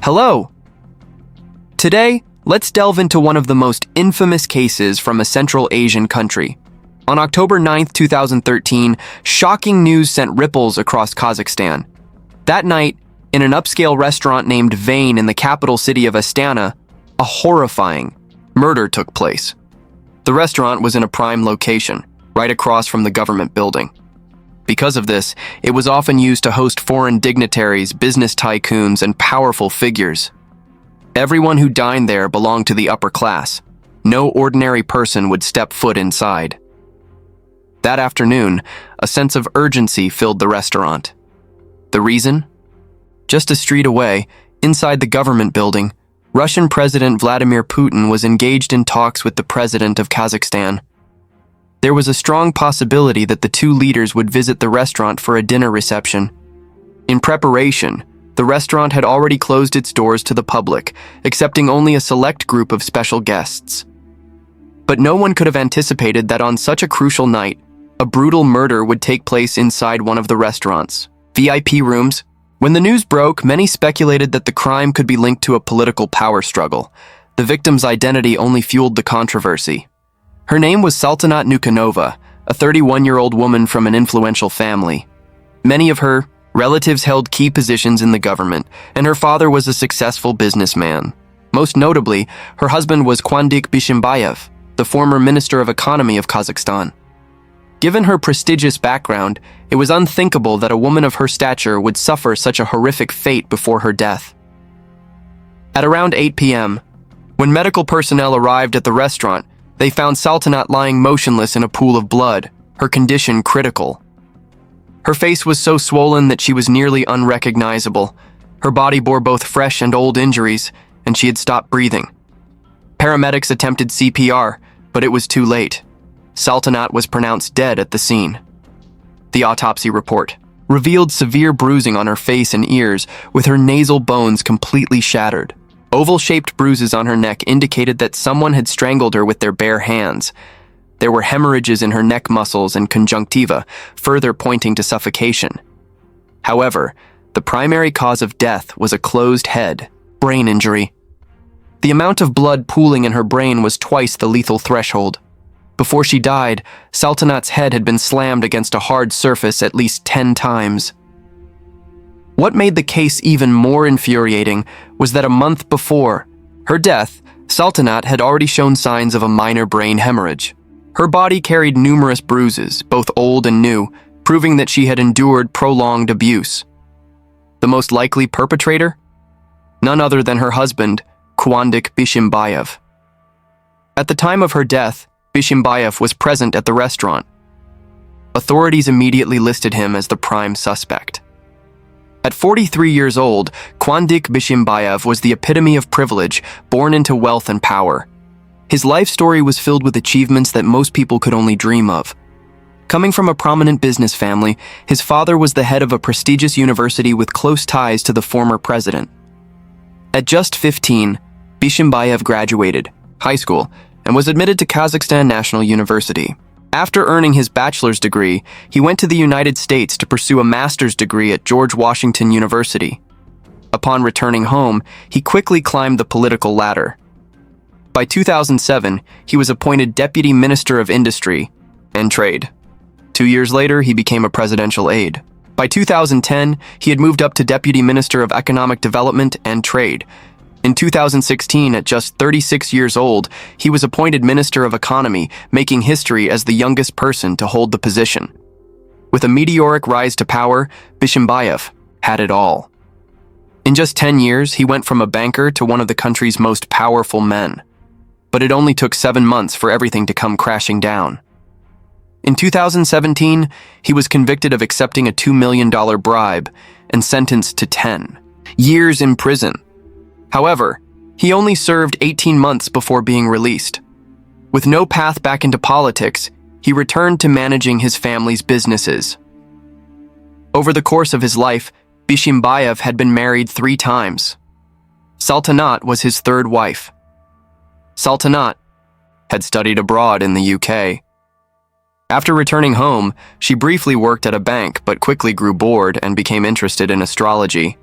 Hello! Today, let's delve into one of the most infamous cases from a Central Asian country. On October 9, 2013, shocking news sent ripples across Kazakhstan. That night, in an upscale restaurant named Vane in the capital city of Astana, a horrifying murder took place. The restaurant was in a prime location, right across from the government building. Because of this, it was often used to host foreign dignitaries, business tycoons, and powerful figures. Everyone who dined there belonged to the upper class. No ordinary person would step foot inside. That afternoon, a sense of urgency filled the restaurant. The reason? Just a street away, inside the government building, Russian President Vladimir Putin was engaged in talks with the president of Kazakhstan. There was a strong possibility that the two leaders would visit the restaurant for a dinner reception. In preparation, the restaurant had already closed its doors to the public, accepting only a select group of special guests. But no one could have anticipated that on such a crucial night, a brutal murder would take place inside one of the restaurant's VIP rooms. When the news broke, many speculated that the crime could be linked to a political power struggle. The victim's identity only fueled the controversy. Her name was Saltanat Nukanova, a 31-year-old woman from an influential family. Many of her relatives held key positions in the government, and her father was a successful businessman. Most notably, her husband was Kwandik Bishimbayev, the former Minister of Economy of Kazakhstan. Given her prestigious background, it was unthinkable that a woman of her stature would suffer such a horrific fate before her death. At around 8 p.m., when medical personnel arrived at the restaurant, they found Saltanat lying motionless in a pool of blood, her condition critical. Her face was so swollen that she was nearly unrecognizable. Her body bore both fresh and old injuries, and she had stopped breathing. Paramedics attempted CPR, but it was too late. Saltanat was pronounced dead at the scene. The autopsy report revealed severe bruising on her face and ears, with her nasal bones completely shattered. Oval-shaped bruises on her neck indicated that someone had strangled her with their bare hands. There were hemorrhages in her neck muscles and conjunctiva, further pointing to suffocation. However, the primary cause of death was a closed head, brain injury. The amount of blood pooling in her brain was twice the lethal threshold. Before she died, Saltanat's head had been slammed against a hard surface at least 10 times. What made the case even more infuriating was that a month before her death, Saltanat had already shown signs of a minor brain hemorrhage. Her body carried numerous bruises, both old and new, proving that she had endured prolonged abuse. The most likely perpetrator? None other than her husband, Kwandik Bishimbayev. At the time of her death, Bishimbayev was present at the restaurant. Authorities immediately listed him as the prime suspect. At 43 years old, Kwandik Bishimbayev was the epitome of privilege, born into wealth and power. His life story was filled with achievements that most people could only dream of. Coming from a prominent business family, his father was the head of a prestigious university with close ties to the former president. At just 15, Bishimbayev graduated high school and was admitted to Kazakhstan National University. After earning his bachelor's degree, he went to the United States to pursue a master's degree at George Washington University. Upon returning home, he quickly climbed the political ladder. By 2007, he was appointed Deputy Minister of Industry and Trade. 2 years later, he became a presidential aide. By 2010, he had moved up to Deputy Minister of Economic Development and Trade. In 2016, at just 36 years old, he was appointed Minister of Economy, making history as the youngest person to hold the position. With a meteoric rise to power, Bishimbayev had it all. In just 10 years, he went from a banker to one of the country's most powerful men. But it only took 7 months for everything to come crashing down. In 2017, he was convicted of accepting a $2 million bribe and sentenced to 10 years in prison. However, he only served 18 months before being released. With no path back into politics, he returned to managing his family's businesses. Over the course of his life, Bishimbayev had been married 3 times. Saltanat was his 3rd wife. Saltanat had studied abroad in the UK. After returning home, she briefly worked at a bank but quickly grew bored and became interested in astrology.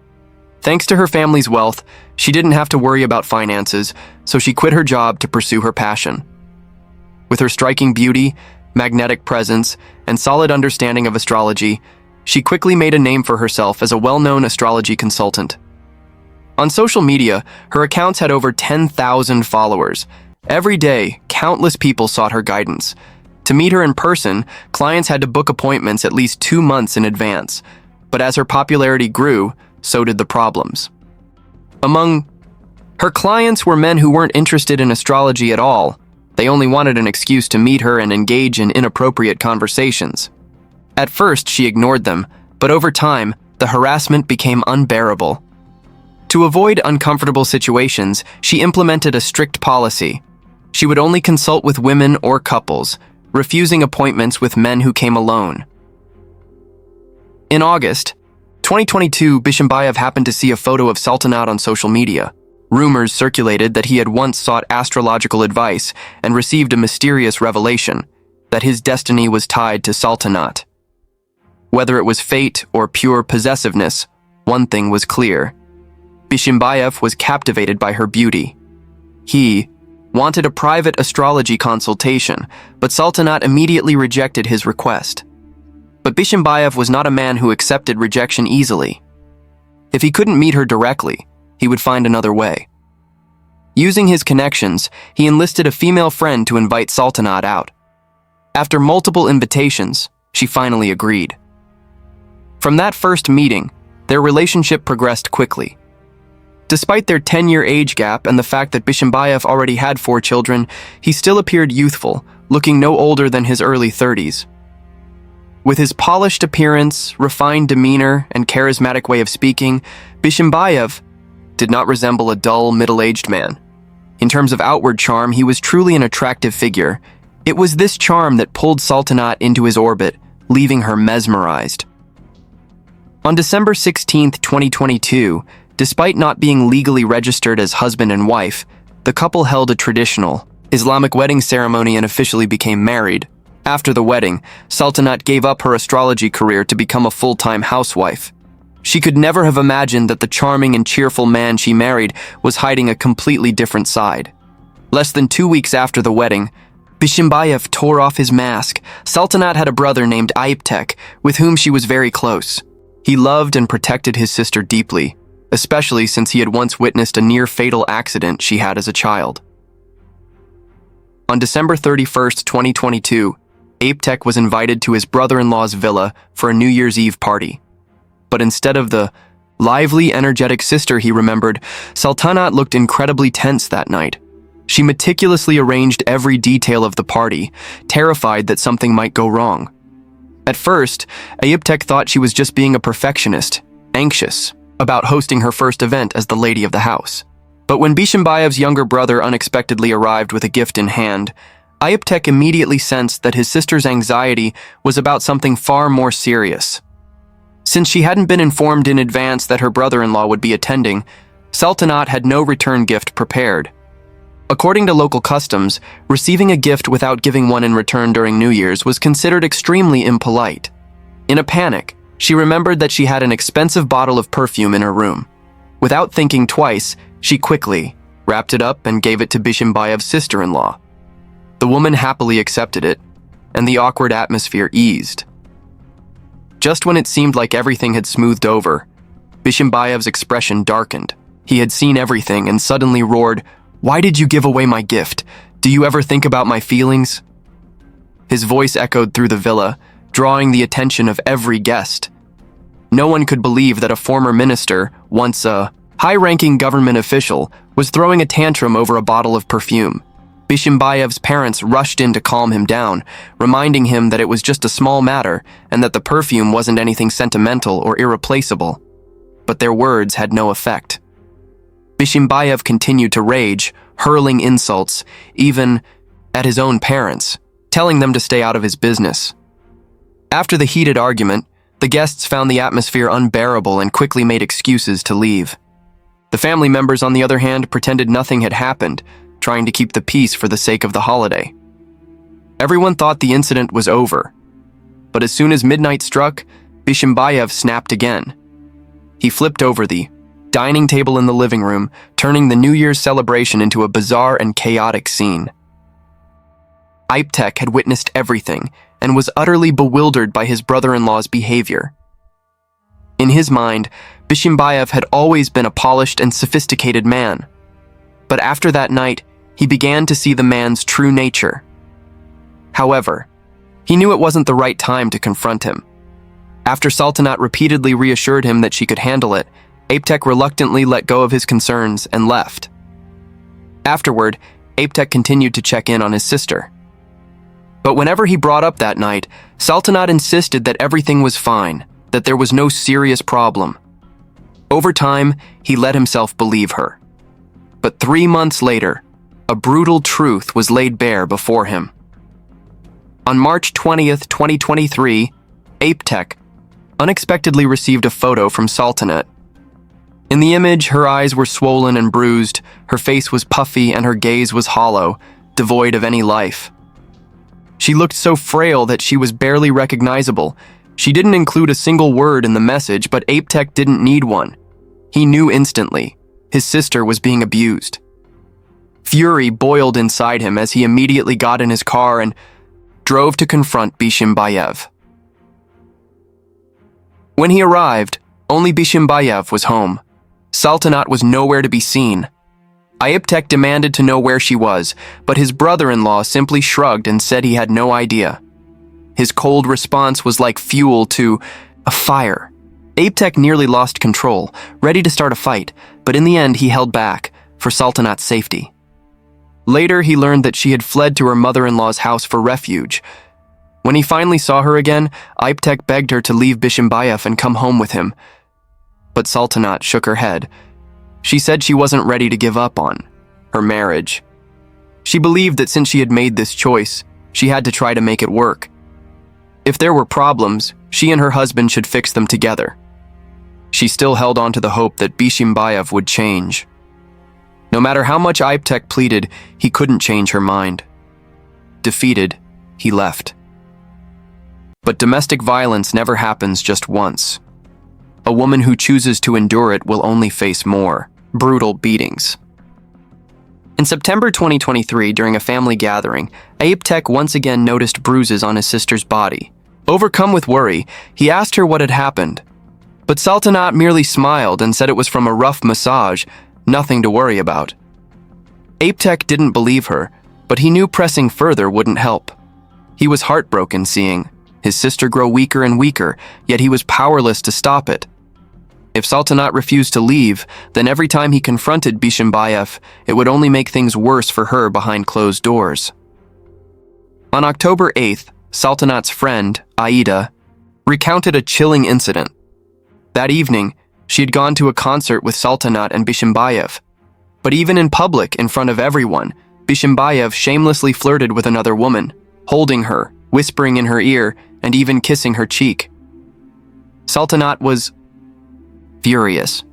Thanks to her family's wealth, she didn't have to worry about finances, so she quit her job to pursue her passion. With her striking beauty, magnetic presence, and solid understanding of astrology, she quickly made a name for herself as a well-known astrology consultant. On social media, her accounts had over 10,000 followers. Every day, countless people sought her guidance. To meet her in person, clients had to book appointments at least 2 months in advance. But as her popularity grew, so did the problems. Among her clients were men who weren't interested in astrology at all. They only wanted an excuse to meet her and engage in inappropriate conversations. At first, she ignored them, but over time, the harassment became unbearable. To avoid uncomfortable situations, she implemented a strict policy. She would only consult with women or couples, refusing appointments with men who came alone. In August 2022, Bishimbayev happened to see a photo of Sultanat on social media. Rumors circulated that he had once sought astrological advice and received a mysterious revelation that his destiny was tied to Sultanat. Whether it was fate or pure possessiveness, one thing was clear. Bishimbayev was captivated by her beauty. He wanted a private astrology consultation, but Sultanat immediately rejected his request. But Bishimbayev was not a man who accepted rejection easily. If he couldn't meet her directly, he would find another way. Using his connections, he enlisted a female friend to invite Sultanat out. After multiple invitations, she finally agreed. From that first meeting, their relationship progressed quickly. Despite their 10-year age gap and the fact that Bishimbayev already had 4 children, he still appeared youthful, looking no older than his early 30s. With his polished appearance, refined demeanor, and charismatic way of speaking, Bishimbayev did not resemble a dull, middle-aged man. In terms of outward charm, he was truly an attractive figure. It was this charm that pulled Sultanat into his orbit, leaving her mesmerized. On December 16, 2022, despite not being legally registered as husband and wife, the couple held a traditional Islamic wedding ceremony and officially became married. After the wedding, Sultanat gave up her astrology career to become a full-time housewife. She could never have imagined that the charming and cheerful man she married was hiding a completely different side. Less than 2 weeks after the wedding, Bishimbayev tore off his mask. Sultanat had a brother named Ayiptek, with whom she was very close. He loved and protected his sister deeply, especially since he had once witnessed a near-fatal accident she had as a child. On December 31, 2022, Ayiptek was invited to his brother-in-law's villa for a New Year's Eve party. But instead of the lively, energetic sister he remembered, Sultanat looked incredibly tense that night. She meticulously arranged every detail of the party, terrified that something might go wrong. At first, Ayiptek thought she was just being a perfectionist, anxious about hosting her first event as the lady of the house. But when Bishimbayev's younger brother unexpectedly arrived with a gift in hand, Ayiptek immediately sensed that his sister's anxiety was about something far more serious. Since she hadn't been informed in advance that her brother-in-law would be attending, Sultanat had no return gift prepared. According to local customs, receiving a gift without giving one in return during New Year's was considered extremely impolite. In a panic, she remembered that she had an expensive bottle of perfume in her room. Without thinking twice, she quickly wrapped it up and gave it to Bishimbayev's sister-in-law. The woman happily accepted it, and the awkward atmosphere eased. Just when it seemed like everything had smoothed over, Bishimbayev's expression darkened. He had seen everything and suddenly roared, "Why did you give away my gift? Do you ever think about my feelings?" His voice echoed through the villa, drawing the attention of every guest. No one could believe that a former minister, once a high-ranking government official, was throwing a tantrum over a bottle of perfume. Bishimbayev's parents rushed in to calm him down, reminding him that it was just a small matter and that the perfume wasn't anything sentimental or irreplaceable. But their words had no effect. Bishimbayev continued to rage, hurling insults, even at his own parents, telling them to stay out of his business. After the heated argument, the guests found the atmosphere unbearable and quickly made excuses to leave. The family members, on the other hand, pretended nothing had happened, trying to keep the peace for the sake of the holiday. Everyone thought the incident was over, but as soon as midnight struck, Bishimbayev snapped again. He flipped over the dining table in the living room, turning the New Year's celebration into a bizarre and chaotic scene. Iptek had witnessed everything and was utterly bewildered by his brother-in-law's behavior. In his mind, Bishimbayev had always been a polished and sophisticated man. But after that night, he began to see the man's true nature. However, he knew it wasn't the right time to confront him. After Saltanat repeatedly reassured him that she could handle it, Iptek reluctantly let go of his concerns and left. Afterward, Iptek continued to check in on his sister. But whenever he brought up that night, Saltanat insisted that everything was fine, that there was no serious problem. Over time, he let himself believe her. But 3 months later, a brutal truth was laid bare before him. On March 20th, 2023, Iptek unexpectedly received a photo from Saltanat. In the image, her eyes were swollen and bruised, her face was puffy, and her gaze was hollow, devoid of any life. She looked so frail that she was barely recognizable. She didn't include a single word in the message, but Iptek didn't need one. He knew instantly. His sister was being abused. Fury boiled inside him as he immediately got in his car and drove to confront Bishimbayev. When he arrived, only Bishimbayev was home. Saltanat was nowhere to be seen. Iptek demanded to know where she was, but his brother-in-law simply shrugged and said he had no idea. His cold response was like fuel to a fire. Iptek nearly lost control, ready to start a fight, but in the end he held back, for Saltanat's safety. Later, he learned that she had fled to her mother-in-law's house for refuge. When he finally saw her again, Iptek begged her to leave Bishimbayev and come home with him. But Saltanat shook her head. She said she wasn't ready to give up on her marriage. She believed that since she had made this choice, she had to try to make it work. If there were problems, she and her husband should fix them together. She still held on to the hope that Bishimbayev would change. No matter how much Iptek pleaded, he couldn't change her mind. Defeated, he left. But domestic violence never happens just once. A woman who chooses to endure it will only face more brutal beatings. In September 2023, during a family gathering, Iptek once again noticed bruises on his sister's body. Overcome with worry, he asked her what had happened. But Saltanat merely smiled and said it was from a rough massage, nothing to worry about. Iptek didn't believe her, but he knew pressing further wouldn't help. He was heartbroken seeing his sister grow weaker and weaker, yet he was powerless to stop it. If Saltanat refused to leave, then every time he confronted Bishimbayev, it would only make things worse for her behind closed doors. On October 8th, Saltanat's friend, Aida, recounted a chilling incident. That evening, she had gone to a concert with Saltanat and Bishimbayev. But even in public, in front of everyone, Bishimbayev shamelessly flirted with another woman, holding her, whispering in her ear, and even kissing her cheek. Saltanat was furious.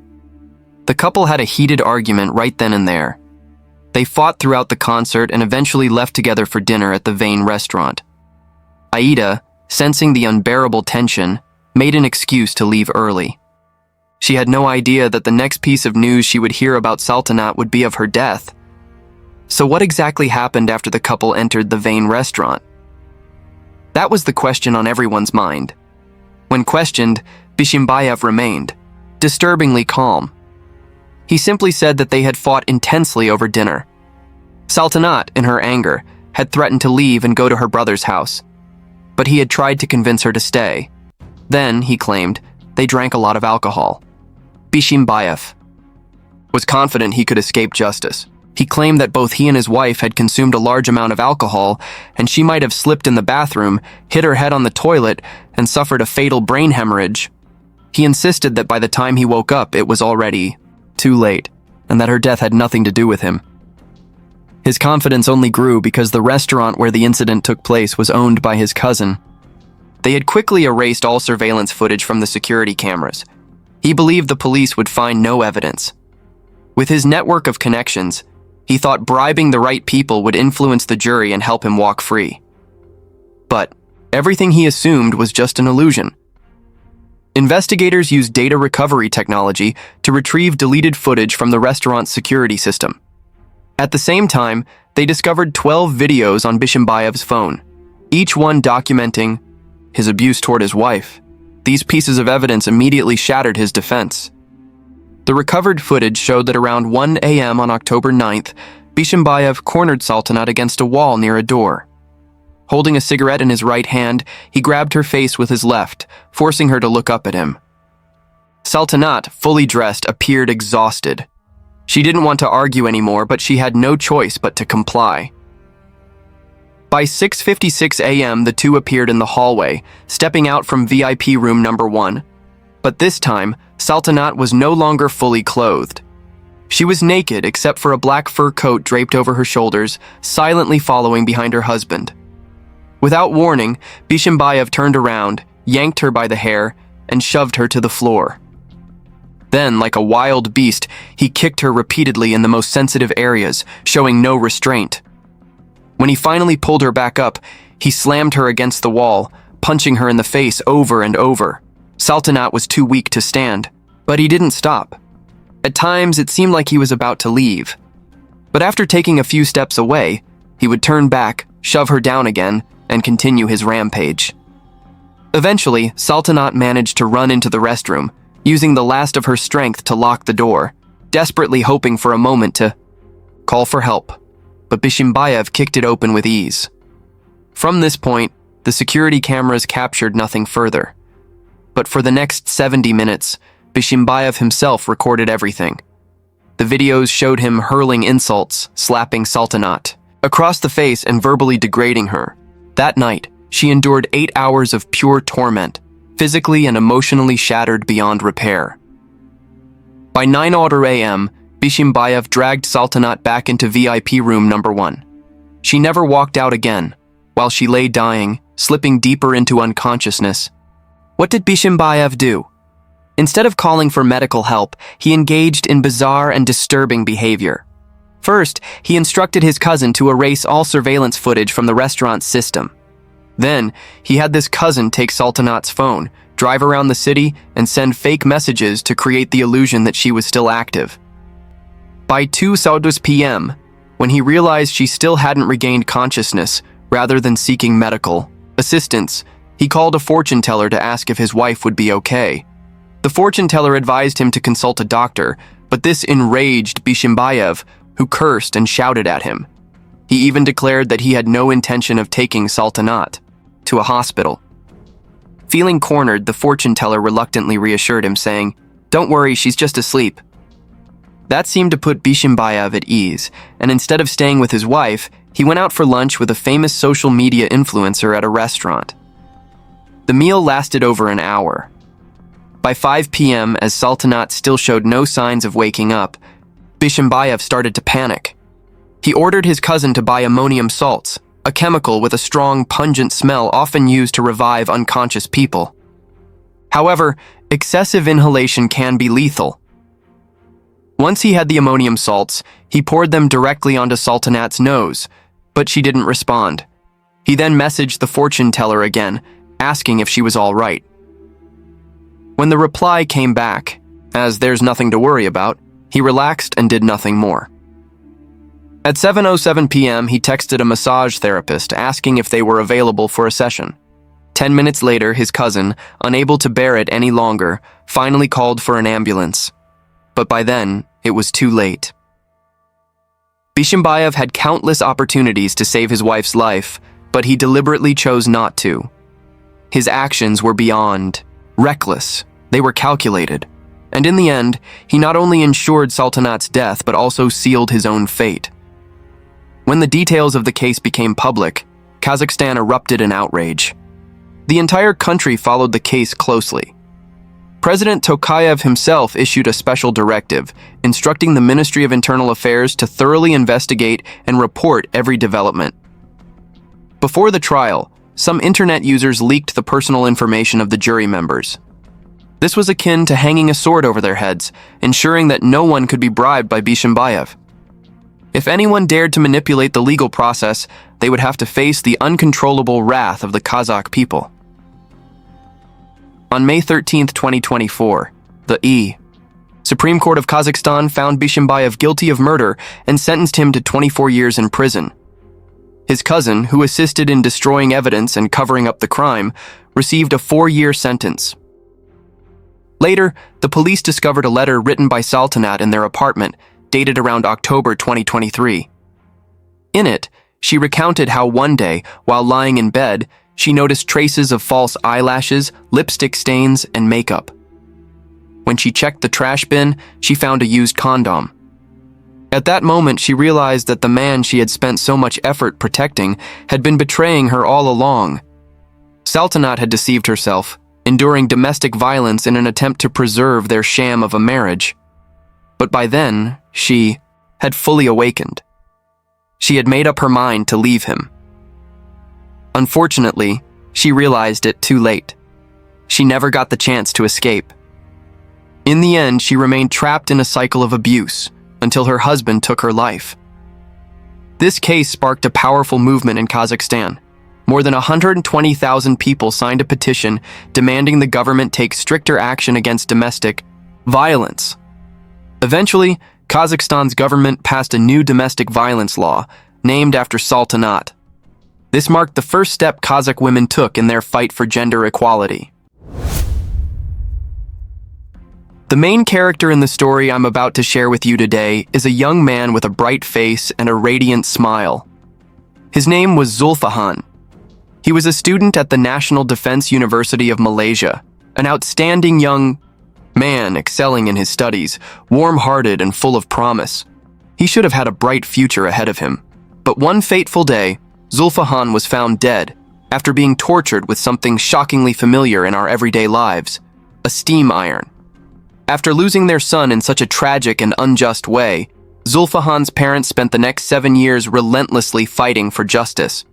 The couple had a heated argument right then and there. They fought throughout the concert and eventually left together for dinner at the Vane restaurant. Aida, sensing the unbearable tension, made an excuse to leave early. She had no idea that the next piece of news she would hear about Saltanat would be of her death. So what exactly happened after the couple entered the Vane restaurant? That was the question on everyone's mind. When questioned, Bishimbayev remained disturbingly calm. He simply said that they had fought intensely over dinner. Saltanat, in her anger, had threatened to leave and go to her brother's house, but he had tried to convince her to stay. Then, he claimed, they drank a lot of alcohol. Bishimbayev was confident he could escape justice. He claimed that both he and his wife had consumed a large amount of alcohol, and she might have slipped in the bathroom, hit her head on the toilet, and suffered a fatal brain hemorrhage. He insisted that by the time he woke up, it was already too late, and that her death had nothing to do with him. His confidence only grew because the restaurant where the incident took place was owned by his cousin. They had quickly erased all surveillance footage from the security cameras. He believed the police would find no evidence. With his network of connections, he thought bribing the right people would influence the jury and help him walk free. But everything he assumed was just an illusion. Investigators used data recovery technology to retrieve deleted footage from the restaurant's security system. At the same time, they discovered 12 videos on Bishimbayev's phone, each one documenting his abuse toward his wife. These pieces of evidence immediately shattered his defense. The recovered footage showed that around 1 a.m. on October 9th, Bishimbayev cornered Saltanat against a wall near a door. Holding a cigarette in his right hand, he grabbed her face with his left, forcing her to look up at him. Saltanat, fully dressed, appeared exhausted. She didn't want to argue anymore, but she had no choice but to comply. By 6:56 a.m., the two appeared in the hallway, stepping out from VIP room number 1. But this time, Saltanat was no longer fully clothed. She was naked except for a black fur coat draped over her shoulders, silently following behind her husband. Without warning, Bishimbayev turned around, yanked her by the hair, and shoved her to the floor. Then, like a wild beast, he kicked her repeatedly in the most sensitive areas, showing no restraint. When he finally pulled her back up, he slammed her against the wall, punching her in the face over and over. Saltanat was too weak to stand, but he didn't stop. At times, it seemed like he was about to leave. But after taking a few steps away, he would turn back, shove her down again, and continue his rampage. Eventually, Saltanat managed to run into the restroom, using the last of her strength to lock the door, desperately hoping for a moment to call for help. But Bishimbayev kicked it open with ease. From this point, the security cameras captured nothing further. But for the next 70 minutes, Bishimbayev himself recorded everything. The videos showed him hurling insults, slapping Saltanat across the face and verbally degrading her. That night, she endured 8 hours of pure torment, physically and emotionally shattered beyond repair. By 9 a.m., Bishimbayev dragged Saltanat back into VIP room number 1. She never walked out again. While she lay dying, slipping deeper into unconsciousness. What did Bishimbayev do? Instead of calling for medical help, he engaged in bizarre and disturbing behavior. First, he instructed his cousin to erase all surveillance footage from the restaurant's system. Then, he had this cousin take Saltanat's phone, drive around the city, and send fake messages to create the illusion that she was still active. By 2:00 p.m., when he realized she still hadn't regained consciousness, rather than seeking medical assistance, he called a fortune teller to ask if his wife would be okay. The fortune teller advised him to consult a doctor, but this enraged Bishimbayev, who cursed and shouted at him. He even declared that he had no intention of taking Saltanat to a hospital. Feeling cornered, the fortune teller reluctantly reassured him, saying, "Don't worry, she's just asleep." That seemed to put Bishimbayev at ease, and instead of staying with his wife, he went out for lunch with a famous social media influencer at a restaurant. The meal lasted over an hour. By 5 p.m., as Saltanat still showed no signs of waking up, Bishimbayev started to panic. He ordered his cousin to buy ammonium salts, a chemical with a strong, pungent smell often used to revive unconscious people. However, excessive inhalation can be lethal. Once he had the ammonium salts, he poured them directly onto Saltanat's nose, but she didn't respond. He then messaged the fortune teller again, asking if she was all right. When the reply came back, as there's nothing to worry about, he relaxed and did nothing more. At 7:07 p.m., he texted a massage therapist asking if they were available for a session. 10 minutes later, his cousin, unable to bear it any longer, finally called for an ambulance. But by then, it was too late. Bishimbayev had countless opportunities to save his wife's life, but he deliberately chose not to. His actions were beyond reckless. They were calculated. And in the end, he not only ensured Saltanat's death, but also sealed his own fate. When the details of the case became public, Kazakhstan erupted in outrage. The entire country followed the case closely. President Tokayev himself issued a special directive, instructing the Ministry of Internal Affairs to thoroughly investigate and report every development. Before the trial, some internet users leaked the personal information of the jury members. This was akin to hanging a sword over their heads, ensuring that no one could be bribed by Bishimbayev. If anyone dared to manipulate the legal process, they would have to face the uncontrollable wrath of the Kazakh people. On May 13, 2024, the Supreme Court of Kazakhstan found Bishimbayev guilty of murder and sentenced him to 24 years in prison. His cousin, who assisted in destroying evidence and covering up the crime, received a 4-year sentence. Later, the police discovered a letter written by Saltanat in their apartment, dated around October 2023. In it, she recounted how one day, while lying in bed, she noticed traces of false eyelashes, lipstick stains, and makeup. When she checked the trash bin, she found a used condom. At that moment, she realized that the man she had spent so much effort protecting had been betraying her all along. Saltanat had deceived herself, enduring domestic violence in an attempt to preserve their sham of a marriage. But by then, she had fully awakened. She had made up her mind to leave him. Unfortunately, she realized it too late. She never got the chance to escape. In the end, she remained trapped in a cycle of abuse until her husband took her life. This case sparked a powerful movement in Kazakhstan. More than 120,000 people signed a petition demanding the government take stricter action against domestic violence. Eventually, Kazakhstan's government passed a new domestic violence law, named after Saltanat. This marked the first step Kazakh women took in their fight for gender equality. The main character in the story I'm about to share with you today is a young man with a bright face and a radiant smile. His name was Zulfahan. He was a student at the National Defense University of Malaysia, an outstanding young man excelling in his studies, warm-hearted and full of promise. He should have had a bright future ahead of him. But one fateful day, Zulfahan was found dead after being tortured with something shockingly familiar in our everyday lives, a steam iron. After losing their son in such a tragic and unjust way, Zulfahan's parents spent the next 7 years relentlessly fighting for justice.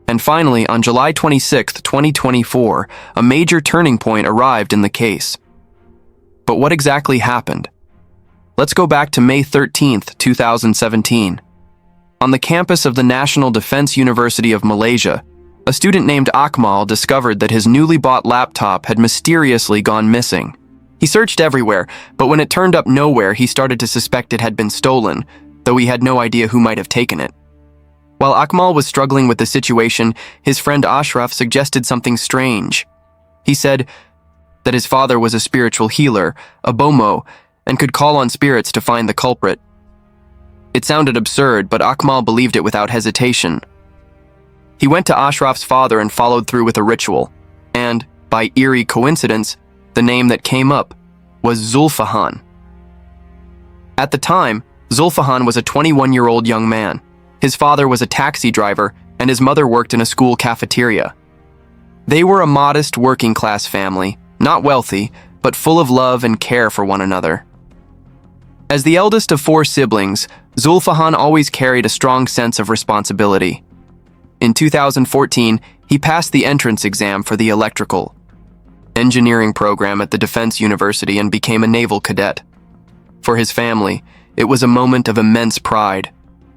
And finally, on July 26, 2024, a major turning point arrived in the case. But what exactly happened? Let's go back to May 13, 2017. On the campus of the National Defense University of Malaysia, a student named Akmal discovered that his newly bought laptop had mysteriously gone missing. He searched everywhere, but when it turned up nowhere, he started to suspect it had been stolen, though he had no idea who might have taken it. While Akmal was struggling with the situation, his friend Ashraf suggested something strange. He said that his father was a spiritual healer, a bomo, and could call on spirits to find the culprit. It sounded absurd, but Akmal believed it without hesitation. He went to Ashraf's father and followed through with a ritual, and, by eerie coincidence, the name that came up was Zulfahan. At the time, Zulfahan was a 21-year-old young man. His father was a taxi driver, and his mother worked in a school cafeteria. They were a modest working-class family, not wealthy, but full of love and care for one another. As the eldest of 4 siblings, Zulfahan always carried a strong sense of responsibility. In 2014, he passed the entrance exam for the electrical engineering program at the Defense University and became a naval cadet. For his family, it was a moment of immense pride,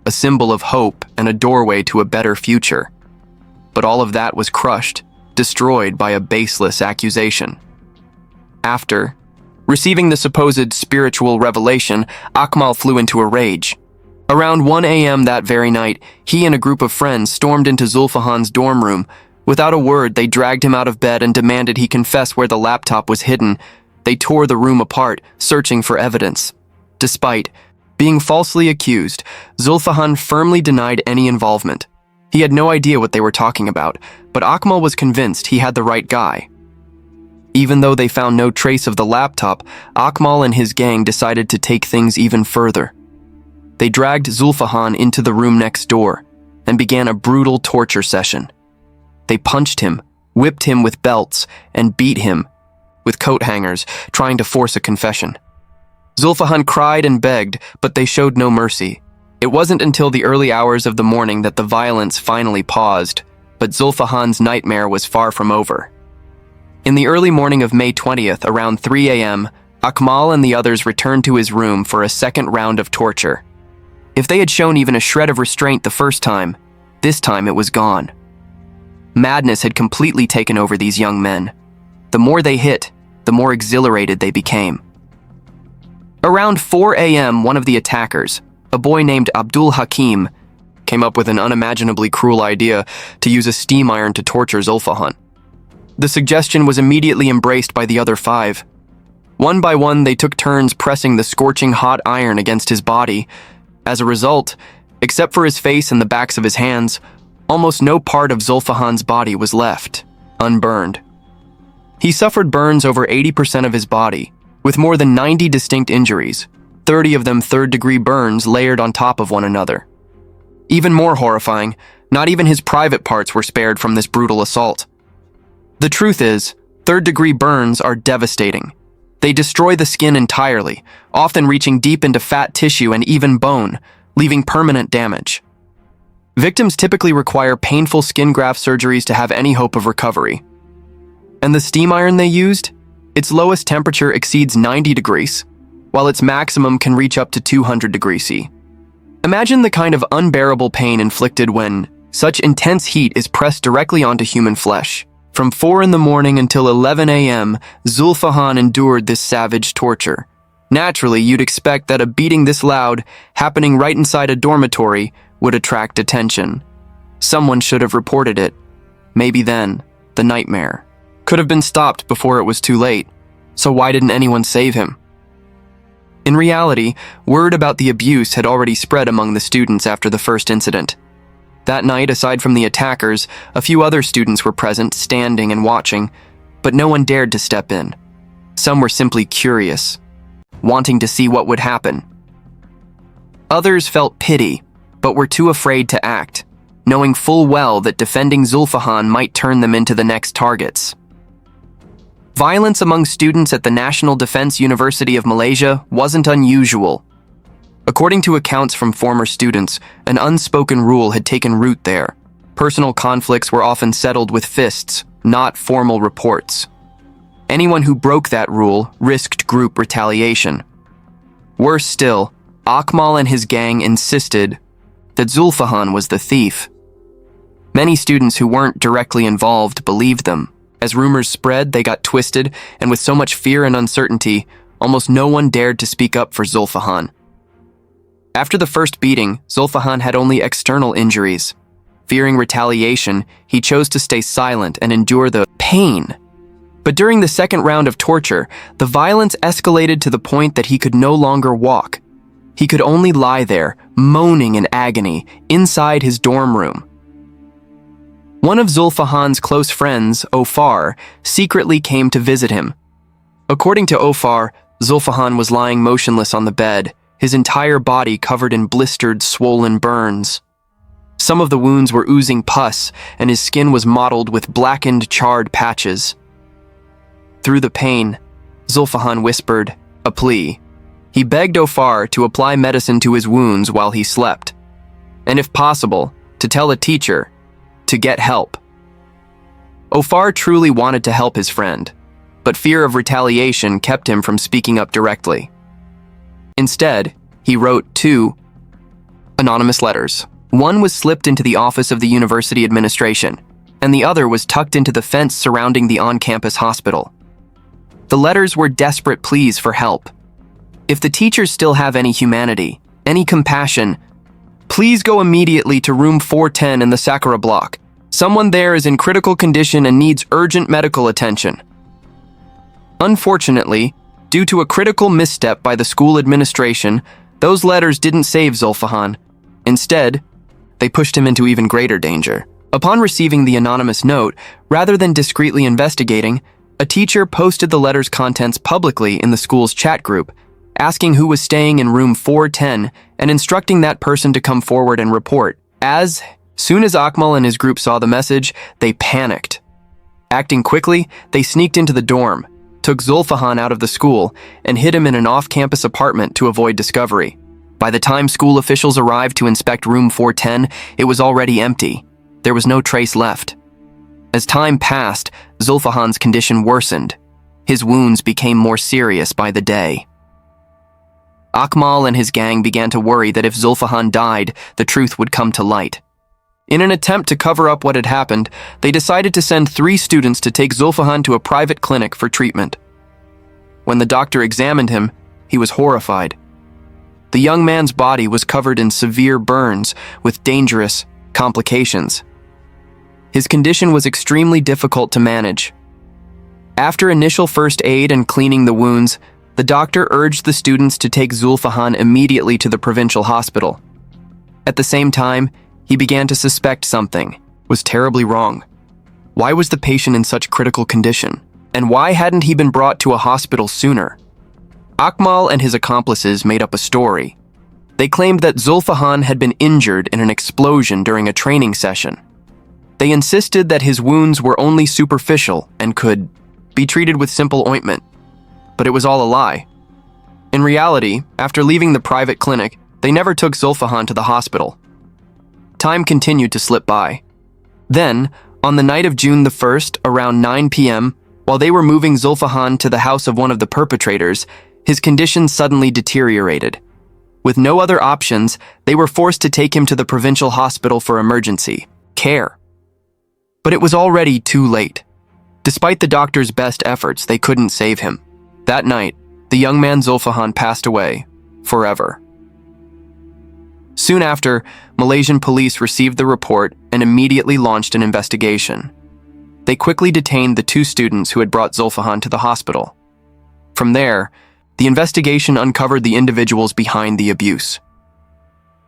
a symbol of hope and a doorway to a better future. But all of that was crushed, destroyed by a baseless accusation. After receiving the supposed spiritual revelation, Akmal flew into a rage. Around 1 a.m. that very night, he and a group of friends stormed into Zulfahan's dorm room. Without a word, they dragged him out of bed and demanded he confess where the laptop was hidden. They tore the room apart, searching for evidence. Despite being falsely accused, Zulfahan firmly denied any involvement. He had no idea what they were talking about, but Akmal was convinced he had the right guy. Even though they found no trace of the laptop, Akmal and his gang decided to take things even further. They dragged Zulfahan into the room next door and began a brutal torture session. They punched him, whipped him with belts, and beat him with coat hangers, trying to force a confession. Zulfahan cried and begged, but they showed no mercy. It wasn't until the early hours of the morning that the violence finally paused, but Zulfahan's nightmare was far from over. In the early morning of May 20th, around 3 a.m., Akmal and the others returned to his room for a second round of torture. If they had shown even a shred of restraint the first time, this time it was gone. Madness had completely taken over these young men. The more they hit, the more exhilarated they became. Around 4 a.m., one of the attackers, a boy named Abdul Hakim, came up with an unimaginably cruel idea to use a steam iron to torture Zulfahan. The suggestion was immediately embraced by the other 5. One by one, they took turns pressing the scorching hot iron against his body. As a result, except for his face and the backs of his hands, almost no part of Zulfahan's body was left unburned. He suffered burns over 80% of his body, with more than 90 distinct injuries, 30 of them third-degree burns layered on top of one another. Even more horrifying, not even his private parts were spared from this brutal assault. The truth is, third-degree burns are devastating. They destroy the skin entirely, often reaching deep into fat tissue and even bone, leaving permanent damage. Victims typically require painful skin graft surgeries to have any hope of recovery. And the steam iron they used? Its lowest temperature exceeds 90 degrees, while its maximum can reach up to 200 degrees C. Imagine the kind of unbearable pain inflicted when such intense heat is pressed directly onto human flesh. From 4 in the morning until 11 a.m., Zulfahan endured this savage torture. Naturally, you'd expect that a beating this loud, happening right inside a dormitory, would attract attention. Someone should have reported it. Maybe then, the nightmare could have been stopped before it was too late. So why didn't anyone save him? In reality, word about the abuse had already spread among the students after the first incident. That night, aside from the attackers, a few other students were present, standing and watching, but no one dared to step in. Some were simply curious, wanting to see what would happen. Others felt pity, but were too afraid to act, knowing full well that defending Zulfahan might turn them into the next targets. Violence among students at the National Defense University of Malaysia wasn't unusual. According to accounts from former students, an unspoken rule had taken root there. Personal conflicts were often settled with fists, not formal reports. Anyone who broke that rule risked group retaliation. Worse still, Akmal and his gang insisted that Zulfahan was the thief. Many students who weren't directly involved believed them. As rumors spread, they got twisted, and with so much fear and uncertainty, almost no one dared to speak up for Zulfahan. After the first beating, Zulfahan had only external injuries. Fearing retaliation, he chose to stay silent and endure the pain. But during the second round of torture, the violence escalated to the point that he could no longer walk. He could only lie there, moaning in agony, inside his dorm room. One of Zulfahan's close friends, Ofar, secretly came to visit him. According to Ofar, Zulfahan was lying motionless on the bed, his entire body covered in blistered, swollen burns. Some of the wounds were oozing pus, and his skin was mottled with blackened, charred patches. Through the pain, Zulfahan whispered a plea. He begged Ofar to apply medicine to his wounds while he slept, and if possible, to tell a teacher to get help. Ofar truly wanted to help his friend, but fear of retaliation kept him from speaking up directly. Instead, he wrote 2 anonymous letters. One was slipped into the office of the university administration, and the other was tucked into the fence surrounding the on-campus hospital. The letters were desperate pleas for help. If the teachers still have any humanity, any compassion, please go immediately to room 410 in the Sakura block. Someone there is in critical condition and needs urgent medical attention. Unfortunately, due to a critical misstep by the school administration, those letters didn't save Zulfahan. Instead, they pushed him into even greater danger. Upon receiving the anonymous note, rather than discreetly investigating, a teacher posted the letter's contents publicly in the school's chat group, asking who was staying in room 410 and instructing that person to come forward and report. As soon as Akmal and his group saw the message, they panicked. Acting quickly, they sneaked into the dorm, took Zulfahan out of the school, and hid him in an off-campus apartment to avoid discovery. By the time school officials arrived to inspect room 410, it was already empty. There was no trace left. As time passed, Zulfahan's condition worsened. His wounds became more serious by the day. Akmal and his gang began to worry that if Zulfahan died, the truth would come to light. In an attempt to cover up what had happened, they decided to send 3 students to take Zulfahan to a private clinic for treatment. When the doctor examined him, he was horrified. The young man's body was covered in severe burns with dangerous complications. His condition was extremely difficult to manage. After initial first aid and cleaning the wounds, the doctor urged the students to take Zulfahan immediately to the provincial hospital. At the same time, he began to suspect something was terribly wrong. Why was the patient in such critical condition? And why hadn't he been brought to a hospital sooner? Akmal and his accomplices made up a story. They claimed that Zulfahan had been injured in an explosion during a training session. They insisted that his wounds were only superficial and could be treated with simple ointment. But it was all a lie. In reality, after leaving the private clinic, they never took Zulfahan to the hospital. Time continued to slip by. Then, on the night of June the 1st, around 9 p.m., while they were moving Zulfahan to the house of one of the perpetrators, his condition suddenly deteriorated. With no other options, they were forced to take him to the provincial hospital for emergency care. But it was already too late. Despite the doctor's best efforts, they couldn't save him. That night, the young man Zulfahan passed away forever. Soon after, Malaysian police received the report and immediately launched an investigation. They quickly detained the 2 students who had brought Zulfahan to the hospital. From there, the investigation uncovered the individuals behind the abuse.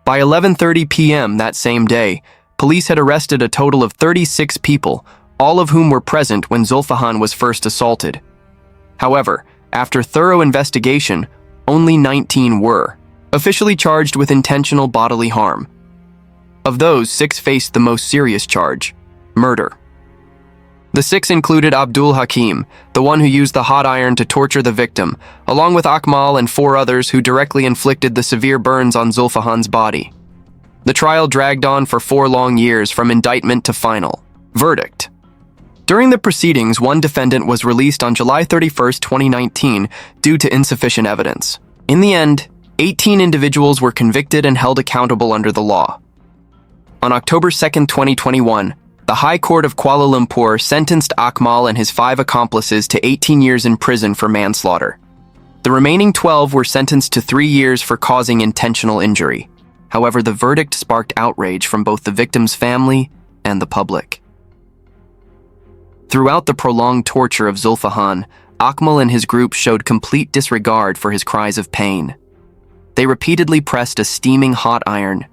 By 11:30 p.m. that same day, police had arrested a total of 36 people, all of whom were present when Zulfahan was first assaulted. However, after thorough investigation, only 19 were officially charged with intentional bodily harm. Of those, 6 faced the most serious charge: murder. The 6 included Abdul Hakim, the one who used the hot iron to torture the victim, along with Akmal and 4 others who directly inflicted the severe burns on Zulfahan's body. The trial dragged on for 4 long years from indictment to final verdict. During the proceedings, one defendant was released on July 31, 2019, due to insufficient evidence. In the end, 18 individuals were convicted and held accountable under the law. On October 2, 2021, the High Court of Kuala Lumpur sentenced Akmal and his 5 accomplices to 18 years in prison for manslaughter. The remaining 12 were sentenced to 3 years for causing intentional injury. However, the verdict sparked outrage from both the victim's family and the public. Throughout the prolonged torture of Zulfahan, Akmal and his group showed complete disregard for his cries of pain. They repeatedly pressed a steaming hot iron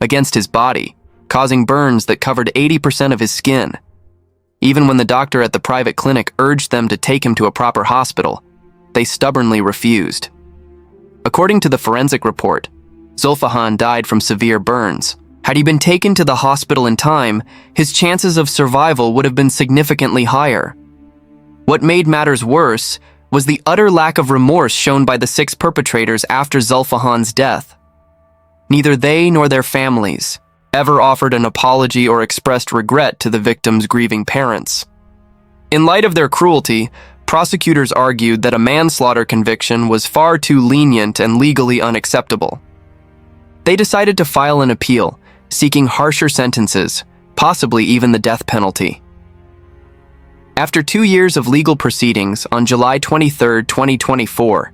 against his body, causing burns that covered 80% of his skin. Even when the doctor at the private clinic urged them to take him to a proper hospital, they stubbornly refused. According to the forensic report, Zulfahan died from severe burns. Had he been taken to the hospital in time, his chances of survival would have been significantly higher. What made matters worse was the utter lack of remorse shown by the 6 perpetrators after Zulfahan's death. Neither they nor their families ever offered an apology or expressed regret to the victim's grieving parents. In light of their cruelty, prosecutors argued that a manslaughter conviction was far too lenient and legally unacceptable. They decided to file an appeal, seeking harsher sentences, possibly even the death penalty. After 2 years of legal proceedings, on July 23, 2024,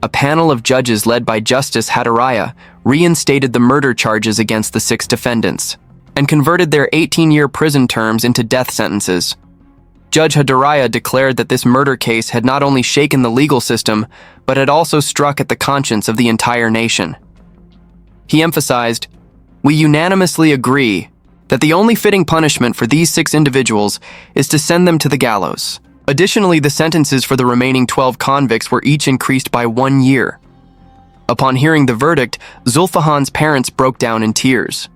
a panel of judges led by Justice Hadaraya reinstated the murder charges against the 6 defendants and converted their 18-year prison terms into death sentences. Judge Hadaraya declared that this murder case had not only shaken the legal system, but had also struck at the conscience of the entire nation. He emphasized, "We unanimously agree that the only fitting punishment for these 6 individuals is to send them to the gallows." Additionally, the sentences for the remaining 12 convicts were each increased by 1 year. Upon hearing the verdict, Zulfahan's parents broke down in tears.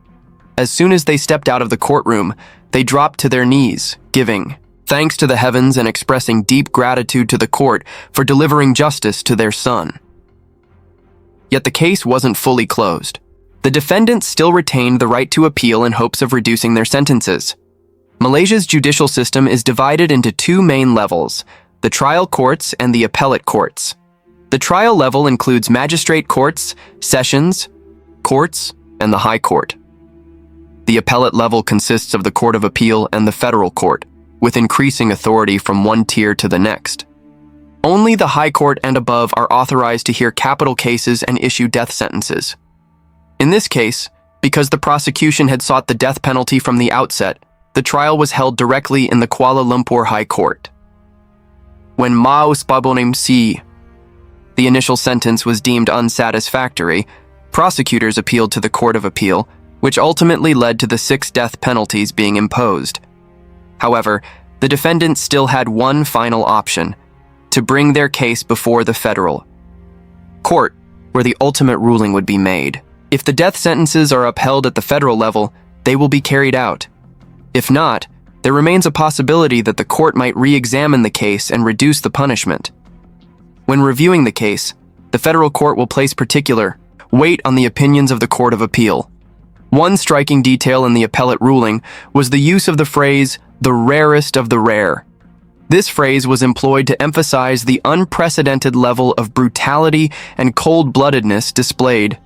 As soon as they stepped out of the courtroom, they dropped to their knees, giving thanks to the heavens and expressing deep gratitude to the court for delivering justice to their son. Yet the case wasn't fully closed. The defendants still retained the right to appeal in hopes of reducing their sentences. Malaysia's judicial system is divided into 2 main levels: the trial courts and the appellate courts. The trial level includes magistrate courts, sessions, courts, and the High Court. The appellate level consists of the Court of Appeal and the federal court, with increasing authority from one tier to the next. Only the High Court and above are authorized to hear capital cases and issue death sentences. In this case, because the prosecution had sought the death penalty from the outset, the trial was held directly in the Kuala Lumpur High Court. When Maus Babonim C, the initial sentence was deemed unsatisfactory, prosecutors appealed to the Court of Appeal, which ultimately led to the 6 death penalties being imposed. However, the defendants still had one final option: to bring their case before the federal court, where the ultimate ruling would be made. If the death sentences are upheld at the federal level, they will be carried out. If not, there remains a possibility that the court might re-examine the case and reduce the punishment. When reviewing the case, the federal court will place particular weight on the opinions of the Court of Appeal. One striking detail in the appellate ruling was the use of the phrase, "the rarest of the rare." This phrase was employed to emphasize the unprecedented level of brutality and cold-bloodedness displayed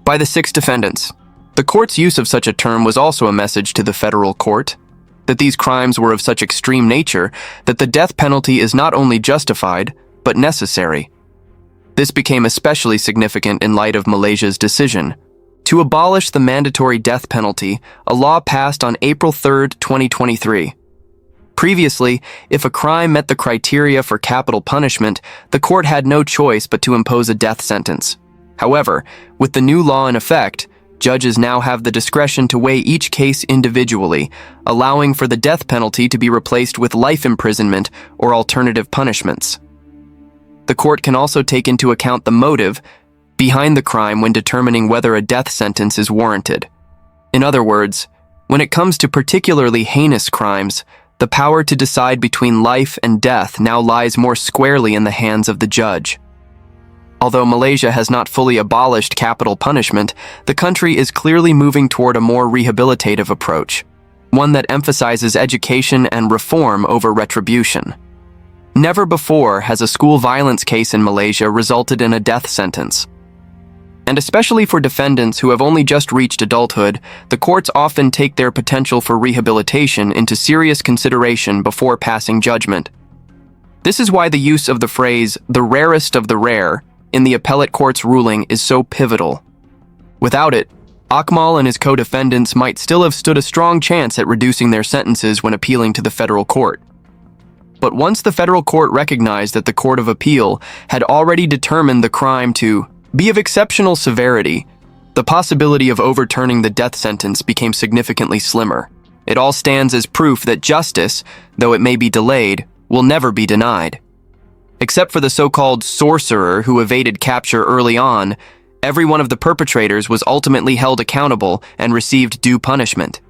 by the 6 defendants. The court's use of such a term was also a message to the federal court that these crimes were of such extreme nature that the death penalty is not only justified, but necessary. This became especially significant in light of Malaysia's decision to abolish the mandatory death penalty, a law passed on April 3, 2023. Previously, if a crime met the criteria for capital punishment, the court had no choice but to impose a death sentence. However, with the new law in effect, judges now have the discretion to weigh each case individually, allowing for the death penalty to be replaced with life imprisonment or alternative punishments. The court can also take into account the motive behind the crime when determining whether a death sentence is warranted. In other words, when it comes to particularly heinous crimes, the power to decide between life and death now lies more squarely in the hands of the judge. Although Malaysia has not fully abolished capital punishment, the country is clearly moving toward a more rehabilitative approach, one that emphasizes education and reform over retribution. Never before has a school violence case in Malaysia resulted in a death sentence. And especially for defendants who have only just reached adulthood, the courts often take their potential for rehabilitation into serious consideration before passing judgment. This is why the use of the phrase, "the rarest of the rare," in the appellate court's ruling is so pivotal. Without it, Akmal and his co-defendants might still have stood a strong chance at reducing their sentences when appealing to the federal court. But once the federal court recognized that the Court of Appeal had already determined the crime to be of exceptional severity, the possibility of overturning the death sentence became significantly slimmer. It all stands as proof that justice, though it may be delayed, will never be denied. Except for the so-called sorcerer who evaded capture early on, every one of the perpetrators was ultimately held accountable and received due punishment.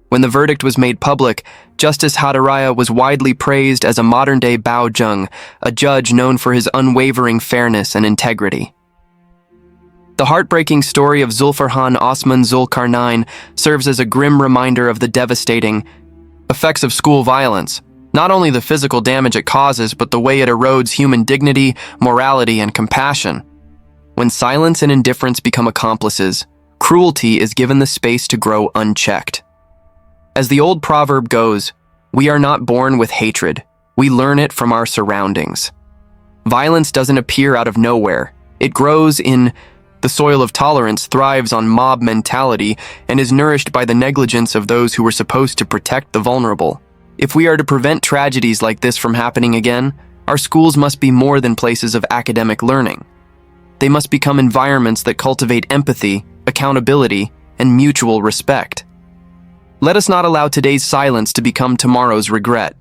When the verdict was made public, Justice Hadaraya was widely praised as a modern-day Bao Jung, a judge known for his unwavering fairness and integrity. The heartbreaking story of Zulfarhan Osman Zulkarnain serves as a grim reminder of the devastating effects of school violence, not only the physical damage it causes, but the way it erodes human dignity, morality, and compassion. When silence and indifference become accomplices, cruelty is given the space to grow unchecked. As the old proverb goes, we are not born with hatred, we learn it from our surroundings. Violence doesn't appear out of nowhere. It grows in the soil of tolerance, thrives on mob mentality, and is nourished by the negligence of those who were supposed to protect the vulnerable. If we are to prevent tragedies like this from happening again, our schools must be more than places of academic learning. They must become environments that cultivate empathy, accountability, and mutual respect. Let us not allow today's silence to become tomorrow's regret.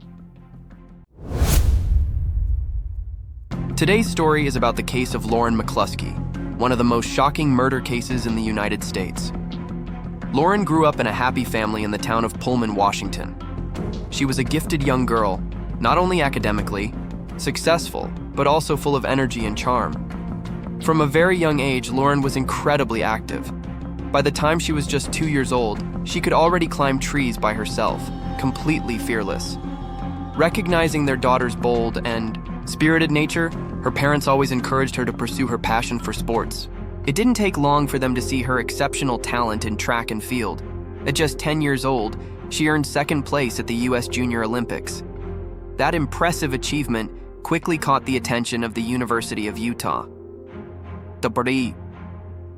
Today's story is about the case of Lauren McCluskey, one of the most shocking murder cases in the United States. Lauren grew up in a happy family in the town of Pullman, Washington. She was a gifted young girl, not only academically successful, but also full of energy and charm. From a very young age, Lauren was incredibly active. By the time she was just 2 years old, she could already climb trees by herself, completely fearless. Recognizing their daughter's bold and spirited nature, her parents always encouraged her to pursue her passion for sports. It didn't take long for them to see her exceptional talent in track and field. At just 10 years old, she earned second place at the U.S. Junior Olympics. That impressive achievement quickly caught the attention of the University of Utah.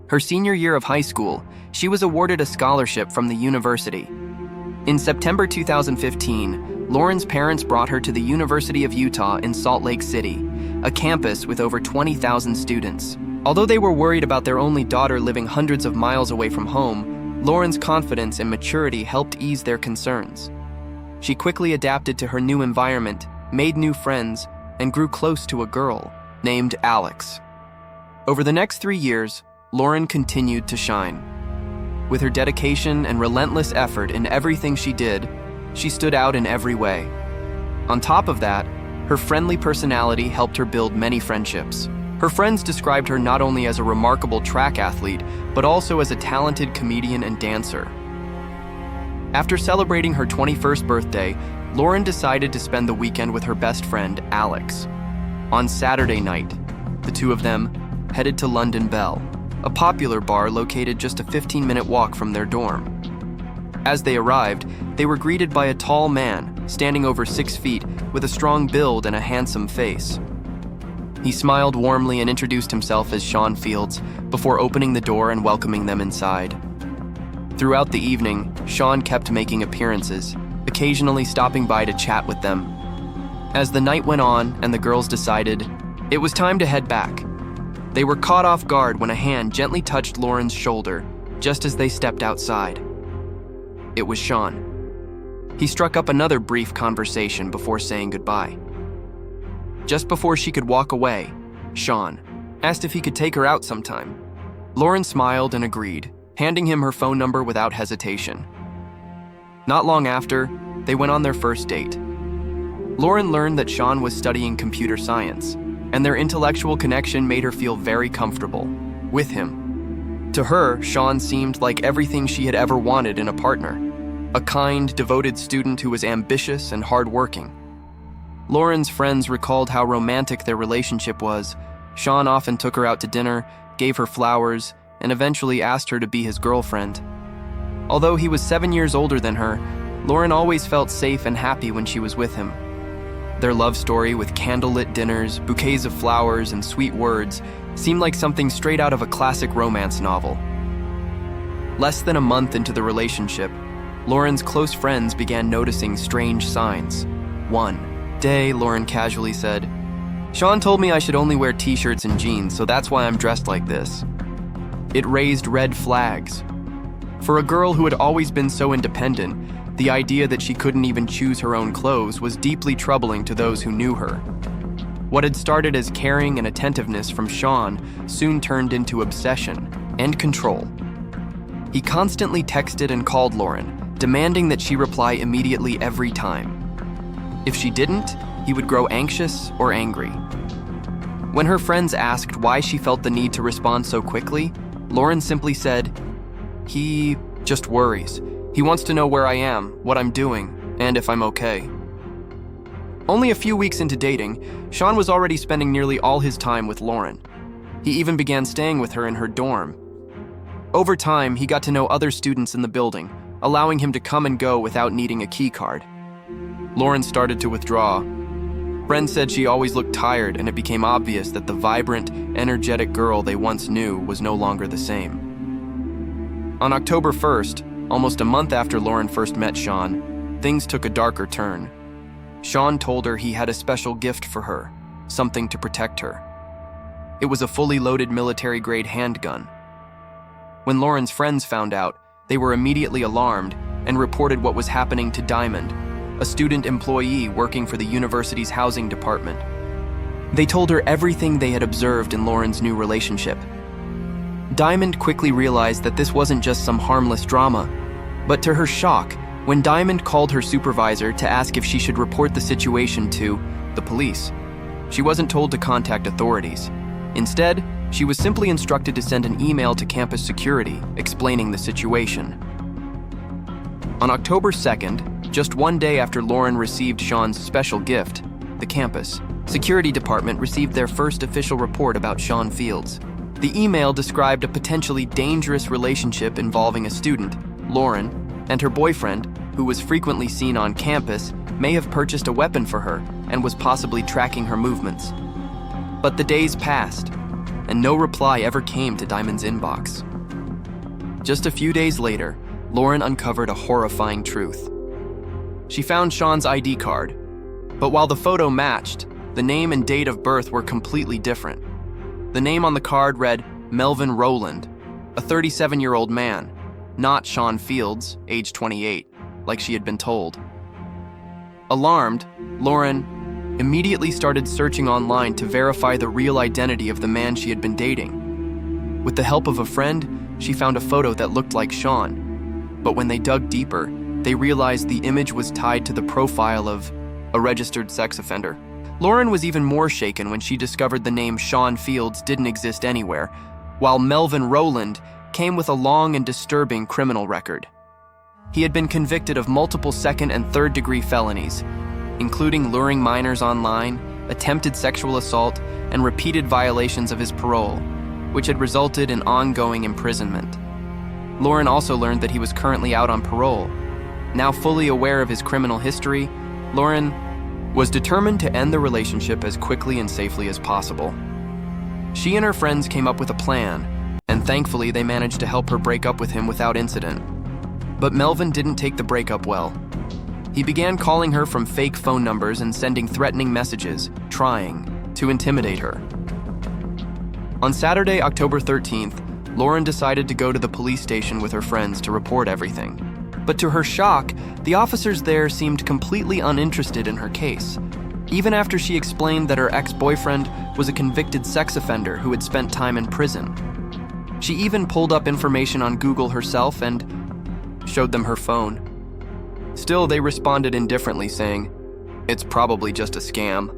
Her senior year of high school, she was awarded a scholarship from the university. In September 2015, Lauren's parents brought her to the University of Utah in Salt Lake City, a campus with over 20,000 students. Although they were worried about their only daughter living hundreds of miles away from home, Lauren's confidence and maturity helped ease their concerns. She quickly adapted to her new environment, made new friends, and grew close to a girl named Alex. Over the next 3 years, Lauren continued to shine. With her dedication and relentless effort in everything she did, she stood out in every way. On top of that, her friendly personality helped her build many friendships. Her friends described her not only as a remarkable track athlete, but also as a talented comedian and dancer. After celebrating her 21st birthday, Lauren decided to spend the weekend with her best friend, Alex. On Saturday night, the two of them headed to London Bell, a popular bar located just a 15-minute walk from their dorm. As they arrived, they were greeted by a tall man, standing over 6 feet, with a strong build and a handsome face. He smiled warmly and introduced himself as Sean Fields before opening the door and welcoming them inside. Throughout the evening, Sean kept making appearances, occasionally stopping by to chat with them. As the night went on and the girls decided it was time to head back, they were caught off guard when a hand gently touched Lauren's shoulder just as they stepped outside. It was Sean. He struck up another brief conversation before saying goodbye. Just before she could walk away, Sean asked if he could take her out sometime. Lauren smiled and agreed, handing him her phone number without hesitation. Not long after, they went on their first date. Lauren learned that Sean was studying computer science, and their intellectual connection made her feel very comfortable with him. To her, Sean seemed like everything she had ever wanted in a partner, a kind, devoted student who was ambitious and hardworking. Lauren's friends recalled how romantic their relationship was. Sean often took her out to dinner, gave her flowers, and eventually asked her to be his girlfriend. Although he was 7 years older than her, Lauren always felt safe and happy when she was with him. Their love story, with candlelit dinners, bouquets of flowers, and sweet words, seemed like something straight out of a classic romance novel. Less than a month into the relationship, Lauren's close friends began noticing strange signs. One day, Lauren casually said, "Sean told me I should only wear t-shirts and jeans, so that's why I'm dressed like this." It raised red flags. For a girl who had always been so independent, the idea that she couldn't even choose her own clothes was deeply troubling to those who knew her. What had started as caring and attentiveness from Sean soon turned into obsession and control. He constantly texted and called Lauren, demanding that she reply immediately every time. If she didn't, he would grow anxious or angry. When her friends asked why she felt the need to respond so quickly, Lauren simply said, "He just worries. He wants to know where I am, what I'm doing, and if I'm okay." Only a few weeks into dating, Sean was already spending nearly all his time with Lauren. He even began staying with her in her dorm. Over time, he got to know other students in the building, allowing him to come and go without needing a key card. Lauren started to withdraw. Friends said she always looked tired, and it became obvious that the vibrant, energetic girl they once knew was no longer the same. On October 1st, almost a month after Lauren first met Sean, things took a darker turn. Sean told her he had a special gift for her, something to protect her. It was a fully loaded military-grade handgun. When Lauren's friends found out, they were immediately alarmed and reported what was happening to Diamond, a student employee working for the university's housing department. They told her everything they had observed in Lauren's new relationship. Diamond quickly realized that this wasn't just some harmless drama, but to her shock, when Diamond called her supervisor to ask if she should report the situation to the police, she wasn't told to contact authorities. Instead, she was simply instructed to send an email to campus security explaining the situation. On October 2nd, just one day after Lauren received Sean's special gift, the campus security department received their first official report about Sean Fields. The email described a potentially dangerous relationship involving a student, Lauren, and her boyfriend, who was frequently seen on campus, may have purchased a weapon for her and was possibly tracking her movements. But the days passed, and no reply ever came to Diamond's inbox. Just a few days later, Lauren uncovered a horrifying truth. She found Sean's ID card, but while the photo matched, the name and date of birth were completely different. The name on the card read Melvin Rowland, a 37-year-old man, not Sean Fields, age 28, like she had been told. Alarmed, Lauren immediately started searching online to verify the real identity of the man she had been dating. With the help of a friend, she found a photo that looked like Sean, but when they dug deeper, they realized the image was tied to the profile of a registered sex offender. Lauren was even more shaken when she discovered the name Sean Fields didn't exist anywhere, while Melvin Rowland came with a long and disturbing criminal record. He had been convicted of multiple second and third-degree felonies, including luring minors online, attempted sexual assault, and repeated violations of his parole, which had resulted in ongoing imprisonment. Lauren also learned that he was currently out on parole. Now fully aware of his criminal history, Lauren was determined to end the relationship as quickly and safely as possible. She and her friends came up with a plan, and thankfully they managed to help her break up with him without incident. But Melvin didn't take the breakup well. He began calling her from fake phone numbers and sending threatening messages, trying to intimidate her. On Saturday, October 13th, Lauren decided to go to the police station with her friends to report everything. But to her shock, the officers there seemed completely uninterested in her case, even after she explained that her ex-boyfriend was a convicted sex offender who had spent time in prison. She even pulled up information on Google herself and showed them her phone. Still, they responded indifferently, saying, "It's probably just a scam."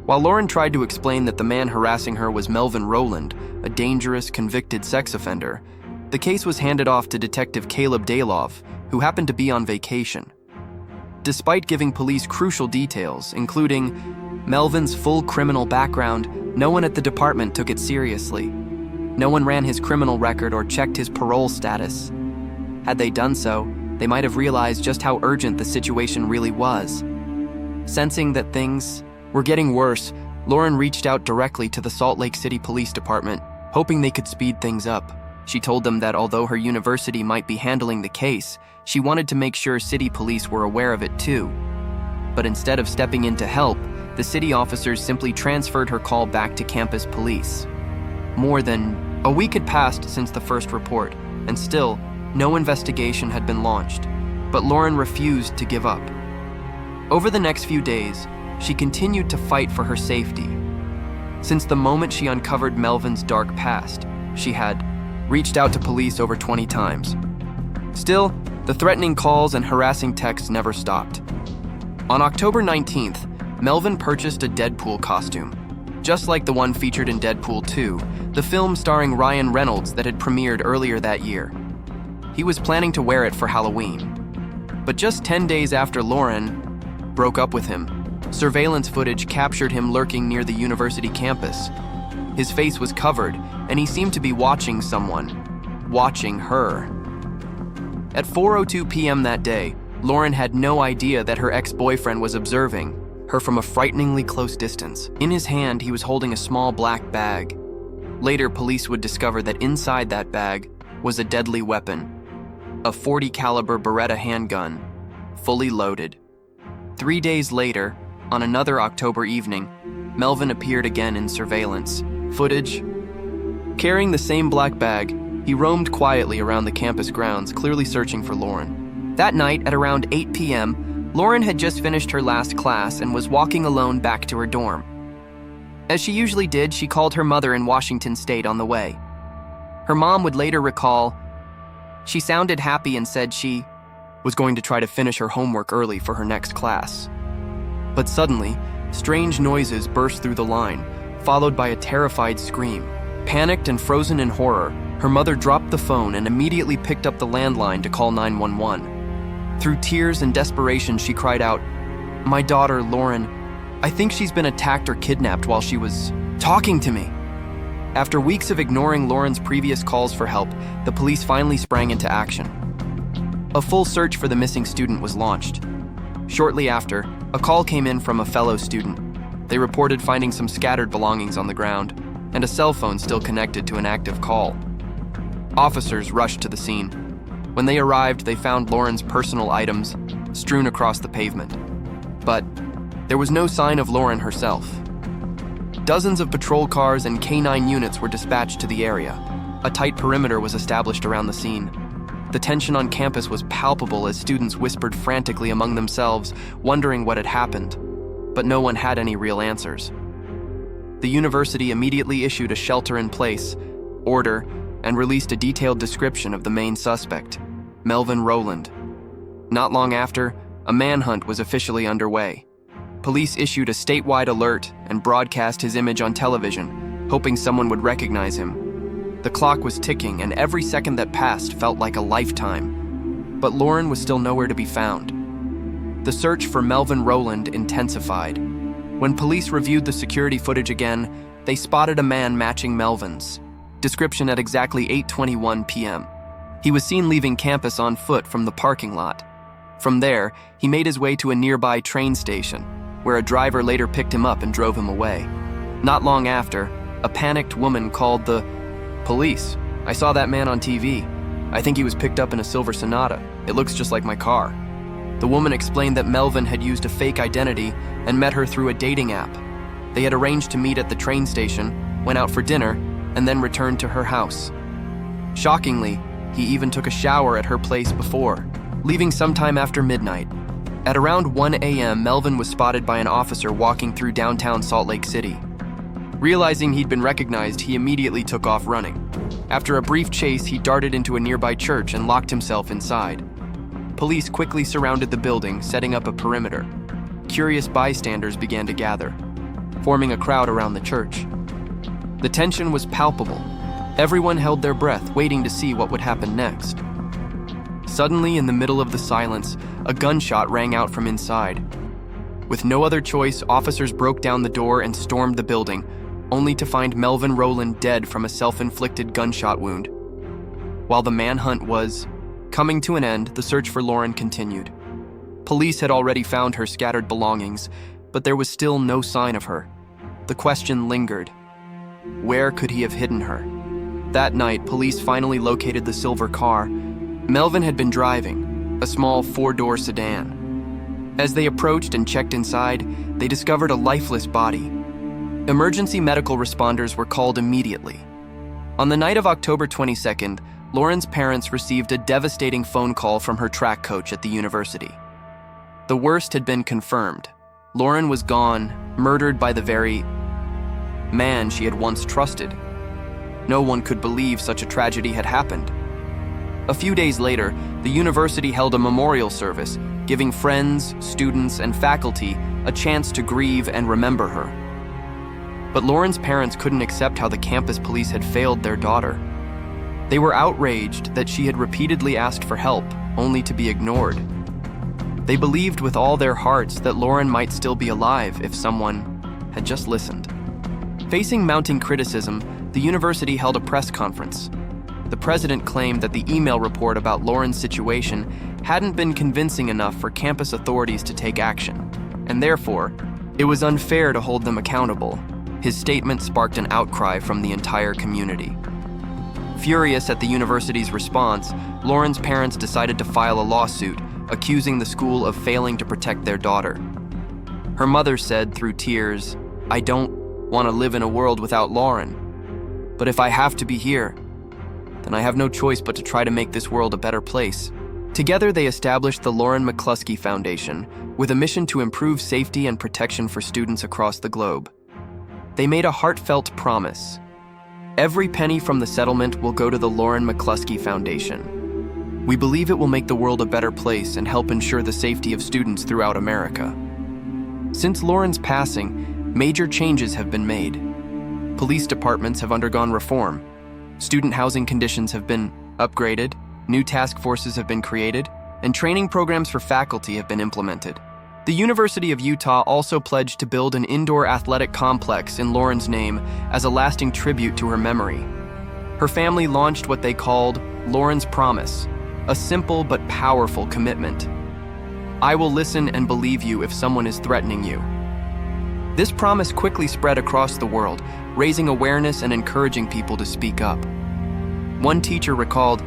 While Lauren tried to explain that the man harassing her was Melvin Rowland, a dangerous, convicted sex offender, the case was handed off to Detective Caleb Dayloff, who happened to be on vacation. Despite giving police crucial details, including Melvin's full criminal background, no one at the department took it seriously. No one ran his criminal record or checked his parole status. Had they done so, they might have realized just how urgent the situation really was. Sensing that things were getting worse, Lauren reached out directly to the Salt Lake City Police Department, hoping they could speed things up. She told them that although her university might be handling the case, she wanted to make sure city police were aware of it too. But instead of stepping in to help, the city officers simply transferred her call back to campus police. More than a week had passed since the first report, and still, no investigation had been launched. But Lauren refused to give up. Over the next few days, she continued to fight for her safety. Since the moment she uncovered Melvin's dark past, she had reached out to police over 20 times. Still, the threatening calls and harassing texts never stopped. On October 19th, Melvin purchased a Deadpool costume, just like the one featured in Deadpool 2, the film starring Ryan Reynolds that had premiered earlier that year. He was planning to wear it for Halloween. But just 10 days after Lauren broke up with him, surveillance footage captured him lurking near the university campus. His face was covered, and he seemed to be watching someone, watching her. At 4:02 p.m. that day, Lauren had no idea that her ex-boyfriend was observing her from a frighteningly close distance. In his hand, he was holding a small black bag. Later, police would discover that inside that bag was a deadly weapon, a .40 caliber Beretta handgun, fully loaded. 3 days later, on another October evening, Melvin appeared again in surveillance footage. Carrying the same black bag, he roamed quietly around the campus grounds, clearly searching for Lauren. That night, at around 8 p.m., Lauren had just finished her last class and was walking alone back to her dorm. As she usually did, she called her mother in Washington State on the way. Her mom would later recall, she sounded happy and said she was going to try to finish her homework early for her next class. But suddenly, strange noises burst through the line, followed by a terrified scream. Panicked and frozen in horror, her mother dropped the phone and immediately picked up the landline to call 911. Through tears and desperation, she cried out, "My daughter, Lauren, I think she's been attacked or kidnapped while she was talking to me." After weeks of ignoring Lauren's previous calls for help, the police finally sprang into action. A full search for the missing student was launched. Shortly after, a call came in from a fellow student. They reported finding some scattered belongings on the ground and a cell phone still connected to an active call. Officers rushed to the scene. When they arrived, they found Lauren's personal items strewn across the pavement. But there was no sign of Lauren herself. Dozens of patrol cars and K-9 units were dispatched to the area. A tight perimeter was established around the scene. The tension on campus was palpable as students whispered frantically among themselves, wondering what had happened. But no one had any real answers. The university immediately issued a shelter-in-place order and released a detailed description of the main suspect, Melvin Rowland. Not long after, a manhunt was officially underway. Police issued a statewide alert and broadcast his image on television, hoping someone would recognize him. The clock was ticking, and every second that passed felt like a lifetime. But Lauren was still nowhere to be found. The search for Melvin Rowland intensified. When police reviewed the security footage again, they spotted a man matching Melvin's description at exactly 8:21 p.m. He was seen leaving campus on foot from the parking lot. From there, he made his way to a nearby train station, where a driver later picked him up and drove him away. Not long after, a panicked woman called the police. "I saw that man on TV. I think he was picked up in a silver Sonata. It looks just like my car." The woman explained that Melvin had used a fake identity and met her through a dating app. They had arranged to meet at the train station, went out for dinner, and then returned to her house. Shockingly, he even took a shower at her place before, leaving sometime after midnight. At around 1 a.m., Melvin was spotted by an officer walking through downtown Salt Lake City. Realizing he'd been recognized, he immediately took off running. After a brief chase, he darted into a nearby church and locked himself inside. Police quickly surrounded the building, setting up a perimeter. Curious bystanders began to gather, forming a crowd around the church. The tension was palpable. Everyone held their breath, waiting to see what would happen next. Suddenly, in the middle of the silence, a gunshot rang out from inside. With no other choice, officers broke down the door and stormed the building, only to find Melvin Rowland dead from a self-inflicted gunshot wound. While the manhunt was coming to an end, the search for Lauren continued. Police had already found her scattered belongings, but there was still no sign of her. The question lingered. Where could he have hidden her? That night, police finally located the silver car Melvin had been driving, a small four-door sedan. As they approached and checked inside, they discovered a lifeless body. Emergency medical responders were called immediately. On the night of October 22nd, Lauren's parents received a devastating phone call from her track coach at the university. The worst had been confirmed. Lauren was gone, murdered by the very man she had once trusted. No one could believe such a tragedy had happened. A few days later, the university held a memorial service, giving friends, students, and faculty a chance to grieve and remember her. But Lauren's parents couldn't accept how the campus police had failed their daughter. They were outraged that she had repeatedly asked for help, only to be ignored. They believed with all their hearts that Lauren might still be alive if someone had just listened. Facing mounting criticism, the university held a press conference. The president claimed that the email report about Lauren's situation hadn't been convincing enough for campus authorities to take action, and therefore, it was unfair to hold them accountable. His statement sparked an outcry from the entire community. Furious at the university's response, Lauren's parents decided to file a lawsuit, accusing the school of failing to protect their daughter. Her mother said through tears, "I don't want to live in a world without Lauren. But if I have to be here, then I have no choice but to try to make this world a better place." Together, they established the Lauren McCluskey Foundation with a mission to improve safety and protection for students across the globe. They made a heartfelt promise. Every penny from the settlement will go to the Lauren McCluskey Foundation. We believe it will make the world a better place and help ensure the safety of students throughout America. Since Lauren's passing, major changes have been made. Police departments have undergone reform. Student housing conditions have been upgraded, new task forces have been created, and training programs for faculty have been implemented. The University of Utah also pledged to build an indoor athletic complex in Lauren's name as a lasting tribute to her memory. Her family launched what they called Lauren's Promise, a simple but powerful commitment. I will listen and believe you if someone is threatening you. This promise quickly spread across the world, raising awareness and encouraging people to speak up. One teacher recalled,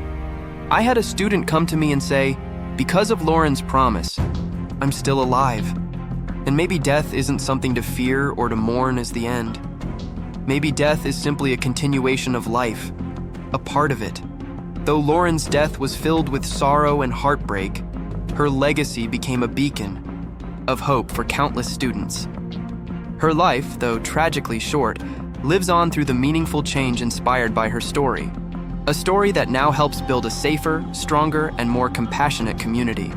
"I had a student come to me and say, 'Because of Lauren's promise, I'm still alive.' And maybe death isn't something to fear or to mourn as the end. Maybe death is simply a continuation of life, a part of it. Though Lauren's death was filled with sorrow and heartbreak, her legacy became a beacon of hope for countless students. Her life, though tragically short, lives on through the meaningful change inspired by her story, a story that now helps build a safer, stronger, and more compassionate community."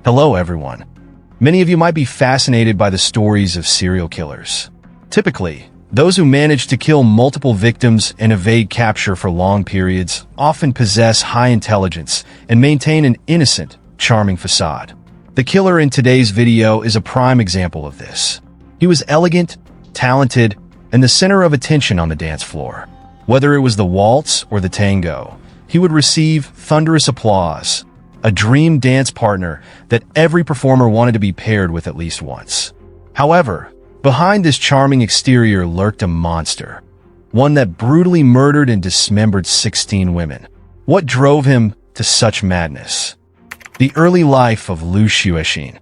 Hello everyone. Many of you might be fascinated by the stories of serial killers. Typically, those who manage to kill multiple victims and evade capture for long periods often possess high intelligence and maintain an innocent, charming facade. The killer in today's video is a prime example of this. He was elegant, talented, and the center of attention on the dance floor. Whether it was the waltz or the tango, he would receive thunderous applause, a dream dance partner that every performer wanted to be paired with at least once. However, behind this charming exterior lurked a monster, one that brutally murdered and dismembered 16 women. What drove him to such madness? The early life of Liu Xuexin.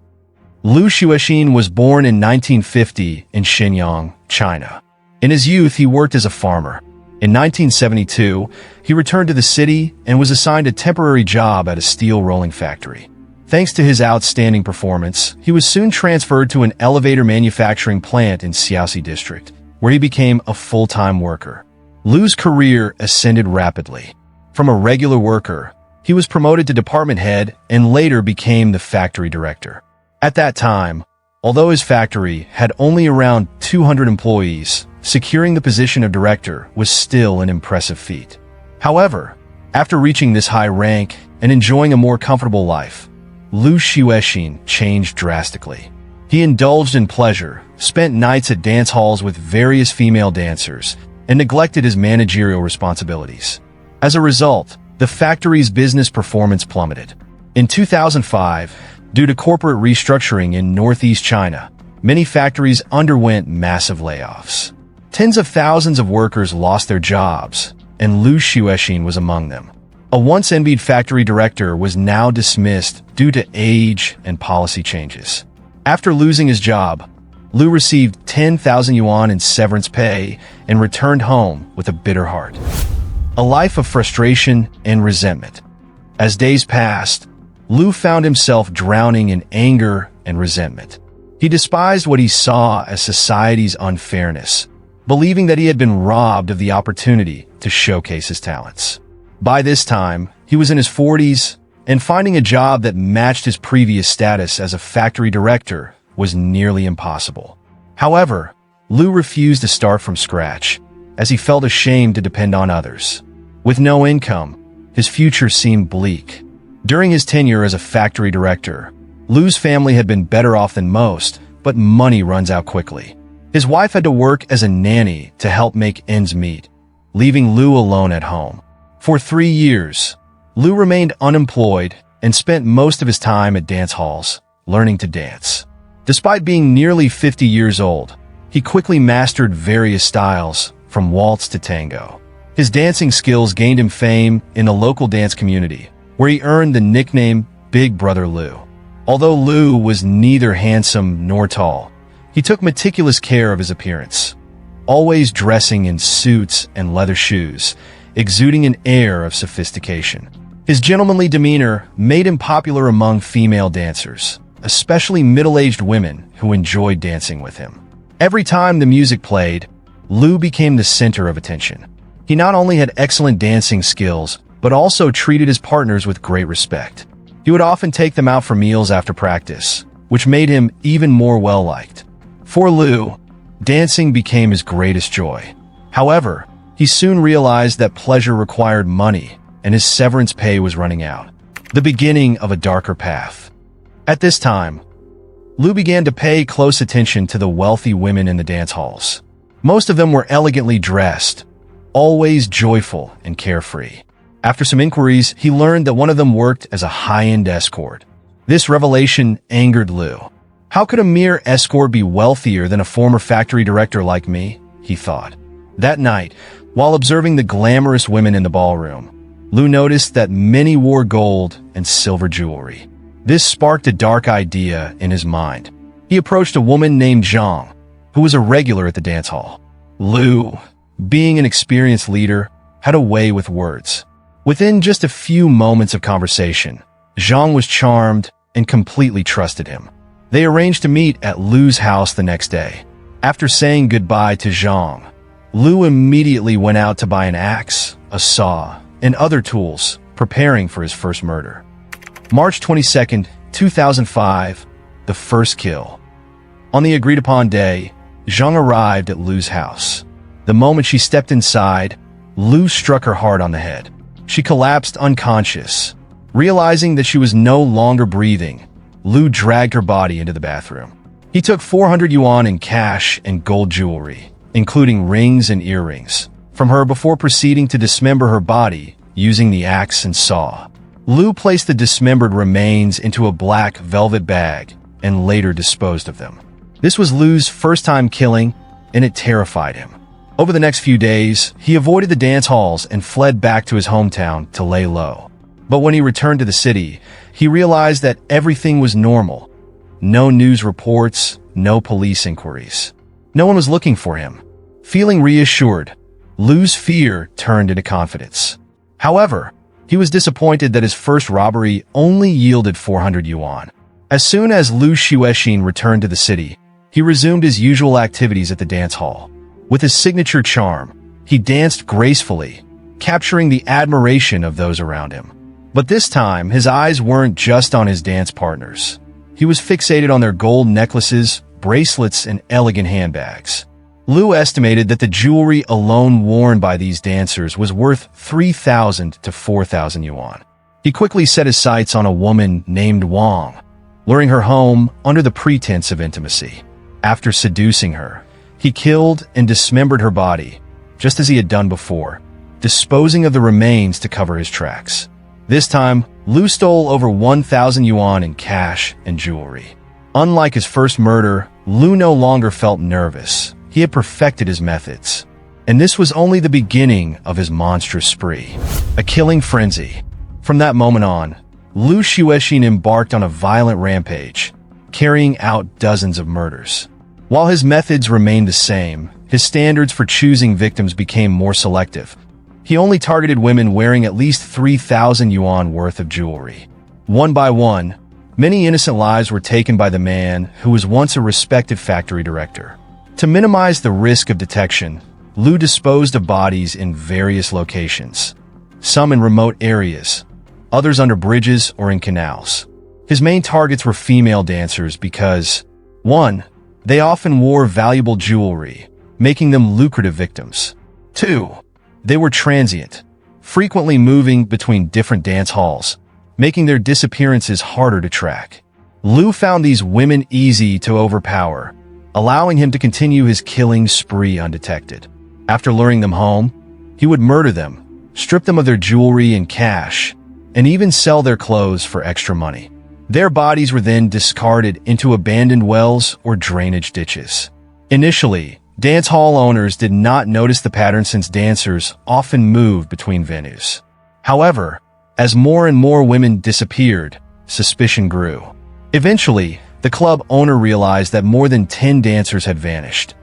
Liu Xuexin was born in 1950 in Shenyang, China. In his youth, he worked as a farmer. In 1972, he returned to the city and was assigned a temporary job at a steel rolling factory. Thanks to his outstanding performance, he was soon transferred to an elevator manufacturing plant in Xiaoxi district, where he became a full-time worker. Liu's career ascended rapidly. From a regular worker, he was promoted to department head and later became the factory director. At that time, although his factory had only around 200 employees, securing the position of director was still an impressive feat. However, after reaching this high rank and enjoying a more comfortable life, Liu Xuexin changed drastically. He indulged in pleasure, spent nights at dance halls with various female dancers, and neglected his managerial responsibilities. As a result, the factory's business performance plummeted. In 2005, due to corporate restructuring in northeast China, many factories underwent massive layoffs. Tens of thousands of workers lost their jobs, and Liu Xuexin was among them. A once envied factory director was now dismissed due to age and policy changes. After losing his job, Liu received 10,000 yuan in severance pay and returned home with a bitter heart. A life of frustration and resentment. As days passed, Liu found himself drowning in anger and resentment. He despised what he saw as society's unfairness, believing that he had been robbed of the opportunity to showcase his talents. By this time, he was in his 40s, and finding a job that matched his previous status as a factory director was nearly impossible. However, Liu refused to start from scratch, as he felt ashamed to depend on others. With no income, his future seemed bleak. During his tenure as a factory director, Liu's family had been better off than most, but money runs out quickly. His wife had to work as a nanny to help make ends meet, leaving Liu alone at home. For 3 years, Liu remained unemployed and spent most of his time at dance halls, learning to dance. Despite being nearly 50 years old, he quickly mastered various styles, from waltz to tango. His dancing skills gained him fame in the local dance community, where he earned the nickname Big Brother Liu. Although Liu was neither handsome nor tall, he took meticulous care of his appearance, always dressing in suits and leather shoes, exuding an air of sophistication. His gentlemanly demeanor made him popular among female dancers, especially middle-aged women who enjoyed dancing with him. Every time the music played, Liu became the center of attention. He not only had excellent dancing skills, but also treated his partners with great respect. He would often take them out for meals after practice, which made him even more well-liked. For Liu, dancing became his greatest joy. However, he soon realized that pleasure required money, and his severance pay was running out. The beginning of a darker path. At this time, Lou began to pay close attention to the wealthy women in the dance halls. Most of them were elegantly dressed, always joyful and carefree. After some inquiries, he learned that one of them worked as a high-end escort. This revelation angered Lou. How could a mere escort be wealthier than a former factory director like me? He thought. That night, while observing the glamorous women in the ballroom, Lou noticed that many wore gold and silver jewelry. This sparked a dark idea in his mind. He approached a woman named Zhang, who was a regular at the dance hall. Lou, being an experienced leader, had a way with words. Within just a few moments of conversation, Zhang was charmed and completely trusted him. They arranged to meet at Lu's house the next day. After saying goodbye to Zhang, Lu immediately went out to buy an axe, a saw, and other tools, preparing for his first murder. March 22nd, 2005, the first kill. On the agreed-upon day, Zhang arrived at Lu's house. The moment she stepped inside, Lu struck her hard on the head. She collapsed unconscious. Realizing that she was no longer breathing, Lu dragged her body into the bathroom. He took 400 yuan in cash and gold jewelry, including rings and earrings, from her before proceeding to dismember her body using the axe and saw. Lu placed the dismembered remains into a black velvet bag and later disposed of them. This was Lu's first time killing, and it terrified him. Over the next few days, he avoided the dance halls and fled back to his hometown to lay low. But when he returned to the city, he realized that everything was normal. No news reports, no police inquiries. No one was looking for him. Feeling reassured, Lu's fear turned into confidence. However, he was disappointed that his first robbery only yielded 400 yuan. As soon as Lu Xuexin returned to the city, he resumed his usual activities at the dance hall. With his signature charm, he danced gracefully, capturing the admiration of those around him. But this time, his eyes weren't just on his dance partners. He was fixated on their gold necklaces, bracelets, and elegant handbags. Lu estimated that the jewelry alone worn by these dancers was worth 3,000 to 4,000 yuan. He quickly set his sights on a woman named Wang, luring her home under the pretense of intimacy. After seducing her, he killed and dismembered her body, just as he had done before, disposing of the remains to cover his tracks. This time, Lu stole over 1,000 yuan in cash and jewelry. Unlike his first murder, Lu no longer felt nervous. He had perfected his methods. And this was only the beginning of his monstrous spree. A killing frenzy. From that moment on, Lu Xuexin embarked on a violent rampage, carrying out dozens of murders. While his methods remained the same, his standards for choosing victims became more selective. He only targeted women wearing at least 3,000 yuan worth of jewelry. One by one, many innocent lives were taken by the man who was once a respected factory director. To minimize the risk of detection, Lu disposed of bodies in various locations, some in remote areas, others under bridges or in canals. His main targets were female dancers because, 1. They often wore valuable jewelry, making them lucrative victims. 2. They were transient, frequently moving between different dance halls, making their disappearances harder to track. Lu found these women easy to overpower, allowing him to continue his killing spree undetected. After luring them home, he would murder them, strip them of their jewelry and cash, and even sell their clothes for extra money. Their bodies were then discarded into abandoned wells or drainage ditches. Initially, dance hall owners did not notice the pattern since dancers often moved between venues. However, as more and more women disappeared, suspicion grew. Eventually, the club owner realized that more than 10 dancers had vanished,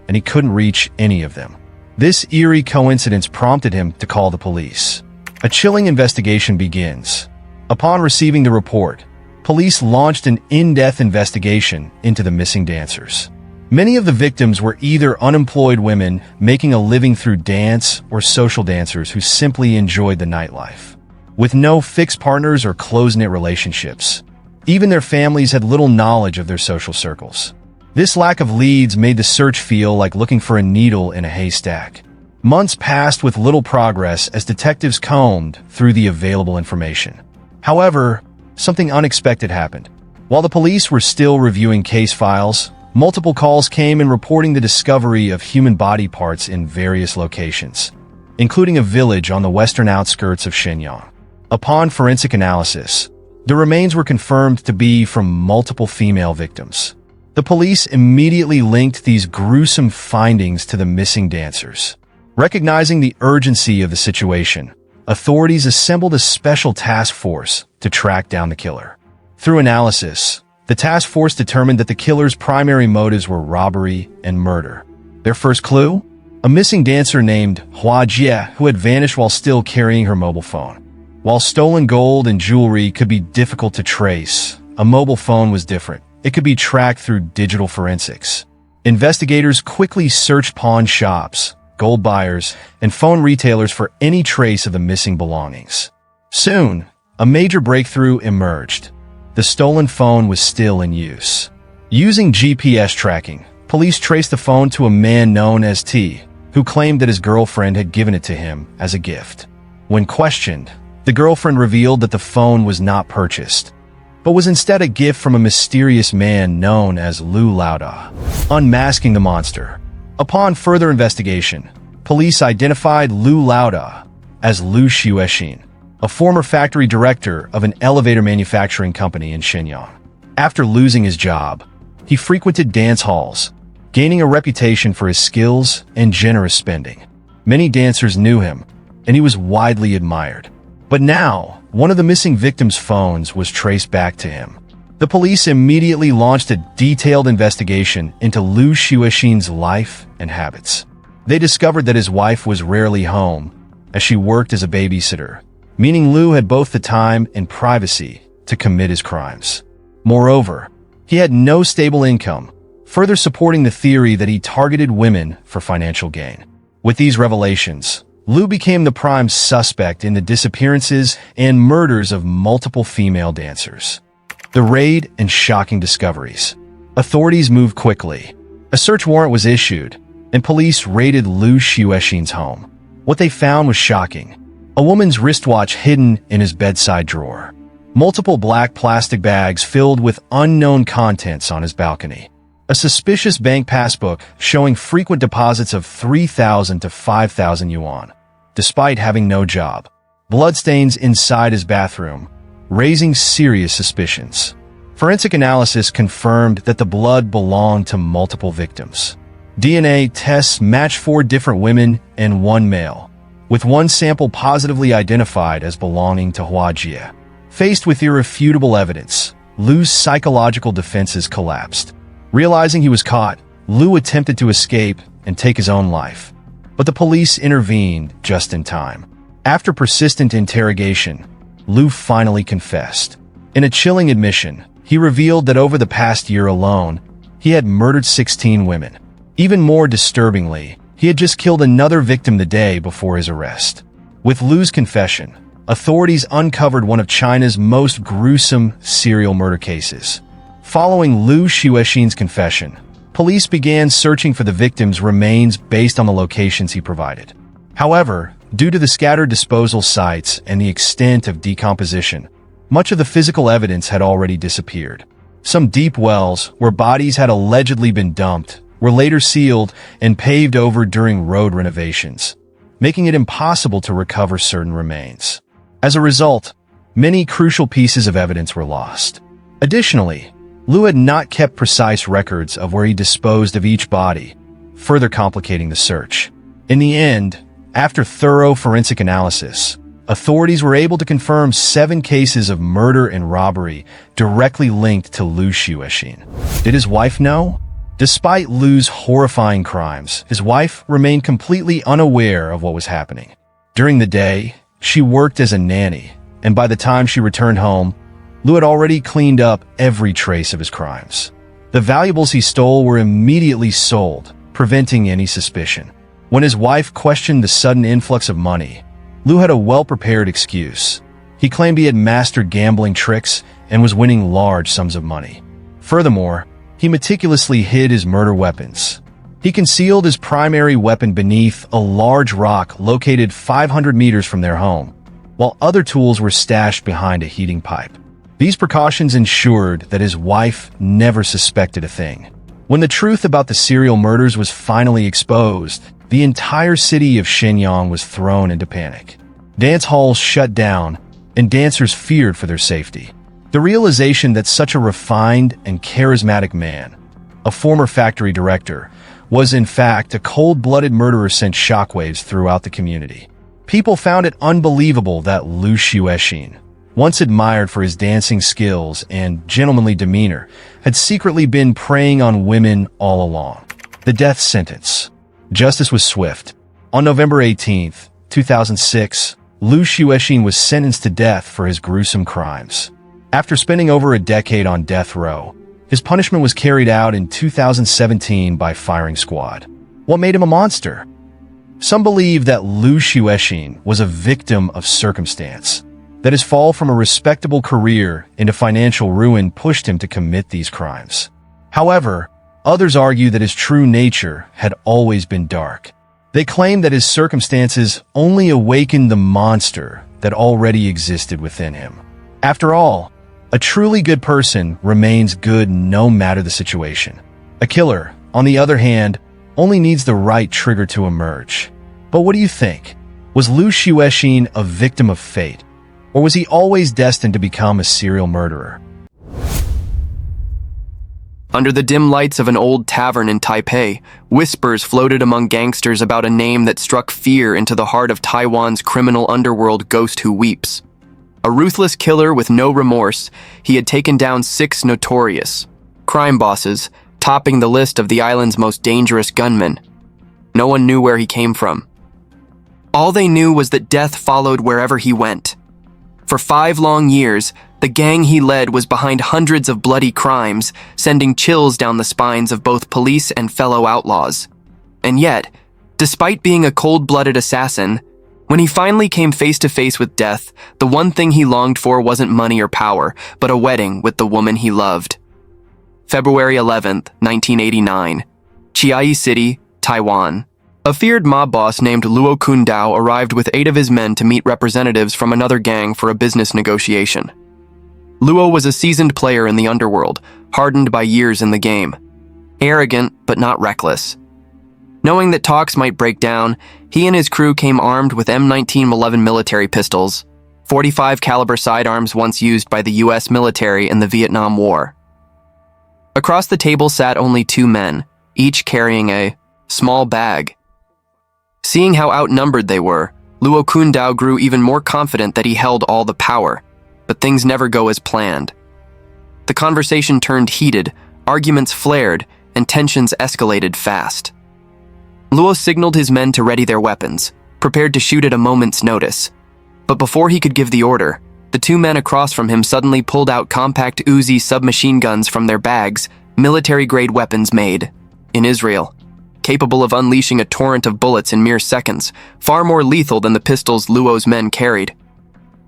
and he couldn't reach any of them. This eerie coincidence prompted him to call the police. A chilling investigation begins. Upon receiving the report, police launched an in-depth investigation into the missing dancers. Many of the victims were either unemployed women making a living through dance or social dancers who simply enjoyed the nightlife. With no fixed partners or close-knit relationships, even their families had little knowledge of their social circles. This lack of leads made the search feel like looking for a needle in a haystack. Months passed with little progress as detectives combed through the available information. However, something unexpected happened. While the police were still reviewing case files, multiple calls came in reporting the discovery of human body parts in various locations, including a village on the western outskirts of Shenyang. Upon forensic analysis, the remains were confirmed to be from multiple female victims. The police immediately linked these gruesome findings to the missing dancers. Recognizing the urgency of the situation, authorities assembled a special task force to track down the killer. Through analysis, the task force determined that the killer's primary motives were robbery and murder. Their first clue? A missing dancer named Hua Jie who had vanished while still carrying her mobile phone. While stolen gold and jewelry could be difficult to trace, a mobile phone was different. It could be tracked through digital forensics. Investigators quickly searched pawn shops, gold buyers, and phone retailers for any trace of the missing belongings. Soon, a major breakthrough emerged. The stolen phone was still in use. Using GPS tracking, police traced the phone to a man known as T, who claimed that his girlfriend had given it to him as a gift. When questioned, the girlfriend revealed that the phone was not purchased, but was instead a gift from a mysterious man known as Lu Laoda. Unmasking the monster. Upon further investigation, police identified Lu Laoda as Lu Xuexin, a former factory director of an elevator manufacturing company in Shenyang. After losing his job, he frequented dance halls, gaining a reputation for his skills and generous spending. Many dancers knew him, and he was widely admired. But now, one of the missing victims' phones was traced back to him. The police immediately launched a detailed investigation into Lu Xuexin's life and habits. They discovered that his wife was rarely home, as she worked as a babysitter, meaning Lu had both the time and privacy to commit his crimes. Moreover, he had no stable income, further supporting the theory that he targeted women for financial gain. With these revelations, Lu became the prime suspect in the disappearances and murders of multiple female dancers. The raid and shocking discoveries. Authorities moved quickly. A search warrant was issued, and police raided Lu Xuexin's home. What they found was shocking. A woman's wristwatch hidden in his bedside drawer. Multiple black plastic bags filled with unknown contents on his balcony. A suspicious bank passbook showing frequent deposits of 3,000 to 5,000 yuan, despite having no job. Bloodstains inside his bathroom, raising serious suspicions. Forensic analysis confirmed that the blood belonged to multiple victims. DNA tests matched 4 different women and 1 male, with 1 sample positively identified as belonging to Hua Jie. Faced with irrefutable evidence, Lu's psychological defenses collapsed. Realizing he was caught, Lu attempted to escape and take his own life. But the police intervened just in time. After persistent interrogation, Lu finally confessed. In a chilling admission, he revealed that over the past year alone, he had murdered 16 women. Even more disturbingly, he had just killed another victim the day before his arrest. With Lu's confession, authorities uncovered one of China's most gruesome serial murder cases. Following Lu Xuexin's confession, police began searching for the victim's remains based on the locations he provided. However, due to the scattered disposal sites and the extent of decomposition, much of the physical evidence had already disappeared. Some deep wells, where bodies had allegedly been dumped, were later sealed and paved over during road renovations, making it impossible to recover certain remains. As a result, many crucial pieces of evidence were lost. Additionally, Lu had not kept precise records of where he disposed of each body, further complicating the search. In the end, after thorough forensic analysis, authorities were able to confirm 7 cases of murder and robbery directly linked to Lu Xuexin. Did his wife know? Despite Lu's horrifying crimes, his wife remained completely unaware of what was happening. During the day, she worked as a nanny, and by the time she returned home, Lu had already cleaned up every trace of his crimes. The valuables he stole were immediately sold, preventing any suspicion. When his wife questioned the sudden influx of money, Lu had a well-prepared excuse. He claimed he had mastered gambling tricks and was winning large sums of money. Furthermore, he meticulously hid his murder weapons. He concealed his primary weapon beneath a large rock located 500 meters from their home, while other tools were stashed behind a heating pipe. These precautions ensured that his wife never suspected a thing. When the truth about the serial murders was finally exposed, the entire city of Shenyang was thrown into panic. Dance halls shut down, and dancers feared for their safety. The realization that such a refined and charismatic man, a former factory director, was in fact a cold-blooded murderer sent shockwaves throughout the community. People found it unbelievable that Liu Xuexin, once admired for his dancing skills and gentlemanly demeanor, had secretly been preying on women all along. The death sentence. Justice was swift. On November 18, 2006, Liu Xuexin was sentenced to death for his gruesome crimes. After spending over a decade on death row, his punishment was carried out in 2017 by firing squad. What made him a monster? Some believe that Liu Xuexin was a victim of circumstance, that his fall from a respectable career into financial ruin pushed him to commit these crimes. However, others argue that his true nature had always been dark. They claim that his circumstances only awakened the monster that already existed within him. After all, a truly good person remains good no matter the situation. A killer, on the other hand, only needs the right trigger to emerge. But what do you think? Was Liu Xuexin a victim of fate? Or was he always destined to become a serial murderer? Under the dim lights of an old tavern in Taipei, whispers floated among gangsters about a name that struck fear into the heart of Taiwan's criminal underworld ghost who weeps. A ruthless killer with no remorse, he had taken down 6 notorious crime bosses, topping the list of the island's most dangerous gunmen. No one knew where he came from. All they knew was that death followed wherever he went. For 5 long years, the gang he led was behind hundreds of bloody crimes, sending chills down the spines of both police and fellow outlaws. And yet, despite being a cold-blooded assassin, when he finally came face to face with death, the one thing he longed for wasn't money or power, but a wedding with the woman he loved. February 11th, 1989, Chiayi City, Taiwan. A feared mob boss named Luo Kundao arrived with 8 of his men to meet representatives from another gang for a business negotiation. Luo was a seasoned player in the underworld, hardened by years in the game. Arrogant, but not reckless. Knowing that talks might break down, he and his crew came armed with M1911 military pistols, .45 caliber sidearms once used by the US military in the Vietnam War. Across the table sat only 2 men, each carrying a small bag. Seeing how outnumbered they were, Luo Kundao grew even more confident that he held all the power, but things never go as planned. The conversation turned heated, arguments flared, and tensions escalated fast. Luo signaled his men to ready their weapons, prepared to shoot at a moment's notice. But before he could give the order, the 2 men across from him suddenly pulled out compact Uzi submachine guns from their bags, military-grade weapons made in Israel, capable of unleashing a torrent of bullets in mere seconds, far more lethal than the pistols Luo's men carried.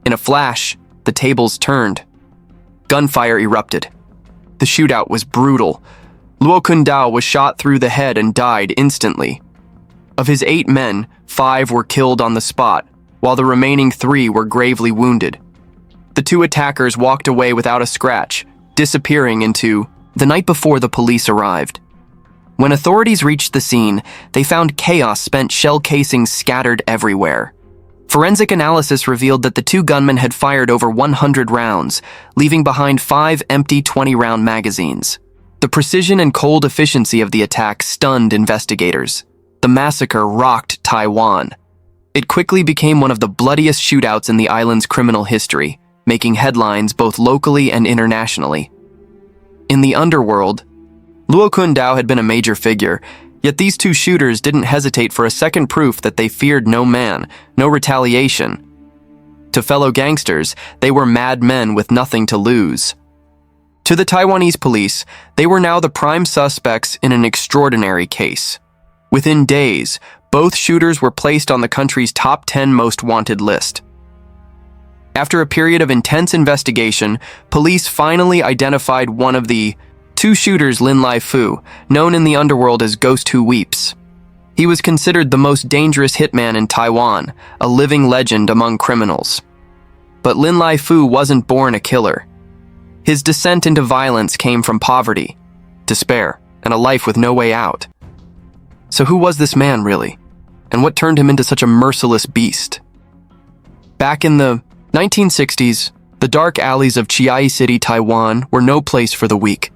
In a flash, the tables turned. Gunfire erupted. The shootout was brutal. Luo Kundao was shot through the head and died instantly. Of his 8 men, 5 were killed on the spot, while the remaining 3 were gravely wounded. The 2 attackers walked away without a scratch, disappearing into the night before the police arrived. When authorities reached the scene, they found chaos-spent shell casings scattered everywhere. Forensic analysis revealed that the 2 gunmen had fired over 100 rounds, leaving behind 5 empty 20-round magazines. The precision and cold efficiency of the attack stunned investigators. The massacre rocked Taiwan. It quickly became one of the bloodiest shootouts in the island's criminal history, making headlines both locally and internationally. In the underworld, Luo Kundao had been a major figure, yet these 2 shooters didn't hesitate for a second proof that they feared no man, no retaliation. To fellow gangsters, they were mad men with nothing to lose. To the Taiwanese police, they were now the prime suspects in an extraordinary case. Within days, both shooters were placed on the country's top 10 most wanted list. After a period of intense investigation, police finally identified one of the 2 shooters, Lin Lai Fu, known in the underworld as Ghost Who Weeps. He was considered the most dangerous hitman in Taiwan, a living legend among criminals. But Lin Lai Fu wasn't born a killer. His descent into violence came from poverty, despair, and a life with no way out. So who was this man, really? And what turned him into such a merciless beast? Back in the 1960s, the dark alleys of Chiayi City, Taiwan, were no place for the weak.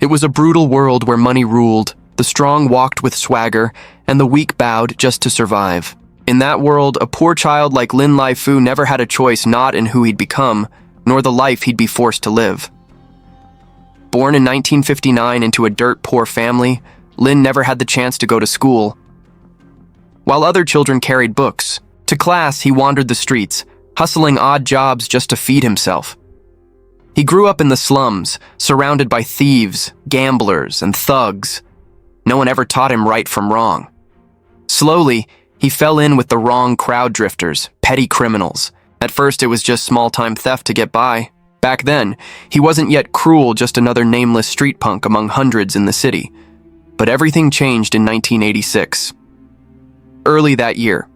It was a brutal world where money ruled, the strong walked with swagger, and the weak bowed just to survive. In that world, a poor child like Lin Lai-fu never had a choice not in who he'd become, nor the life he'd be forced to live. Born in 1959 into a dirt-poor family, Lin never had the chance to go to school. While other children carried books, to class he wandered the streets, hustling odd jobs just to feed himself. He grew up in the slums, surrounded by thieves, gamblers, and thugs. No one ever taught him right from wrong. Slowly, he fell in with the wrong crowd drifters, petty criminals. At first, it was just small-time theft to get by. Back then, he wasn't yet cruel, just another nameless street punk among hundreds in the city. But everything changed in 1986. Early that year,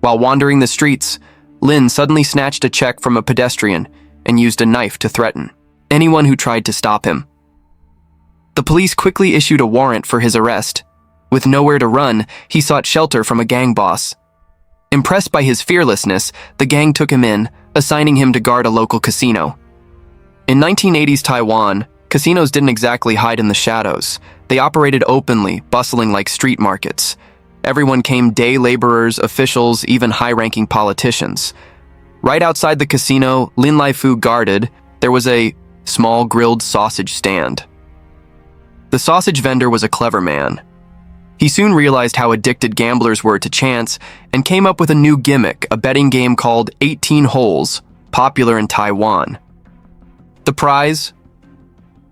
while wandering the streets, Lin suddenly snatched a check from a pedestrian and used a knife to threaten anyone who tried to stop him. The police quickly issued a warrant for his arrest. With nowhere to run, he sought shelter from a gang boss. Impressed by his fearlessness, the gang took him in, assigning him to guard a local casino. In 1980s Taiwan, casinos didn't exactly hide in the shadows. They operated openly, bustling like street markets. Everyone came: day laborers, officials, even high-ranking politicians. Right outside the casino, Lin Lai-fu guarded, there was a small grilled sausage stand. The sausage vendor was a clever man. He soon realized how addicted gamblers were to chance and came up with a new gimmick, a betting game called 18 Holes, popular in Taiwan. The prize?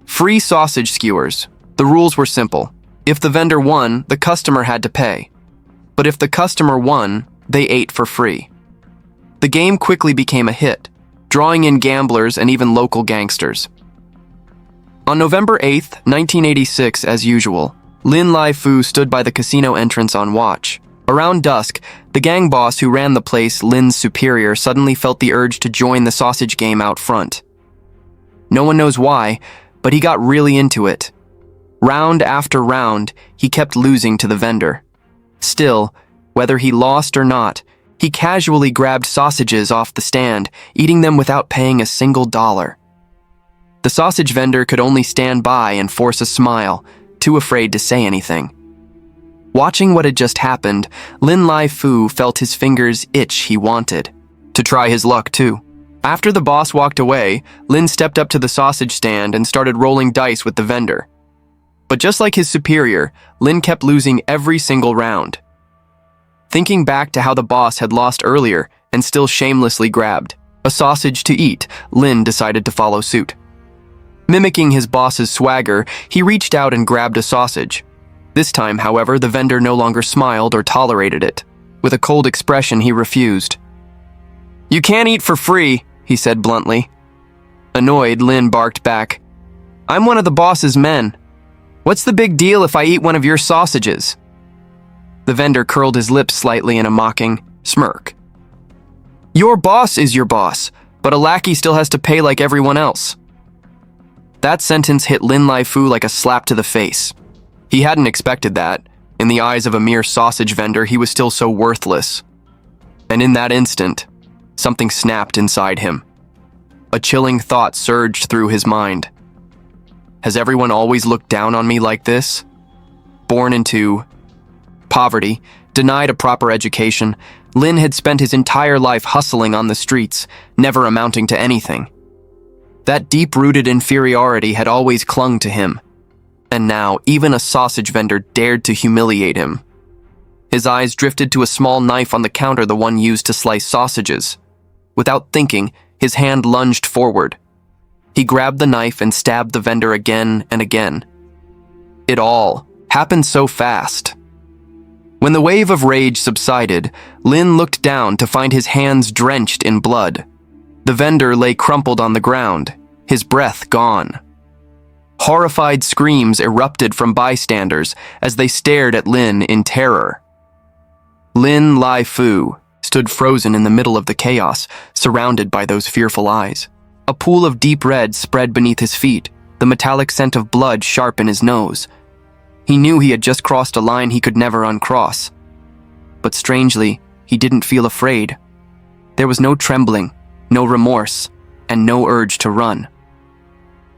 Free sausage skewers. The rules were simple. If the vendor won, the customer had to pay. But if the customer won, they ate for free. The game quickly became a hit, drawing in gamblers and even local gangsters. On November 8, 1986, as usual, Lin Lai-fu stood by the casino entrance on watch. Around dusk, the gang boss who ran the place, Lin's superior, suddenly felt the urge to join the sausage game out front. No one knows why, but he got really into it. Round after round, he kept losing to the vendor. Still, whether he lost or not, he casually grabbed sausages off the stand, eating them without paying a single dollar. The sausage vendor could only stand by and force a smile, too afraid to say anything. Watching what had just happened, Lin Lai-fu felt his fingers itch. He wanted to try his luck too. After the boss walked away, Lin stepped up to the sausage stand and started rolling dice with the vendor. But just like his superior, Lin kept losing every single round. Thinking back to how the boss had lost earlier and still shamelessly grabbed a sausage to eat, Lin decided to follow suit. Mimicking his boss's swagger, he reached out and grabbed a sausage. This time, however, the vendor no longer smiled or tolerated it. With a cold expression, he refused. "You can't eat for free," he said bluntly. Annoyed, Lin barked back, "I'm one of the boss's men. What's the big deal if I eat one of your sausages?" The vendor curled his lips slightly in a mocking smirk. "Your boss is your boss, but a lackey still has to pay like everyone else." That sentence hit Lin Lai-fu like a slap to the face. He hadn't expected that. In the eyes of a mere sausage vendor, he was still so worthless. And in that instant, something snapped inside him. A chilling thought surged through his mind. Has everyone always looked down on me like this? Born into poverty, denied a proper education, Lin had spent his entire life hustling on the streets, never amounting to anything. That deep-rooted inferiority had always clung to him. And now, even a sausage vendor dared to humiliate him. His eyes drifted to a small knife on the counter, the one used to slice sausages. Without thinking, his hand lunged forward. He grabbed the knife and stabbed the vendor again and again. It all happened so fast. When the wave of rage subsided, Lin looked down to find his hands drenched in blood. The vendor lay crumpled on the ground, his breath gone. Horrified screams erupted from bystanders as they stared at Lin in terror. Lin Lai-fu stood frozen in the middle of the chaos, surrounded by those fearful eyes. A pool of deep red spread beneath his feet, the metallic scent of blood sharp in his nose. He knew he had just crossed a line he could never uncross. But strangely, he didn't feel afraid. There was no trembling, no remorse, and no urge to run.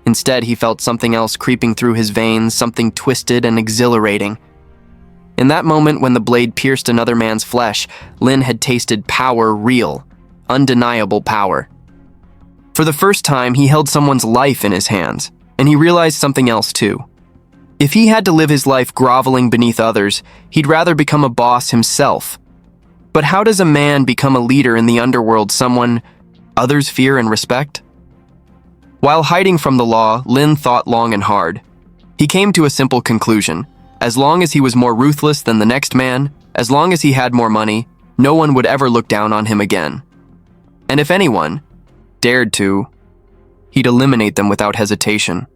Instead, he felt something else creeping through his veins, something twisted and exhilarating. In that moment when the blade pierced another man's flesh, Lin had tasted power real, undeniable power. For the first time, he held someone's life in his hands, and he realized something else too. If he had to live his life groveling beneath others, he'd rather become a boss himself. But how does a man become a leader in the underworld, someone others fear and respect? While hiding from the law, Lin thought long and hard. He came to a simple conclusion. As long as he was more ruthless than the next man, as long as he had more money, no one would ever look down on him again. And if anyone dared to, he'd eliminate them without hesitation.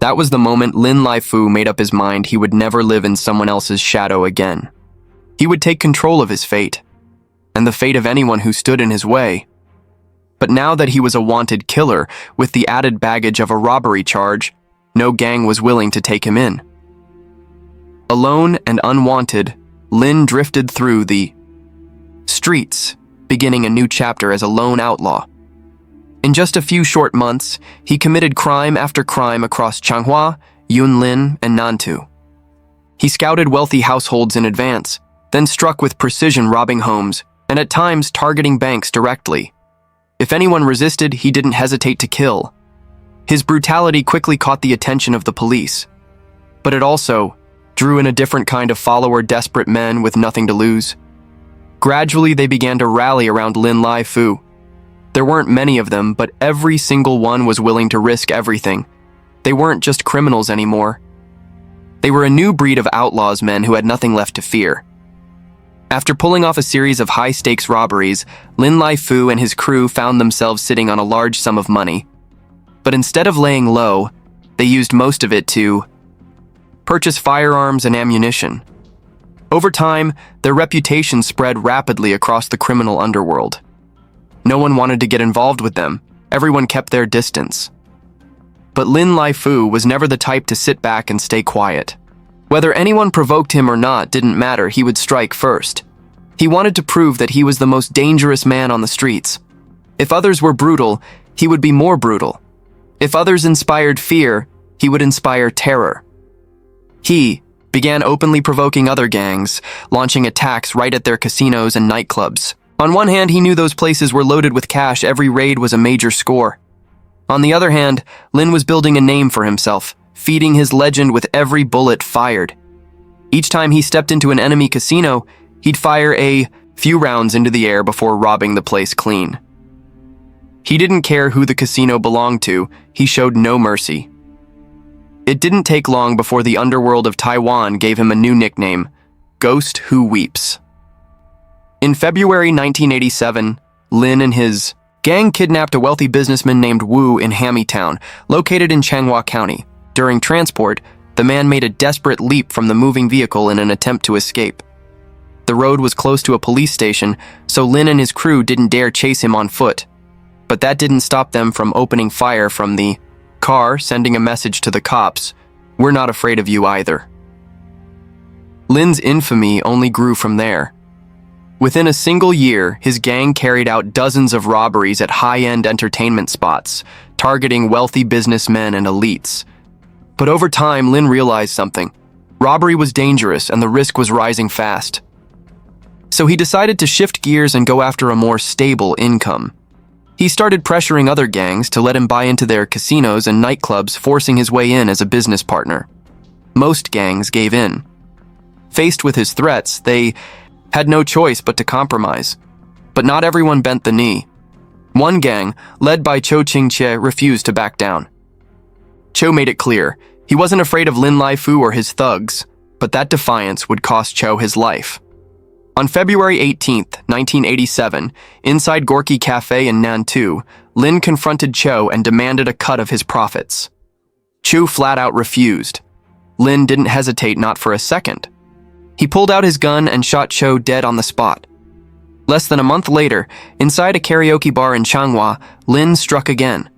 That was the moment Lin Laifu made up his mind he would never live in someone else's shadow again. He would take control of his fate, and the fate of anyone who stood in his way. But now that he was a wanted killer, with the added baggage of a robbery charge, no gang was willing to take him in. Alone and unwanted, Lin drifted through the streets, beginning a new chapter as a lone outlaw. In just a few short months, he committed crime after crime across Changhua, Yunlin, and Nantou. He scouted wealthy households in advance, then struck with precision robbing homes, and at times targeting banks directly. If anyone resisted, he didn't hesitate to kill. His brutality quickly caught the attention of the police. But it also drew in a different kind of follower, desperate men with nothing to lose. Gradually, they began to rally around Lin Laifu. There weren't many of them, but every single one was willing to risk everything. They weren't just criminals anymore. They were a new breed of outlaws, men who had nothing left to fear. After pulling off a series of high-stakes robberies, Lin Laifu and his crew found themselves sitting on a large sum of money. But instead of laying low, they used most of it to purchase firearms and ammunition. Over time, their reputation spread rapidly across the criminal underworld. No one wanted to get involved with them. Everyone kept their distance. But Lin Laifu was never the type to sit back and stay quiet. Whether anyone provoked him or not didn't matter, he would strike first. He wanted to prove that he was the most dangerous man on the streets. If others were brutal, he would be more brutal. If others inspired fear, he would inspire terror. He began openly provoking other gangs, launching attacks right at their casinos and nightclubs. On one hand, he knew those places were loaded with cash. Every raid was a major score. On the other hand, Lin was building a name for himself, feeding his legend with every bullet fired. Each time he stepped into an enemy casino, he'd fire a few rounds into the air before robbing the place clean. He didn't care who the casino belonged to. He showed no mercy. It didn't take long before the underworld of Taiwan gave him a new nickname, Ghost Who Weeps. In February 1987, Lin and his gang kidnapped a wealthy businessman named Wu in Hamitown, located in Changhua County. During transport, the man made a desperate leap from the moving vehicle in an attempt to escape. The road was close to a police station, so Lin and his crew didn't dare chase him on foot. But that didn't stop them from opening fire from the car, sending a message to the cops, "We're not afraid of you either." Lin's infamy only grew from there. Within a single year, his gang carried out dozens of robberies at high-end entertainment spots, targeting wealthy businessmen and elites. But over time, Lin realized something. Robbery was dangerous and the risk was rising fast. So he decided to shift gears and go after a more stable income. He started pressuring other gangs to let him buy into their casinos and nightclubs, forcing his way in as a business partner. Most gangs gave in. Faced with his threats, they had no choice but to compromise. But not everyone bent the knee. One gang, led by Cho Ching-che, refused to back down. Cho made it clear he wasn't afraid of Lin Laifu or his thugs, but that defiance would cost Cho his life. On February 18th, 1987, inside Gorky Cafe in Nantou, Lin confronted Cho and demanded a cut of his profits. Cho flat out refused. Lin didn't hesitate, not for a second. He pulled out his gun and shot Cho dead on the spot. Less than a month later, inside a karaoke bar in Changhua, Lin struck again.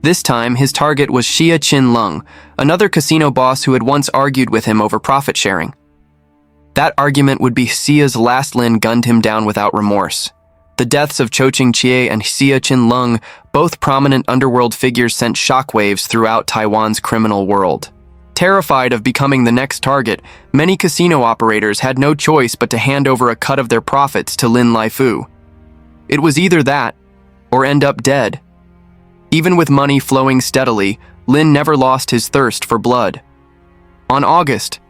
This time, his target was Xia Qinlong, another casino boss who had once argued with him over profit sharing. That argument would be Xia's last. Lin gunned him down without remorse. The deaths of Chou Qingqie and Xia Qinlong, both prominent underworld figures, sent shockwaves throughout Taiwan's criminal world. Terrified of becoming the next target, many casino operators had no choice but to hand over a cut of their profits to Lin Laifu. It was either that, or end up dead. Even with money flowing steadily, Lin never lost his thirst for blood. On August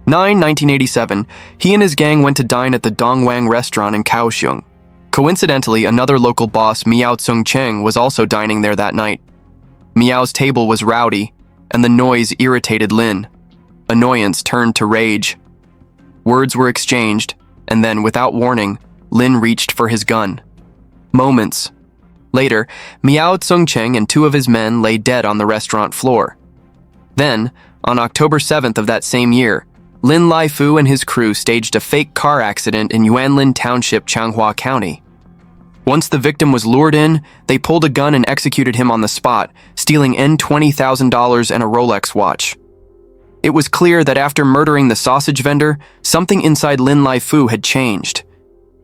9, 1987, he and his gang went to dine at the Dongwang restaurant in Kaohsiung. Coincidentally, another local boss, Miao Tsung-cheng, was also dining there that night. Miao's table was rowdy, and the noise irritated Lin. Annoyance turned to rage. Words were exchanged, and then, without warning, Lin reached for his gun. Moments later, Miao Tsung-cheng and two of his men lay dead on the restaurant floor. Then, on October 7th of that same year, Lin Laifu and his crew staged a fake car accident in Yuanlin Township, Changhua County. Once the victim was lured in, they pulled a gun and executed him on the spot, stealing $20,000 and a Rolex watch. It was clear that after murdering the sausage vendor, something inside Lin Laifu had changed.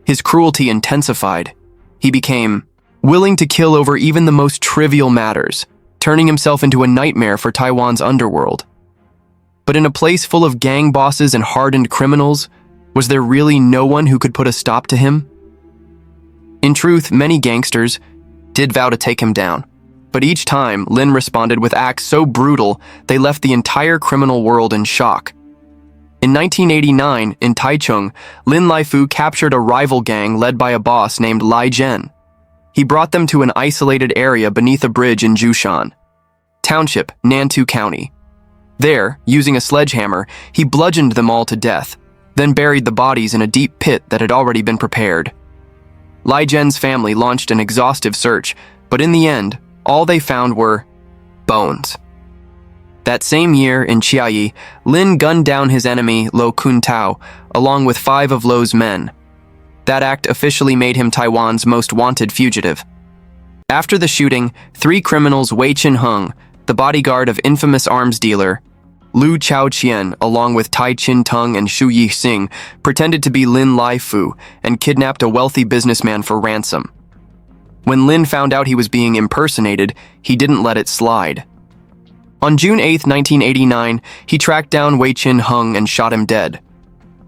His cruelty intensified. He became willing to kill over even the most trivial matters, turning himself into a nightmare for Taiwan's underworld. But in a place full of gang bosses and hardened criminals, was there really no one who could put a stop to him? In truth, many gangsters did vow to take him down, but each time Lin responded with acts so brutal they left the entire criminal world in shock. In 1989, in Taichung, Lin Laifu captured a rival gang led by a boss named Lai Zhen. He brought them to an isolated area beneath a bridge in Jushan Township, Nantou County. There, using a sledgehammer, he bludgeoned them all to death, then buried the bodies in a deep pit that had already been prepared. Lai Zhen's family launched an exhaustive search, but in the end, all they found were bones. That same year, in Chiayi, Lin gunned down his enemy, Lo Kuntao, along with 5 of Lo's men. That act officially made him Taiwan's most wanted fugitive. After the shooting, 3 criminals, Wei Chin-hung, the bodyguard of infamous arms dealer Lu Chao-chien, along with Tai Chin-tung and Shu Yi-sing, pretended to be Lin Laifu and kidnapped a wealthy businessman for ransom. When Lin found out he was being impersonated, he didn't let it slide. On June 8, 1989, he tracked down Wei Chin-hung and shot him dead.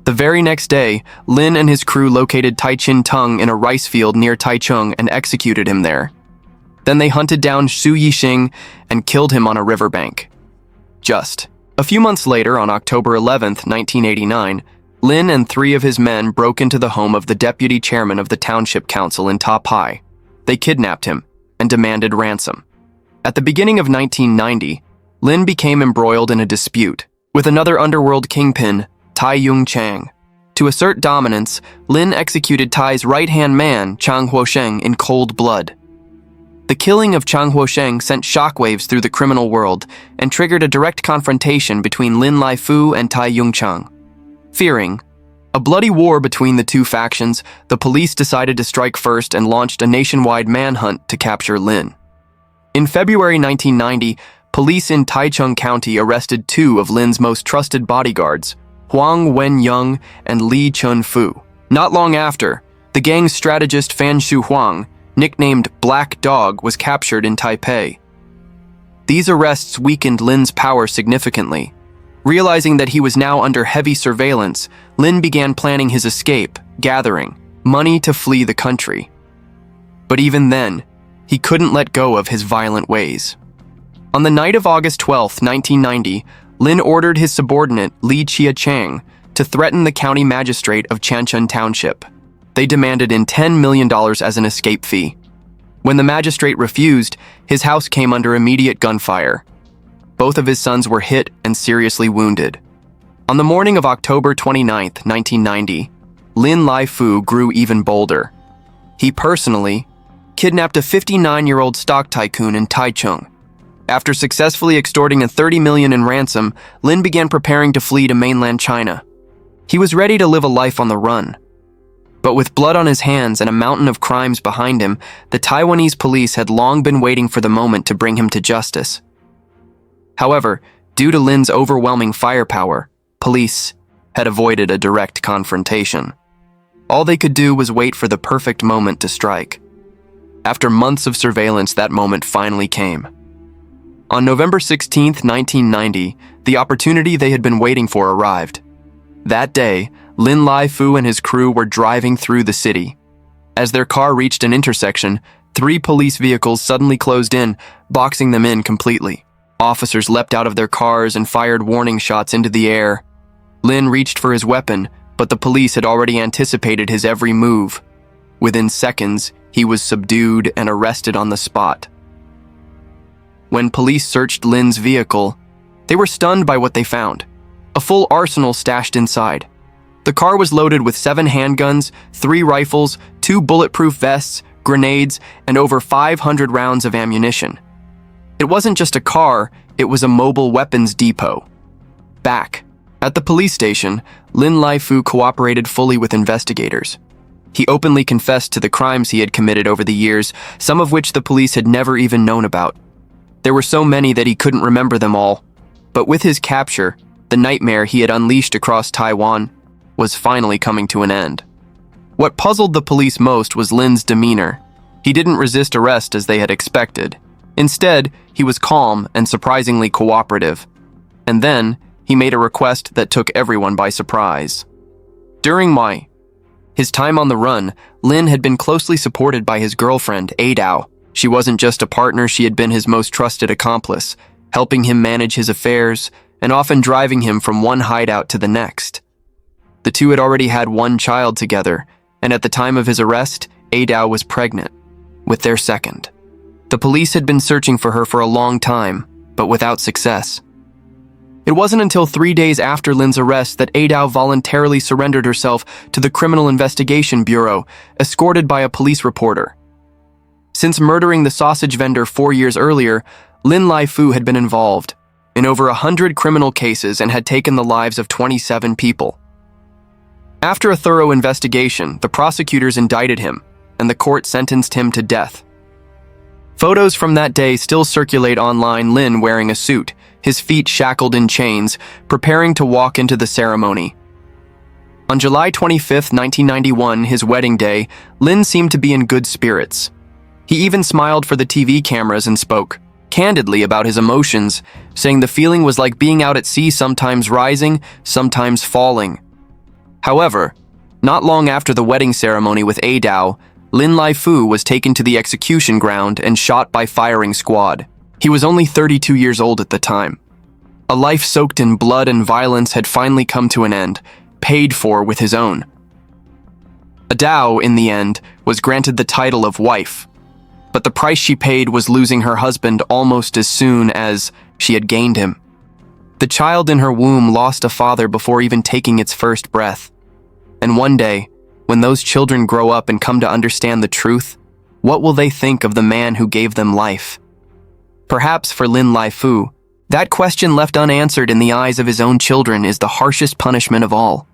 The very next day, Lin and his crew located Tai Chin-tung in a rice field near Taichung and executed him there. Then they hunted down Shu Yi-shing and killed him on a riverbank. Just a few months later, on October 11, 1989, Lin and 3 of his men broke into the home of the deputy chairman of the township council in Ta Pai. They kidnapped him and demanded ransom. At the beginning of 1990, Lin became embroiled in a dispute with another underworld kingpin, Tai Yung-chang. To assert dominance, Lin executed Tai's right-hand man, Chang Huosheng, in cold blood. The killing of Chang Huosheng sent shockwaves through the criminal world and triggered a direct confrontation between Lin Laifu and Tai Yung-chang. Fearing a bloody war between the two factions, the police decided to strike first and launched a nationwide manhunt to capture Lin. In February 1990, police in Taichung County arrested 2 of Lin's most trusted bodyguards, Huang Wen-yung and Li Chun-fu. Not long after, the gang's strategist Fan Shu Huang, nicknamed Black Dog, was captured in Taipei. These arrests weakened Lin's power significantly. Realizing that he was now under heavy surveillance, Lin began planning his escape, gathering money to flee the country. But even then, he couldn't let go of his violent ways. On the night of August 12, 1990, Lin ordered his subordinate, Li Chia-chang, to threaten the county magistrate of Chanchun Township. They demanded in $10 million as an escape fee. When the magistrate refused, his house came under immediate gunfire. Both of his sons were hit and seriously wounded. On the morning of October 29, 1990, Lin Laifu grew even bolder. He personally kidnapped a 59-year-old stock tycoon in Taichung. After successfully extorting a $30 million in ransom, Lin began preparing to flee to mainland China. He was ready to live a life on the run. But with blood on his hands and a mountain of crimes behind him, the Taiwanese police had long been waiting for the moment to bring him to justice. However, due to Lin's overwhelming firepower, police had avoided a direct confrontation. All they could do was wait for the perfect moment to strike. After months of surveillance, that moment finally came. On November 16, 1990, the opportunity they had been waiting for arrived. That day, Lin Lai-Fu and his crew were driving through the city. As their car reached an intersection, 3 police vehicles suddenly closed in, boxing them in completely. Officers leapt out of their cars and fired warning shots into the air. Lin reached for his weapon, but the police had already anticipated his every move. Within seconds, he was subdued and arrested on the spot. When police searched Lin's vehicle, they were stunned by what they found: a full arsenal stashed inside. The car was loaded with 7 handguns, 3 rifles, 2 bulletproof vests, grenades, and over 500 rounds of ammunition. It wasn't just a car, it was a mobile weapons depot. Back at the police station, Lin Lai-Fu cooperated fully with investigators. He openly confessed to the crimes he had committed over the years, some of which the police had never even known about. There were so many that he couldn't remember them all. But with his capture, the nightmare he had unleashed across Taiwan was finally coming to an end. What puzzled the police most was Lin's demeanor. He didn't resist arrest as they had expected. Instead, he was calm and surprisingly cooperative. And then, he made a request that took everyone by surprise. During his time on the run, Lin had been closely supported by his girlfriend, Adao. She wasn't just a partner, she had been his most trusted accomplice, helping him manage his affairs and often driving him from one hideout to the next. The two had already had 1 child together, and at the time of his arrest, Adao was pregnant with their second. The police had been searching for her for a long time, but without success. It wasn't until 3 days after Lin's arrest that Adao voluntarily surrendered herself to the Criminal Investigation Bureau, escorted by a police reporter. Since murdering the sausage vendor 4 years earlier, Lin Lai-Fu had been involved in over 100 criminal cases and had taken the lives of 27 people. After a thorough investigation, the prosecutors indicted him, and the court sentenced him to death. Photos from that day still circulate online, Lin wearing a suit, his feet shackled in chains, preparing to walk into the ceremony. On July 25, 1991, his wedding day, Lin seemed to be in good spirits. He even smiled for the TV cameras and spoke candidly about his emotions, saying the feeling was like being out at sea, sometimes rising, sometimes falling. However, not long after the wedding ceremony with Adao, Lin Lai-Fu was taken to the execution ground and shot by firing squad. He was only 32 years old at the time. A life soaked in blood and violence had finally come to an end, paid for with his own. Adao, in the end, was granted the title of wife, but the price she paid was losing her husband almost as soon as she had gained him. The child in her womb lost a father before even taking its first breath. And one day, when those children grow up and come to understand the truth, what will they think of the man who gave them life? Perhaps for Lin Lai-Fu, that question left unanswered in the eyes of his own children is the harshest punishment of all.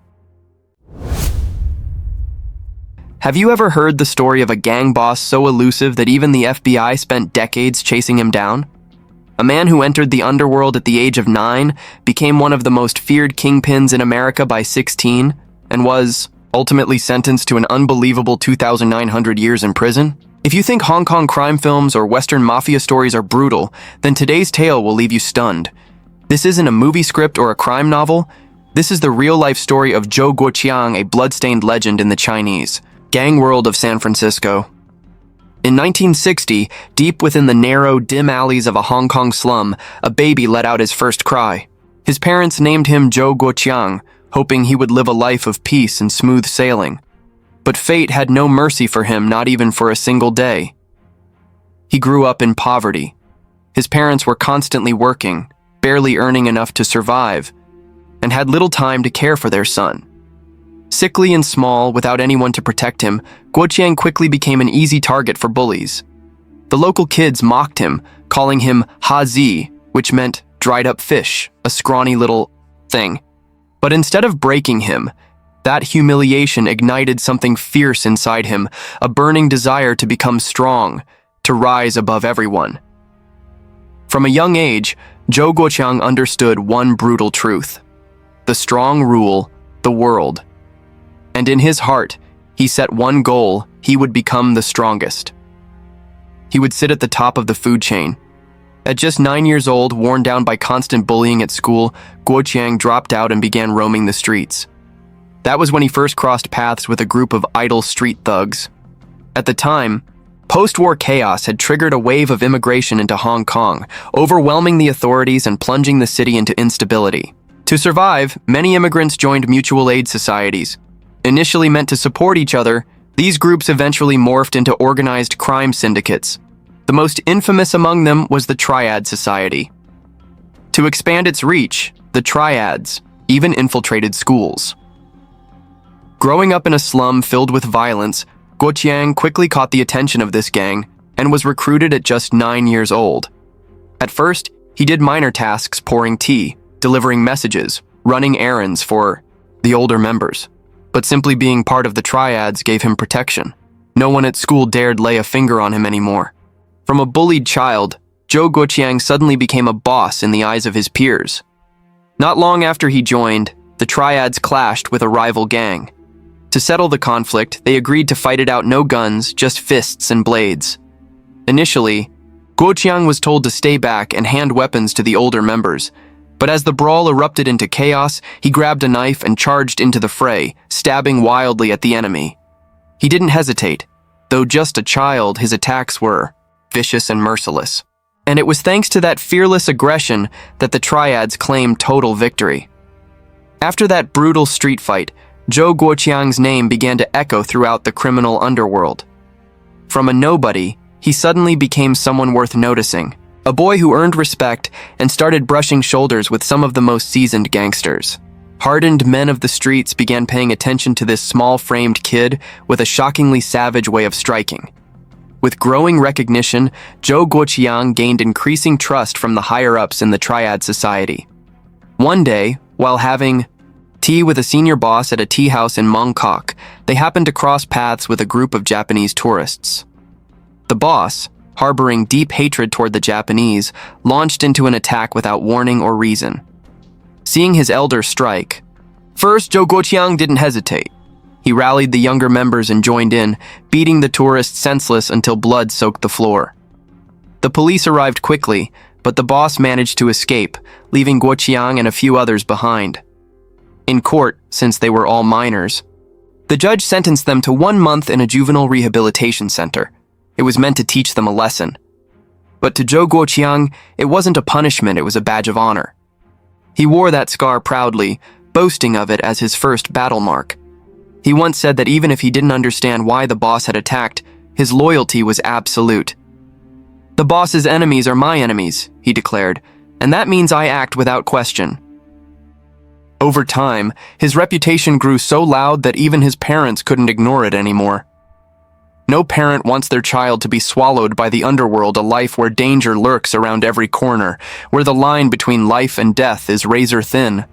Have you ever heard the story of a gang boss so elusive that even the FBI spent decades chasing him down? A man who entered the underworld at the age of 9, became one of the most feared kingpins in America by 16, and was ultimately sentenced to an unbelievable 2,900 years in prison? If you think Hong Kong crime films or Western mafia stories are brutal, then today's tale will leave you stunned. This isn't a movie script or a crime novel. This is the real-life story of Zhou Guoqiang, a blood-stained legend in the Chinese gang world of San Francisco. In 1960, deep within the narrow, dim alleys of a Hong Kong slum, a baby let out his first cry. His parents named him Zhou Guoqiang, hoping he would live a life of peace and smooth sailing. But fate had no mercy for him, not even for a single day. He grew up in poverty. His parents were constantly working, barely earning enough to survive, and had little time to care for their son. Sickly and small, without anyone to protect him, Guoqiang quickly became an easy target for bullies. The local kids mocked him, calling him Ha-zi, which meant dried up fish, a scrawny little thing. But instead of breaking him, That humiliation ignited something fierce inside him, a burning desire to become strong, to rise above everyone. From a young age, Zhou Guoqiang understood one brutal truth: the strong rule the world. And in his heart, he set one goal: he would become the strongest. He would sit at the top of the food chain. At just 9 years old, worn down by constant bullying at school, Guoqiang dropped out and began roaming the streets. That was when he first crossed paths with a group of idle street thugs. At the time, post-war chaos had triggered a wave of immigration into Hong Kong, overwhelming the authorities and plunging the city into instability. To survive, many immigrants joined mutual aid societies. Initially meant to support each other, these groups eventually morphed into organized crime syndicates. The most infamous among them was the Triad Society. To expand its reach, the Triads even infiltrated schools. Growing up in a slum filled with violence, Guoqiang quickly caught the attention of this gang and was recruited at just 9 years old. At first, he did minor tasks pouring tea, delivering messages, running errands for the older members. But simply being part of the Triads gave him protection. No one at school dared lay a finger on him anymore. From a bullied child, Zhou Guoqiang suddenly became a boss in the eyes of his peers. Not long after he joined, the Triads clashed with a rival gang. To settle the conflict, they agreed to fight it out no guns, just fists and blades. Initially, Guoqiang was told to stay back and hand weapons to the older members, but as the brawl erupted into chaos, he grabbed a knife and charged into the fray, stabbing wildly at the enemy. He didn't hesitate. Though just a child, his attacks were vicious and merciless. And it was thanks to that fearless aggression that the Triads claimed total victory. After that brutal street fight, Zhou Guoqiang's name began to echo throughout the criminal underworld. From a nobody, he suddenly became someone worth noticing, a boy who earned respect and started brushing shoulders with some of the most seasoned gangsters. Hardened men of the streets began paying attention to this small-framed kid with a shockingly savage way of striking. With growing recognition, Zhou Guoqiang gained increasing trust from the higher-ups in the Triad Society. One day, while having tea with a senior boss at a tea house in Mongkok, they happened to cross paths with a group of Japanese tourists. The boss, harboring deep hatred toward the Japanese, launched into an attack without warning or reason. Seeing his elder strike, first Zhou Guoqiang didn't hesitate. He rallied the younger members and joined in, beating the tourists senseless until blood soaked the floor. The police arrived quickly, but the boss managed to escape, leaving Guoqiang and a few others behind. In court, since they were all minors, the judge sentenced them to 1 month in a juvenile rehabilitation center. It was meant to teach them a lesson. But to Zhou Guoqiang, it wasn't a punishment, it was a badge of honor. He wore that scar proudly, boasting of it as his first battle mark. He once said that even if he didn't understand why the boss had attacked, his loyalty was absolute. "The boss's enemies are my enemies," he declared, "and that means I act without question." Over time, his reputation grew so loud that even his parents couldn't ignore it anymore. No parent wants their child to be swallowed by the underworld, a life where danger lurks around every corner, where the line between life and death is razor thin.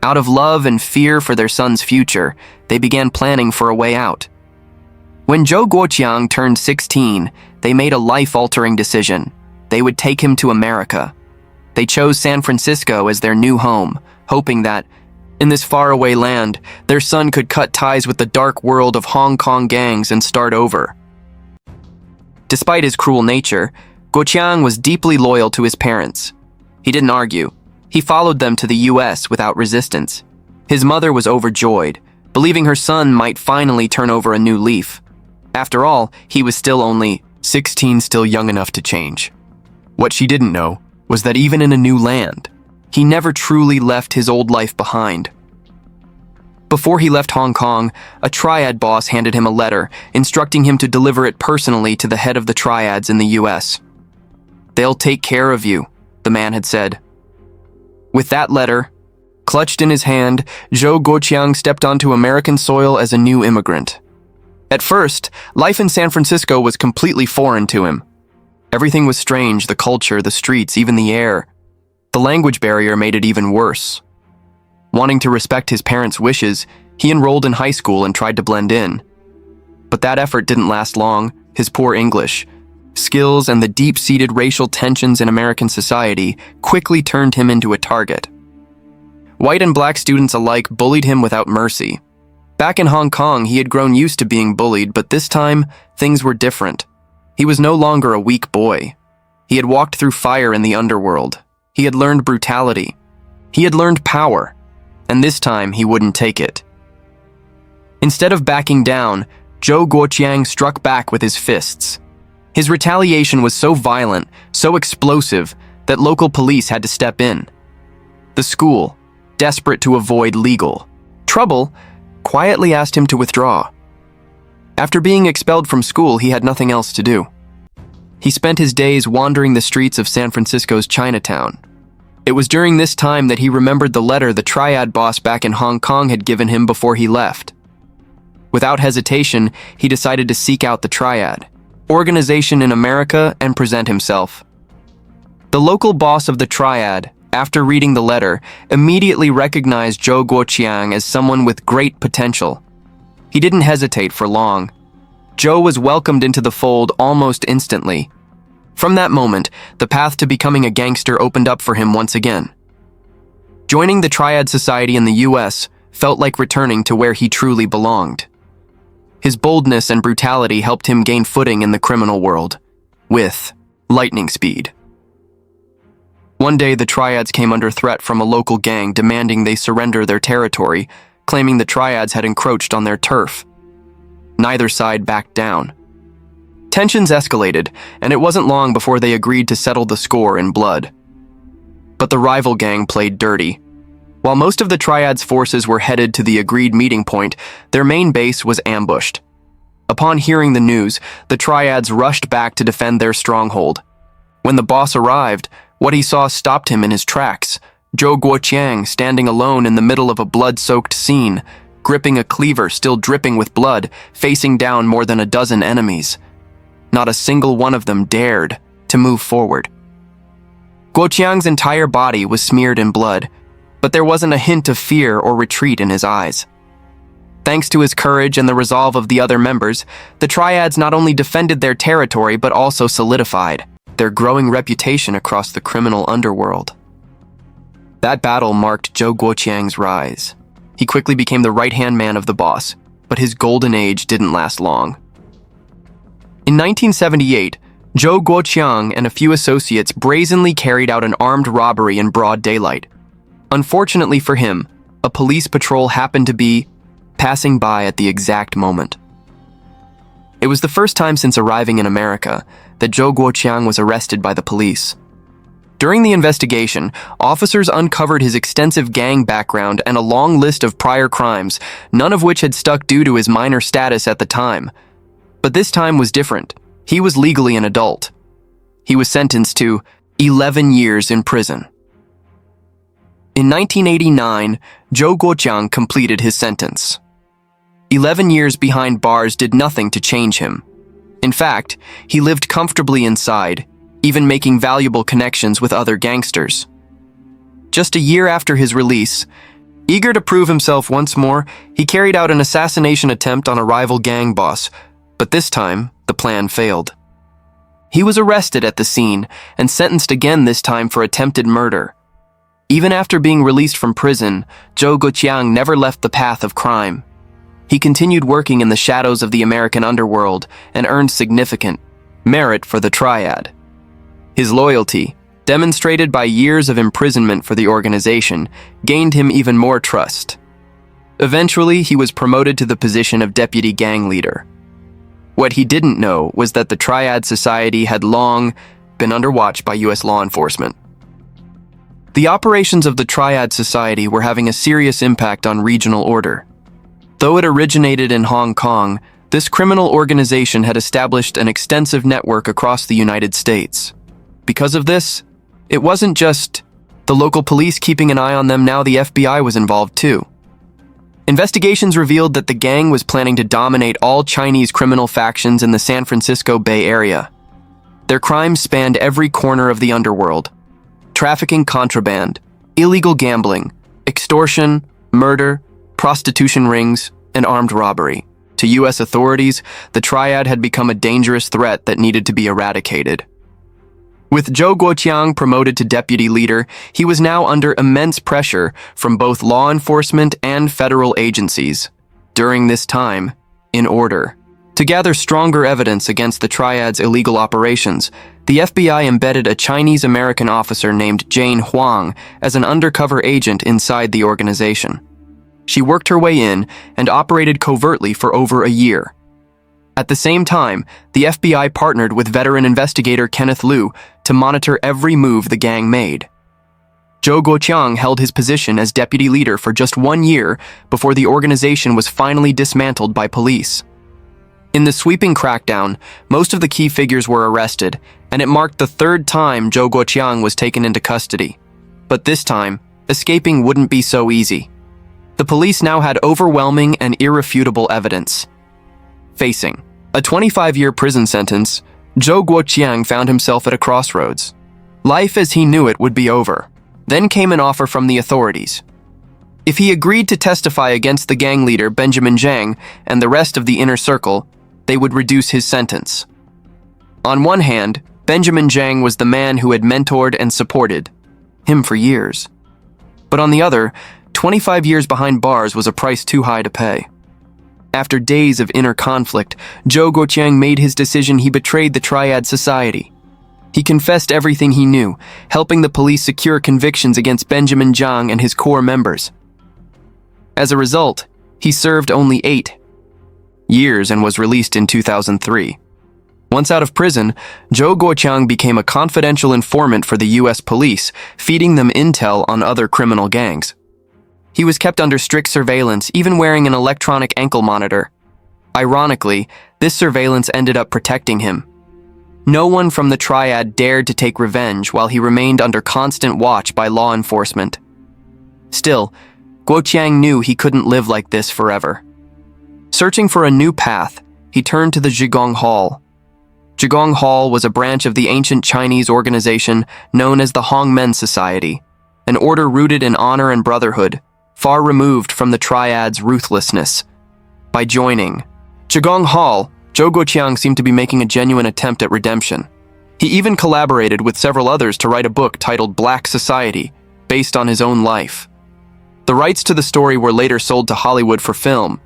Out of love and fear for their son's future, they began planning for a way out. When Zhou Guoqiang turned 16, they made a life-altering decision. They would take him to America. They chose San Francisco as their new home, hoping that, in this faraway land, their son could cut ties with the dark world of Hong Kong gangs and start over. Despite his cruel nature, Guoqiang was deeply loyal to his parents. He didn't argue. He followed them to the US without resistance. His mother was overjoyed, believing her son might finally turn over a new leaf. After all, he was still only 16, still young enough to change. What she didn't know was that even in a new land, he never truly left his old life behind. Before he left Hong Kong, a Triad boss handed him a letter, instructing him to deliver it personally to the head of the Triads in the US. "They'll take care of you," the man had said. With that letter clutched in his hand, Zhou Guoqiang stepped onto American soil as a new immigrant. At first, life in San Francisco was completely foreign to him. Everything was strange: the culture, the streets, even the air. The language barrier made it even worse. Wanting to respect his parents' wishes, He enrolled in high school and tried to blend in. But that effort didn't last long. His poor English skills and the deep-seated racial tensions in American society quickly turned him into a target. White and black students alike bullied him without mercy. Back in Hong Kong, he had grown used to being bullied, but this time, things were different. He was no longer a weak boy. He had walked through fire in the underworld. He had learned brutality. He had learned power. And this time, he wouldn't take it. Instead of backing down, Zhou Guoqiang struck back with his fists. His retaliation was so violent, so explosive, that local police had to step in. The school, desperate to avoid legal trouble, quietly asked him to withdraw. After being expelled from school, he had nothing else to do. He spent his days wandering the streets of San Francisco's Chinatown. It was during this time that he remembered the letter the triad boss back in Hong Kong had given him before he left. Without hesitation, he decided to seek out the triad organization in America and present himself. The local boss of the triad, after reading the letter, immediately recognized Zhou Guoqiang as someone with great potential. He didn't hesitate for long. Zhou was welcomed into the fold almost instantly. From that moment, the path to becoming a gangster opened up for him once again. Joining the Triad Society in the US felt like returning to where he truly belonged. His boldness and brutality helped him gain footing in the criminal world, with lightning speed. One day, the Triads came under threat from a local gang demanding they surrender their territory, claiming the Triads had encroached on their turf. Neither side backed down. Tensions escalated, and it wasn't long before they agreed to settle the score in blood. But the rival gang played dirty. While most of the Triad's forces were headed to the agreed meeting point, their main base was ambushed. Upon hearing the news, the Triads rushed back to defend their stronghold. When the boss arrived, what he saw stopped him in his tracks. Zhou Guoqiang standing alone in the middle of a blood-soaked scene, gripping a cleaver still dripping with blood, facing down more than a dozen enemies. Not a single one of them dared to move forward. Guoqiang's entire body was smeared in blood, but there wasn't a hint of fear or retreat in his eyes. Thanks to his courage and the resolve of the other members, the Triads not only defended their territory but also solidified their growing reputation across the criminal underworld. That battle marked Zhou Guoqiang's rise. He quickly became the right-hand man of the boss, but his golden age didn't last long. In 1978, Zhou Guoqiang and a few associates brazenly carried out an armed robbery in broad daylight. Unfortunately for him, a police patrol happened to be passing by at the exact moment. It was the first time since arriving in America that Zhou Guoqiang was arrested by the police. During the investigation, officers uncovered his extensive gang background and a long list of prior crimes, none of which had stuck due to his minor status at the time. But this time was different. He was legally an adult. He was sentenced to 11 years in prison. In 1989, Zhou Guoqiang completed his sentence. 11 years behind bars did nothing to change him. In fact, he lived comfortably inside, even making valuable connections with other gangsters. Just a year after his release, eager to prove himself once more, he carried out an assassination attempt on a rival gang boss, but this time, the plan failed. He was arrested at the scene and sentenced again this time for attempted murder. Even after being released from prison, Zhou Guoqiang never left the path of crime. He continued working in the shadows of the American underworld and earned significant merit for the Triad. His loyalty, demonstrated by years of imprisonment for the organization, gained him even more trust. Eventually, he was promoted to the position of deputy gang leader. What he didn't know was that the Triad Society had long been under watch by U.S. law enforcement. The operations of the Triad Society were having a serious impact on regional order. Though it originated in Hong Kong, this criminal organization had established an extensive network across the United States. Because of this, it wasn't just the local police keeping an eye on them, now the FBI was involved too. Investigations revealed that the gang was planning to dominate all Chinese criminal factions in the San Francisco Bay Area. Their crimes spanned every corner of the underworld: trafficking contraband, illegal gambling, extortion, murder, prostitution rings, and armed robbery. To U.S. authorities, the triad had become a dangerous threat that needed to be eradicated. With Zhou Guoqiang promoted to deputy leader, he was now under immense pressure from both law enforcement and federal agencies. During this time, in order to gather stronger evidence against the triad's illegal operations, the FBI embedded a Chinese-American officer named Jane Huang as an undercover agent inside the organization. She worked her way in and operated covertly for over a year. At the same time, the FBI partnered with veteran investigator Kenneth Liu to monitor every move the gang made. Zhou Guoqiang held his position as deputy leader for just 1 year before the organization was finally dismantled by police. In the sweeping crackdown, most of the key figures were arrested, and it marked the third time Zhou Guoqiang was taken into custody. But this time, escaping wouldn't be so easy. The police now had overwhelming and irrefutable evidence. Facing a 25-year prison sentence, Zhou Guoqiang found himself at a crossroads. Life as he knew it would be over. Then came an offer from the authorities. If he agreed to testify against the gang leader Benjamin Zhang and the rest of the inner circle, they would reduce his sentence. On one hand, Benjamin Zhang was the man who had mentored and supported him for years. But on the other, 25 years behind bars was a price too high to pay. After days of inner conflict, Zhou Guoqiang made his decision. He betrayed the Triad Society. He confessed everything he knew, helping the police secure convictions against Benjamin Zhang and his core members. As a result, he served only 8 years and was released in 2003. Once out of prison, Zhou Guoqiang became a confidential informant for the U.S. police, feeding them intel on other criminal gangs. He was kept under strict surveillance, even wearing an electronic ankle monitor. Ironically, this surveillance ended up protecting him. No one from the triad dared to take revenge while he remained under constant watch by law enforcement. Still, Guoqiang knew he couldn't live like this forever. Searching for a new path, he turned to the Zhigong Hall. Zhigong Hall was a branch of the ancient Chinese organization known as the Hongmen Society, an order rooted in honor and brotherhood, far removed from the triad's ruthlessness. By joining Zhigong Hall, Zhou Guoqiang seemed to be making a genuine attempt at redemption. He even collaborated with several others to write a book titled Black Society, based on his own life. The rights to the story were later sold to Hollywood for film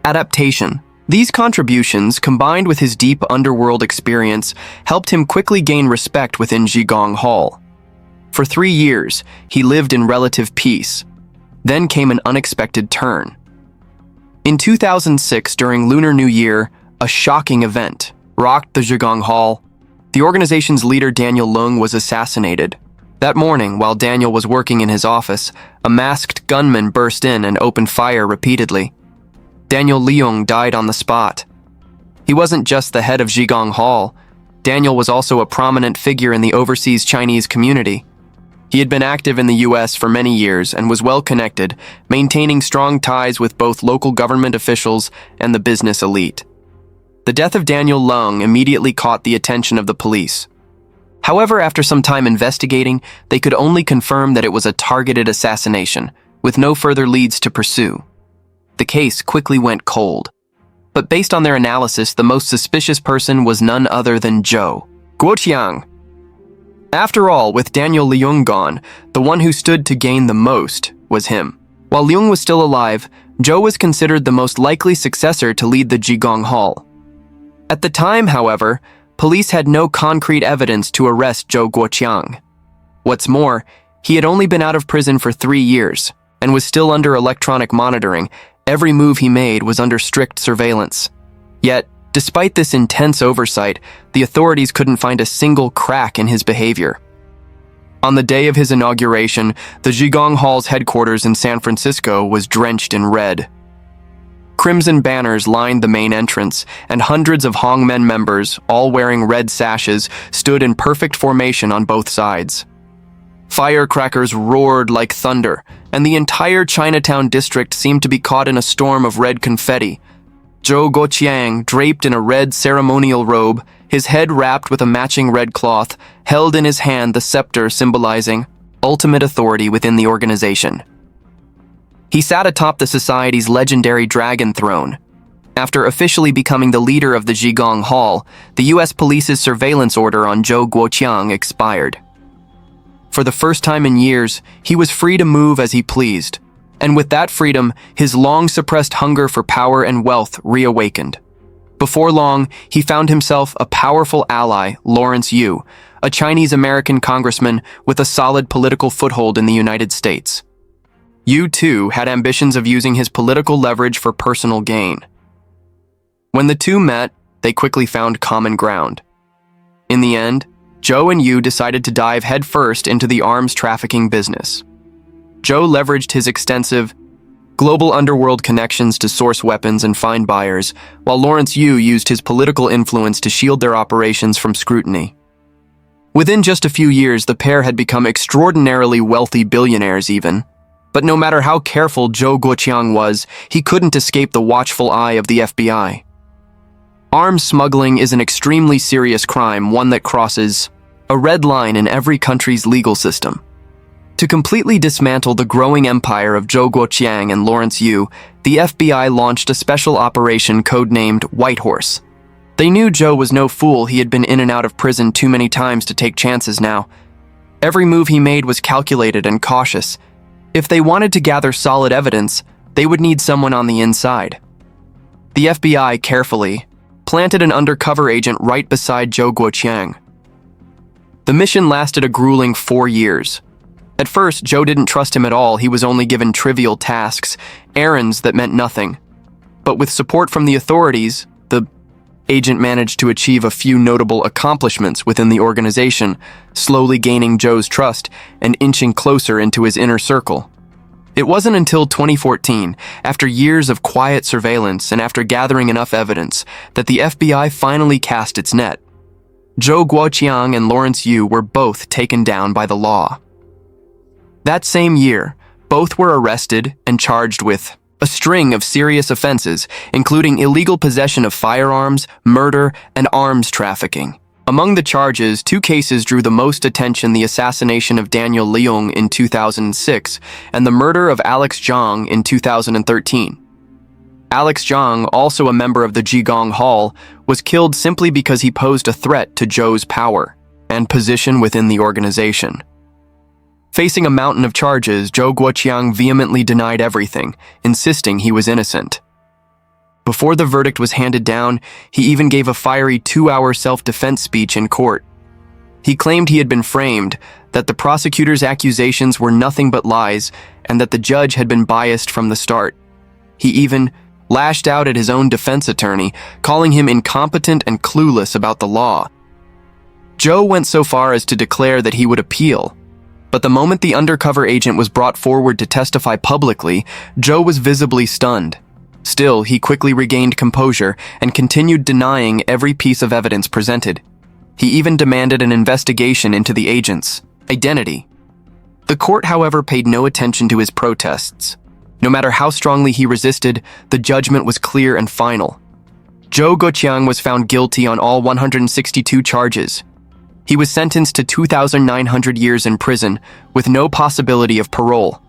adaptation. These contributions, combined with his deep underworld experience, helped him quickly gain respect within Zhigong Hall. For 3 years, he lived in relative peace. Then came an unexpected turn. In 2006, during Lunar New Year, a shocking event rocked the Zhigong Hall. The organization's leader Daniel Leung was assassinated. That morning, while Daniel was working in his office, a masked gunman burst in and opened fire repeatedly. Daniel Leung died on the spot. He wasn't just the head of Zhigong Hall. Daniel was also a prominent figure in the overseas Chinese community. He had been active in the U.S. for many years and was well connected, maintaining strong ties with both local government officials and the business elite. The death of Daniel Leung immediately caught the attention of the police. However, after some time investigating, they could only confirm that it was a targeted assassination, with no further leads to pursue. The case quickly went cold. But based on their analysis, the most suspicious person was none other than Zhou Guoqiang. After all, with Daniel Leung gone, the one who stood to gain the most was him. While Leung was still alive, Zhou was considered the most likely successor to lead the Zhigong Hall. At the time, however, police had no concrete evidence to arrest Zhou Guoqiang. What's more, he had only been out of prison for 3 years and was still under electronic monitoring. Every move he made was under strict surveillance. Yet, despite this intense oversight, the authorities couldn't find a single crack in his behavior. On the day of his inauguration, the Zhigong Hall's headquarters in San Francisco was drenched in red. Crimson banners lined the main entrance, and hundreds of Hongmen members, all wearing red sashes, stood in perfect formation on both sides. Firecrackers roared like thunder, and the entire Chinatown district seemed to be caught in a storm of red confetti. Zhou Guoqiang, draped in a red ceremonial robe, his head wrapped with a matching red cloth, held in his hand the scepter symbolizing ultimate authority within the organization. He sat atop the society's legendary dragon throne. After officially becoming the leader of the Zhigong Hall, the U.S. police's surveillance order on Zhou Guoqiang expired. For the first time in years, he was free to move as he pleased, and with that freedom, his long-suppressed hunger for power and wealth reawakened. Before long, he found himself a powerful ally, Lawrence Yu, a Chinese-American congressman with a solid political foothold in the United States. Yu, too, had ambitions of using his political leverage for personal gain. When the two met, they quickly found common ground. In the end, Zhou and Yu decided to dive headfirst into the arms trafficking business. Zhou leveraged his extensive global underworld connections to source weapons and find buyers, while Lawrence Yu used his political influence to shield their operations from scrutiny. Within just a few years, the pair had become extraordinarily wealthy billionaires even. But no matter how careful Zhou Guoqiang was, he couldn't escape the watchful eye of the FBI. Arms smuggling is an extremely serious crime, one that crosses a red line in every country's legal system. To completely dismantle the growing empire of Zhou Guoqiang and Lawrence Yu, the FBI launched a special operation codenamed Whitehorse. They knew Zhou was no fool. He had been in and out of prison too many times to take chances now. Every move he made was calculated and cautious. If they wanted to gather solid evidence, they would need someone on the inside. The FBI carefully planted an undercover agent right beside Zhou Guoqiang. The mission lasted a grueling 4 years. At first, Zhou didn't trust him at all. He was only given trivial tasks, errands that meant nothing. But with support from the authorities, the agent managed to achieve a few notable accomplishments within the organization, slowly gaining Zhou's trust and inching closer into his inner circle. It wasn't until 2014, after years of quiet surveillance and after gathering enough evidence, that the FBI finally cast its net. Zhou Guoqiang and Lawrence Yu were both taken down by the law. That same year, both were arrested and charged with a string of serious offenses, including illegal possession of firearms, murder, and arms trafficking. Among the charges, 2 cases drew the most attention: the assassination of Daniel Leung in 2006 and the murder of Alex Zhang in 2013. Alex Zhang, also a member of the Zhigong Hall, was killed simply because he posed a threat to Zhou's power and position within the organization. Facing a mountain of charges, Zhou Guoqiang vehemently denied everything, insisting he was innocent. Before the verdict was handed down, he even gave a fiery 2-hour self-defense speech in court. He claimed he had been framed, that the prosecutor's accusations were nothing but lies, and that the judge had been biased from the start. He even lashed out at his own defense attorney, calling him incompetent and clueless about the law. Zhou went so far as to declare that he would appeal. But the moment the undercover agent was brought forward to testify publicly, Zhou was visibly stunned. Still, he quickly regained composure and continued denying every piece of evidence presented. He even demanded an investigation into the agent's identity. The court, however, paid no attention to his protests. No matter how strongly he resisted, the judgment was clear and final. Zhou Guoqiang was found guilty on all 162 charges. He was sentenced to 2,900 years in prison, with no possibility of parole.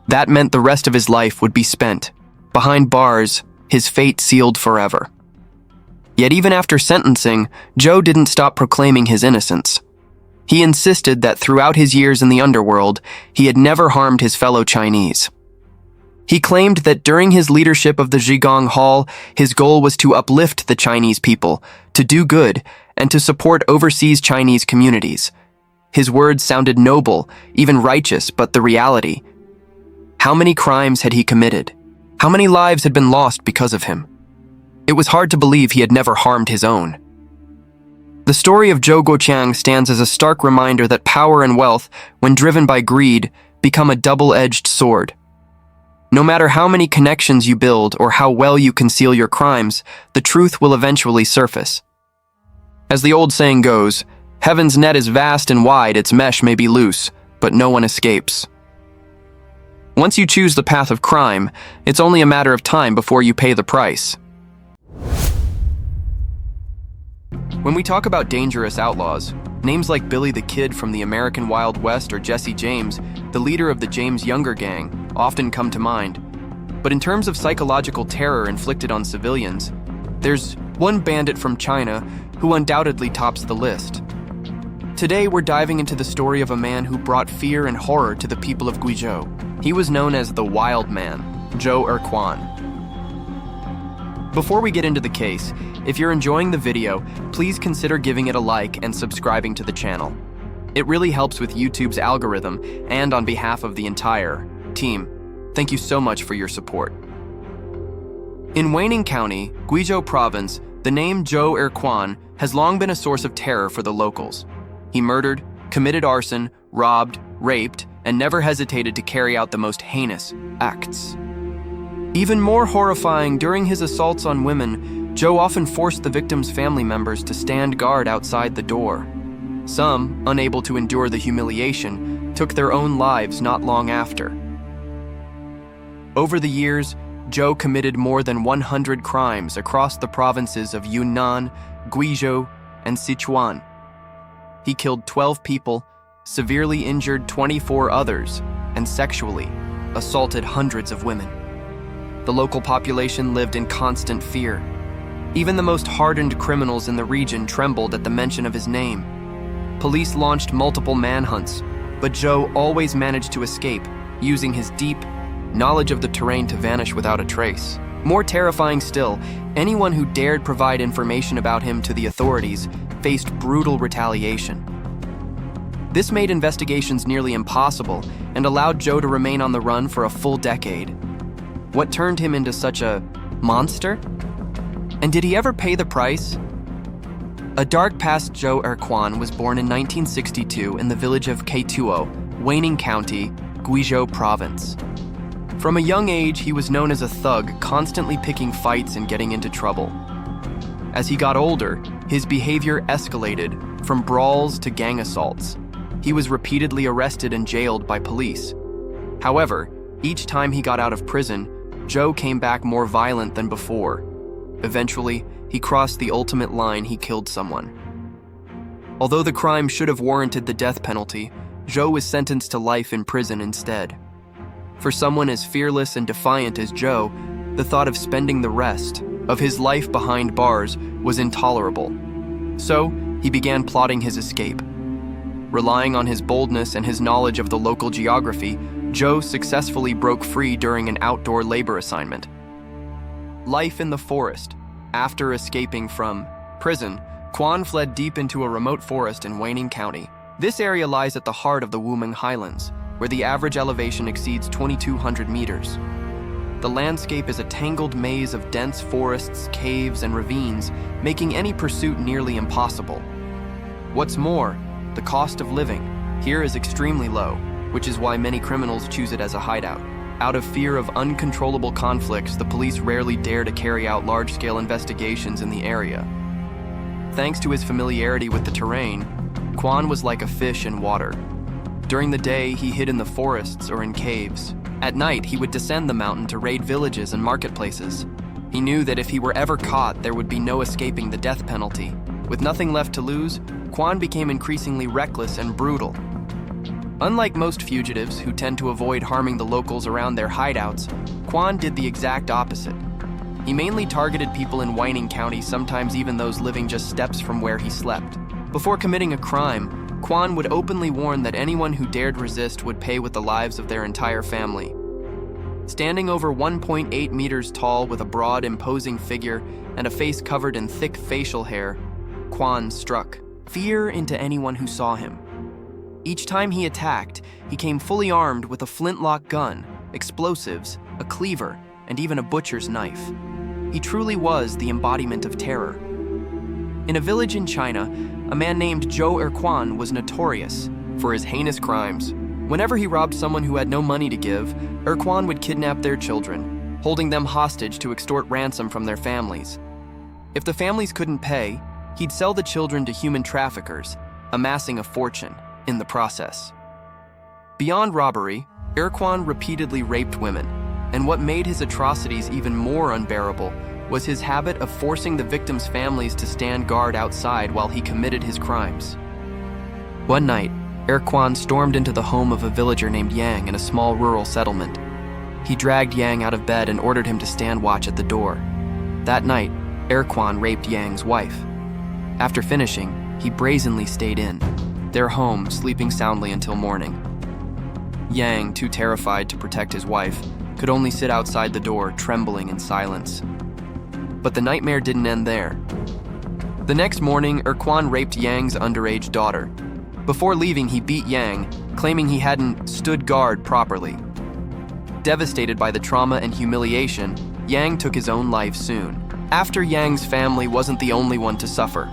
That meant the rest of his life would be spent behind bars, his fate sealed forever. Yet even after sentencing, Zhou didn't stop proclaiming his innocence. He insisted that throughout his years in the underworld, he had never harmed his fellow Chinese. He claimed that during his leadership of the Zhigong Hall, his goal was to uplift the Chinese people, to do good, and to support overseas Chinese communities. His words sounded noble, even righteous, but the reality: how many crimes had he committed? How many lives had been lost because of him? It was hard to believe he had never harmed his own. The story of Zhou Guoqiang stands as a stark reminder that power and wealth, when driven by greed, become a double-edged sword. No matter how many connections you build or how well you conceal your crimes, the truth will eventually surface. As the old saying goes, heaven's net is vast and wide, its mesh may be loose, but no one escapes. Once you choose the path of crime, it's only a matter of time before you pay the price. When we talk about dangerous outlaws, names like Billy the Kid from the American Wild West or Jesse James, the leader of the James Younger gang, often come to mind. But in terms of psychological terror inflicted on civilians, there's one bandit from China who undoubtedly tops the list. Today, we're diving into the story of a man who brought fear and horror to the people of Guizhou. He was known as the Wild Man, Zhou Erquan. Before we get into the case, if you're enjoying the video, please consider giving it a like and subscribing to the channel. It really helps with YouTube's algorithm, and on behalf of the entire team, thank you so much for your support. In Weining County, Guizhou Province, the name Zhou Erquan has long been a source of terror for the locals. He murdered, committed arson, robbed, raped, and never hesitated to carry out the most heinous acts. Even more horrifying, during his assaults on women, Zhou often forced the victims' family members to stand guard outside the door. Some, unable to endure the humiliation, took their own lives not long after. Over the years, Zhou committed more than 100 crimes across the provinces of Yunnan, Guizhou, and Sichuan. He killed 12 people, severely injured 24 others, and sexually assaulted hundreds of women. The local population lived in constant fear. Even the most hardened criminals in the region trembled at the mention of his name. Police launched multiple manhunts, but Zhou always managed to escape, using his deep knowledge of the terrain to vanish without a trace. More terrifying still, anyone who dared provide information about him to the authorities faced brutal retaliation. This made investigations nearly impossible and allowed Zhou to remain on the run for a full decade. What turned him into such a monster? And did he ever pay the price? A dark past Zhou Erquan was born in 1962 in the village of Keituo, Weining County, Guizhou Province. From a young age, he was known as a thug, constantly picking fights and getting into trouble. As he got older, his behavior escalated, from brawls to gang assaults. He was repeatedly arrested and jailed by police. However, each time he got out of prison, Zhou came back more violent than before. Eventually, he crossed the ultimate line. He killed someone. Although the crime should have warranted the death penalty, Zhou was sentenced to life in prison instead. For someone as fearless and defiant as Zhou, the thought of spending the rest of his life behind bars was intolerable. So, he began plotting his escape. Relying on his boldness and his knowledge of the local geography, Zhou successfully broke free during an outdoor labor assignment. Life in the forest. After escaping from prison, Quan fled deep into a remote forest in Weining County. This area lies at the heart of the Wuming Highlands, where the average elevation exceeds 2,200 meters. The landscape is a tangled maze of dense forests, caves, and ravines, making any pursuit nearly impossible. What's more, the cost of living here is extremely low, which is why many criminals choose it as a hideout. Out of fear of uncontrollable conflicts, the police rarely dare to carry out large-scale investigations in the area. Thanks to his familiarity with the terrain, Quan was like a fish in water. During the day, he hid in the forests or in caves. At night, he would descend the mountain to raid villages and marketplaces. He knew that if he were ever caught, there would be no escaping the death penalty. With nothing left to lose, Quan became increasingly reckless and brutal. Unlike most fugitives who tend to avoid harming the locals around their hideouts, Quan did the exact opposite. He mainly targeted people in Weining County, sometimes even those living just steps from where he slept. Before committing a crime, Quan would openly warn that anyone who dared resist would pay with the lives of their entire family. Standing over 1.8 meters tall with a broad, imposing figure and a face covered in thick facial hair, Quan struck fear into anyone who saw him. Each time he attacked, he came fully armed with a flintlock gun, explosives, a cleaver, and even a butcher's knife. He truly was the embodiment of terror. In a village in China, a man named Zhou Erquan was notorious for his heinous crimes. Whenever he robbed someone who had no money to give, Erquan would kidnap their children, holding them hostage to extort ransom from their families. If the families couldn't pay, he'd sell the children to human traffickers, amassing a fortune in the process. Beyond robbery, Erquan repeatedly raped women, and what made his atrocities even more unbearable was his habit of forcing the victims' families to stand guard outside while he committed his crimes. One night, Erquan stormed into the home of a villager named Yang in a small rural settlement. He dragged Yang out of bed and ordered him to stand watch at the door. That night, Erquan raped Yang's wife. After finishing, he brazenly stayed in, their home, sleeping soundly until morning. Yang, too terrified to protect his wife, could only sit outside the door, trembling in silence. But the nightmare didn't end there. The next morning, Erquan raped Yang's underage daughter. Before leaving, he beat Yang, claiming he hadn't stood guard properly. Devastated by the trauma and humiliation, Yang took his own life soon. After Yang's family wasn't the only one to suffer.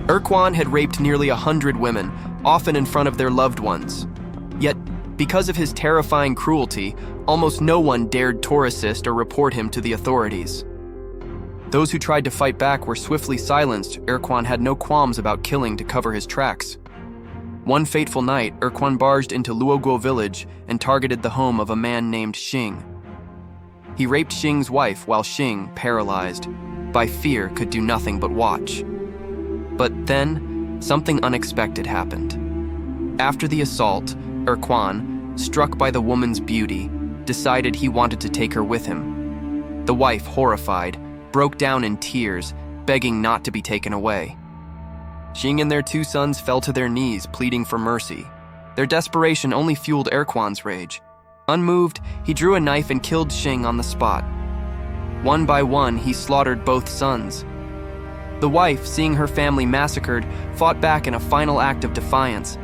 Erquan had raped nearly 100 women, often in front of their loved ones. Yet, because of his terrifying cruelty, almost no one dared to assist or report him to the authorities. Those who tried to fight back were swiftly silenced. Erquan had no qualms about killing to cover his tracks. One fateful night, Erquan barged into Luoguo village and targeted the home of a man named Xing. He raped Xing's wife while Xing, paralyzed by fear, could do nothing but watch. But then, something unexpected happened. After the assault, Erquan, struck by the woman's beauty, decided he wanted to take her with him. The wife, horrified, broke down in tears, begging not to be taken away. Xing and their 2 sons fell to their knees, pleading for mercy. Their desperation only fueled Erquan's rage. Unmoved, he drew a knife and killed Xing on the spot. One by one, he slaughtered both sons. The wife, seeing her family massacred, fought back in a final act of defiance,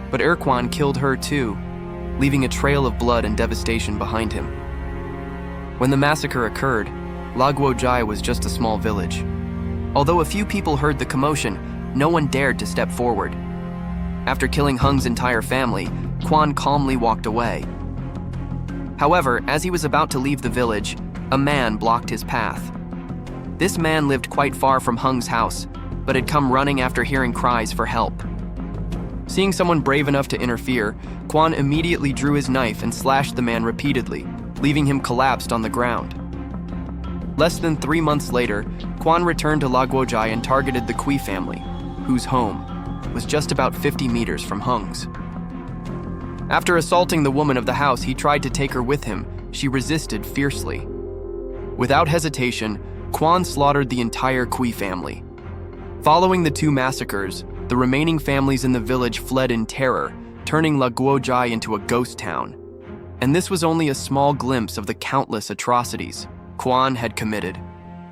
but Erquan killed her too, leaving a trail of blood and devastation behind him. When the massacre occurred, Laguojai was just a small village. Although a few people heard the commotion, no one dared to step forward. After killing Hung's entire family, Quan calmly walked away. However, as he was about to leave the village, a man blocked his path. This man lived quite far from Hung's house, but had come running after hearing cries for help. Seeing someone brave enough to interfere, Quan immediately drew his knife and slashed the man repeatedly, leaving him collapsed on the ground. Less than 3 months later, Quan returned to Laguojai and targeted the Kui family, whose home was just about 50 meters from Hung's. After assaulting the woman of the house, he tried to take her with him. She resisted fiercely. Without hesitation, Quan slaughtered the entire Kui family. Following the 2 massacres, the remaining families in the village fled in terror, turning Laguojai into a ghost town. And this was only a small glimpse of the countless atrocities Quan had committed.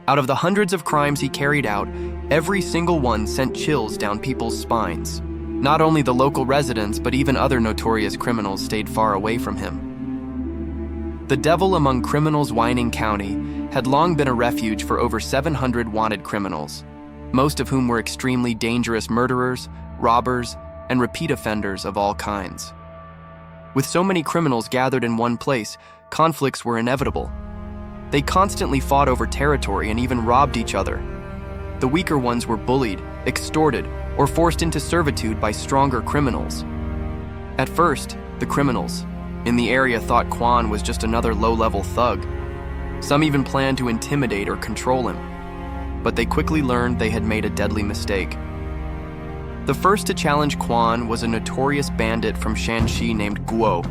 Out of the hundreds of crimes he carried out, every single one sent chills down people's spines. Not only the local residents, but even other notorious criminals stayed far away from him. The devil among criminals Whining County had long been a refuge for over 700 wanted criminals, most of whom were extremely dangerous murderers, robbers, and repeat offenders of all kinds. With so many criminals gathered in one place, conflicts were inevitable. They constantly fought over territory and even robbed each other. The weaker ones were bullied, extorted, or forced into servitude by stronger criminals. At first, the criminals in the area thought Quan was just another low-level thug. Some even planned to intimidate or control him, but they quickly learned they had made a deadly mistake. The first to challenge Quan was a notorious bandit from Shanxi named Guo.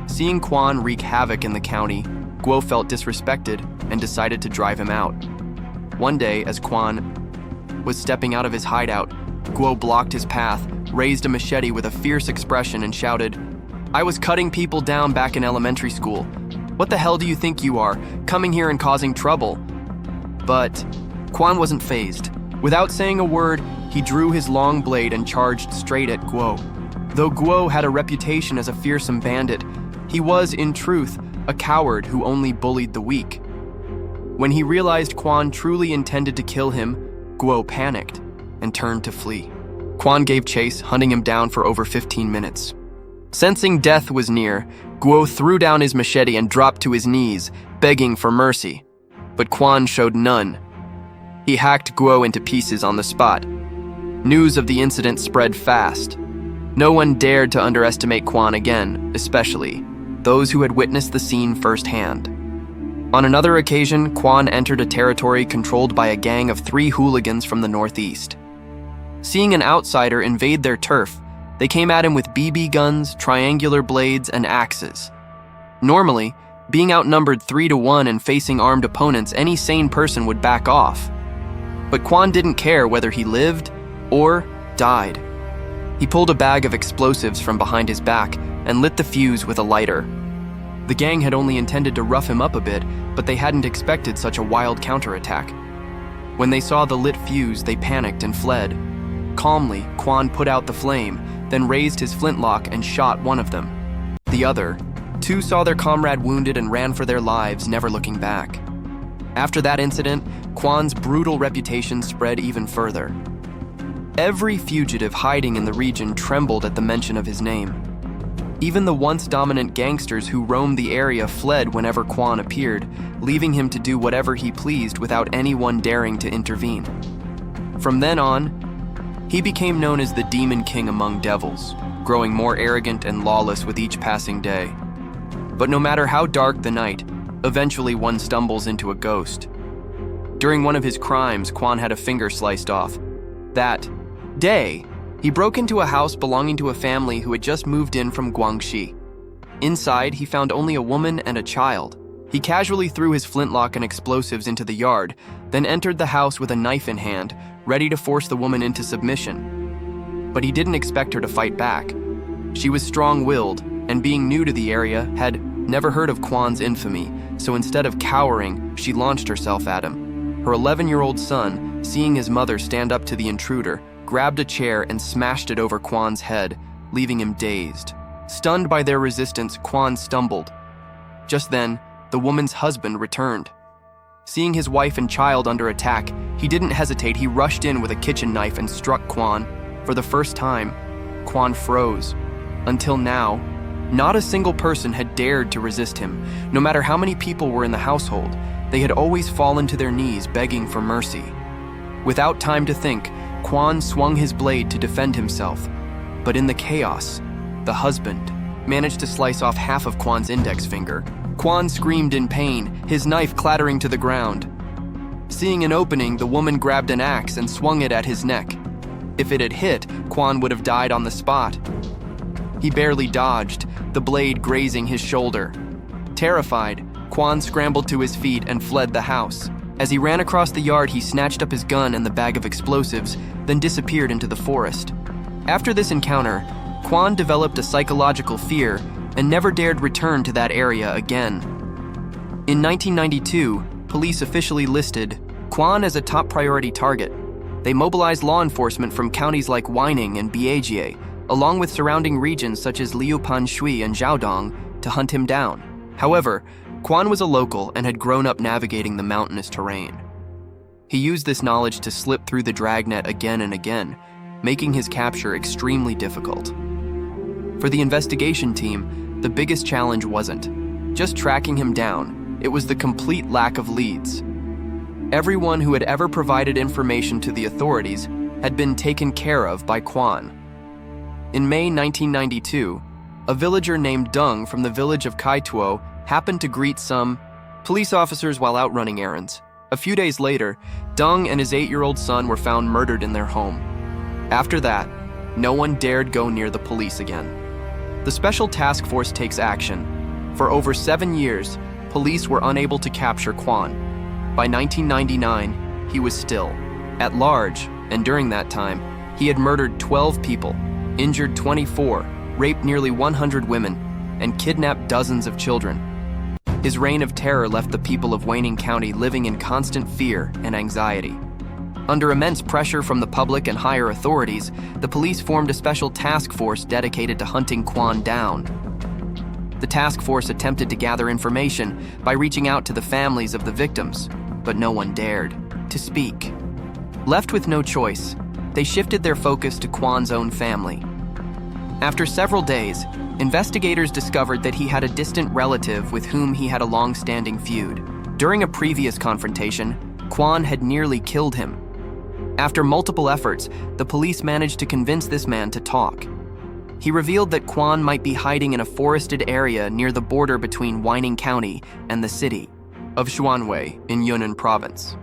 Seeing Quan wreak havoc in the county, Guo felt disrespected and decided to drive him out. One day, as Quan was stepping out of his hideout, Guo blocked his path, raised a machete with a fierce expression, and shouted, "I was cutting people down back in elementary school. What the hell do you think you are, coming here and causing trouble?" But Quan wasn't fazed. Without saying a word, he drew his long blade and charged straight at Guo. Though Guo had a reputation as a fearsome bandit, he was, in truth, a coward who only bullied the weak. When he realized Quan truly intended to kill him, Guo panicked and turned to flee. Quan gave chase, hunting him down for over 15 minutes. Sensing death was near, Guo threw down his machete and dropped to his knees, begging for mercy. But Quan showed none. He hacked Guo into pieces on the spot. News of the incident spread fast. No one dared to underestimate Quan again, especially those who had witnessed the scene firsthand. On another occasion, Quan entered a territory controlled by a gang of 3 hooligans from the northeast. Seeing an outsider invade their turf, they came at him with BB guns, triangular blades, and axes. Normally, Being outnumbered 3-1 and facing armed opponents, any sane person would back off. But Quan didn't care whether he lived or died. He pulled a bag of explosives from behind his back and lit the fuse with a lighter. The gang had only intended to rough him up a bit, but they hadn't expected such a wild counterattack. When they saw the lit fuse, they panicked and fled. Calmly, Quan put out the flame, then raised his flintlock and shot one of them. The other, two saw their comrade wounded and ran for their lives, never looking back. After that incident, Quan's brutal reputation spread even further. Every fugitive hiding in the region trembled at the mention of his name. Even the once dominant gangsters who roamed the area fled whenever Quan appeared, leaving him to do whatever he pleased without anyone daring to intervene. From then on, he became known as the Demon King among devils, growing more arrogant and lawless with each passing day. But no matter how dark the night, eventually one stumbles into a ghost. During one of his crimes, Quan had a finger sliced off. That day, he broke into a house belonging to a family who had just moved in from Guangxi. Inside, he found only a woman and a child. He casually threw his flintlock and explosives into the yard, then entered the house with a knife in hand, ready to force the woman into submission. But he didn't expect her to fight back. She was strong-willed, and being new to the area, had never heard of Quan's infamy, so instead of cowering, she launched herself at him. Her 11-year-old son, seeing his mother stand up to the intruder, grabbed a chair and smashed it over Quan's head, leaving him dazed. Stunned by their resistance, Quan stumbled. Just then, the woman's husband returned. Seeing his wife and child under attack, he didn't hesitate. He rushed in with a kitchen knife and struck Quan. For the first time, Quan froze. Until now, not a single person had dared to resist him. No matter how many people were in the household, they had always fallen to their knees begging for mercy. Without time to think, Quan swung his blade to defend himself. But in the chaos, the husband managed to slice off half of Quan's index finger. Quan screamed in pain, his knife clattering to the ground. Seeing an opening, the woman grabbed an axe and swung it at his neck. If it had hit, Quan would have died on the spot. He barely dodged, the blade grazing his shoulder. Terrified, Quan scrambled to his feet and fled the house. As he ran across the yard, he snatched up his gun and the bag of explosives, then disappeared into the forest. After this encounter, Quan developed a psychological fear and never dared return to that area again. In 1992, police officially listed Quan as a top priority target. They mobilized law enforcement from counties like Weining and Biajie, along with surrounding regions such as Liupanshui and Jiaodong, to hunt him down. However, Quan was a local and had grown up navigating the mountainous terrain. He used this knowledge to slip through the dragnet again and again, making his capture extremely difficult. For the investigation team, the biggest challenge wasn't just tracking him down, it was the complete lack of leads. Everyone who had ever provided information to the authorities had been taken care of by Quan. In May 1992, a villager named Deng from the village of Kaituo happened to greet some police officers while out running errands. A few days later, Deng and his 8-year-old son were found murdered in their home. After that, no one dared go near the police again. The Special Task Force takes action. For over 7 years, police were unable to capture Quan. By 1999, he was still at large, and during that time, he had murdered 12 people, injured 24, raped nearly 100 women, and kidnapped dozens of children. His reign of terror left the people of Weining County living in constant fear and anxiety. Under immense pressure from the public and higher authorities, the police formed a special task force dedicated to hunting Quan down. The task force attempted to gather information by reaching out to the families of the victims, but no one dared to speak. Left with no choice, they shifted their focus to Quan's own family. After several days, investigators discovered that he had a distant relative with whom he had a long-standing feud. During a previous confrontation, Quan had nearly killed him. After multiple efforts, the police managed to convince this man to talk. He revealed that Quan might be hiding in a forested area near the border between Weining County and the city of Xuanwei in Yunnan Province.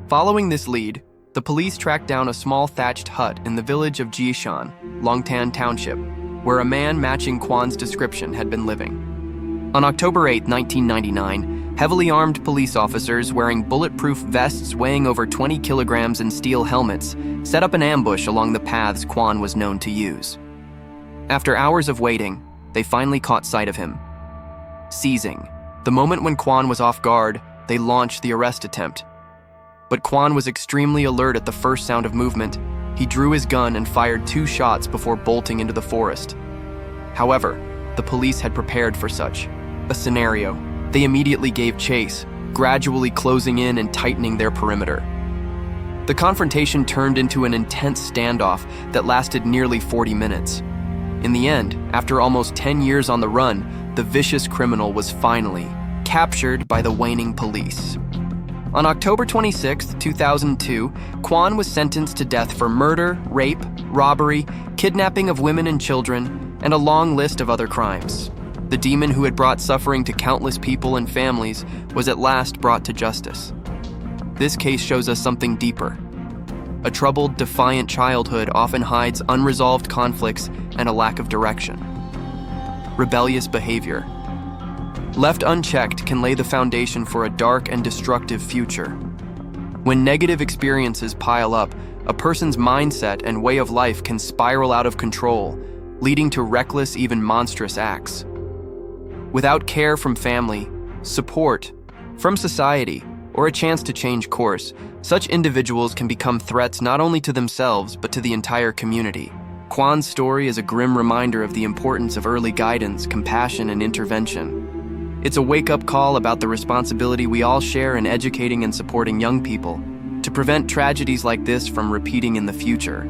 Following this lead, the police tracked down a small thatched hut in the village of Jishan, Longtan Township, where a man matching Quan's description had been living. On October 8, 1999, heavily armed police officers wearing bulletproof vests weighing over 20 kilograms and steel helmets set up an ambush along the paths Quan was known to use. After hours of waiting, they finally caught sight of him. Seizing, the moment when Quan was off guard, they launched the arrest attempt. But Quan was extremely alert at the first sound of movement. He drew his gun and fired 2 shots before bolting into the forest. However, the police had prepared for such a scenario. They immediately gave chase, gradually closing in and tightening their perimeter. The confrontation turned into an intense standoff that lasted nearly 40 minutes. In the end, after almost 10 years on the run, the vicious criminal was finally captured by the waning police. On October 26, 2002, Quan was sentenced to death for murder, rape, robbery, kidnapping of women and children, and a long list of other crimes. The demon who had brought suffering to countless people and families was at last brought to justice. This case shows us something deeper. A troubled, defiant childhood often hides unresolved conflicts and a lack of direction. Rebellious behavior, left unchecked, can lay the foundation for a dark and destructive future. When negative experiences pile up, a person's mindset and way of life can spiral out of control, leading to reckless, even monstrous acts. Without care from family, support from society, or a chance to change course, such individuals can become threats not only to themselves but to the entire community. Quan's story is a grim reminder of the importance of early guidance, compassion, and intervention. It's a wake-up call about the responsibility we all share in educating and supporting young people to prevent tragedies like this from repeating in the future.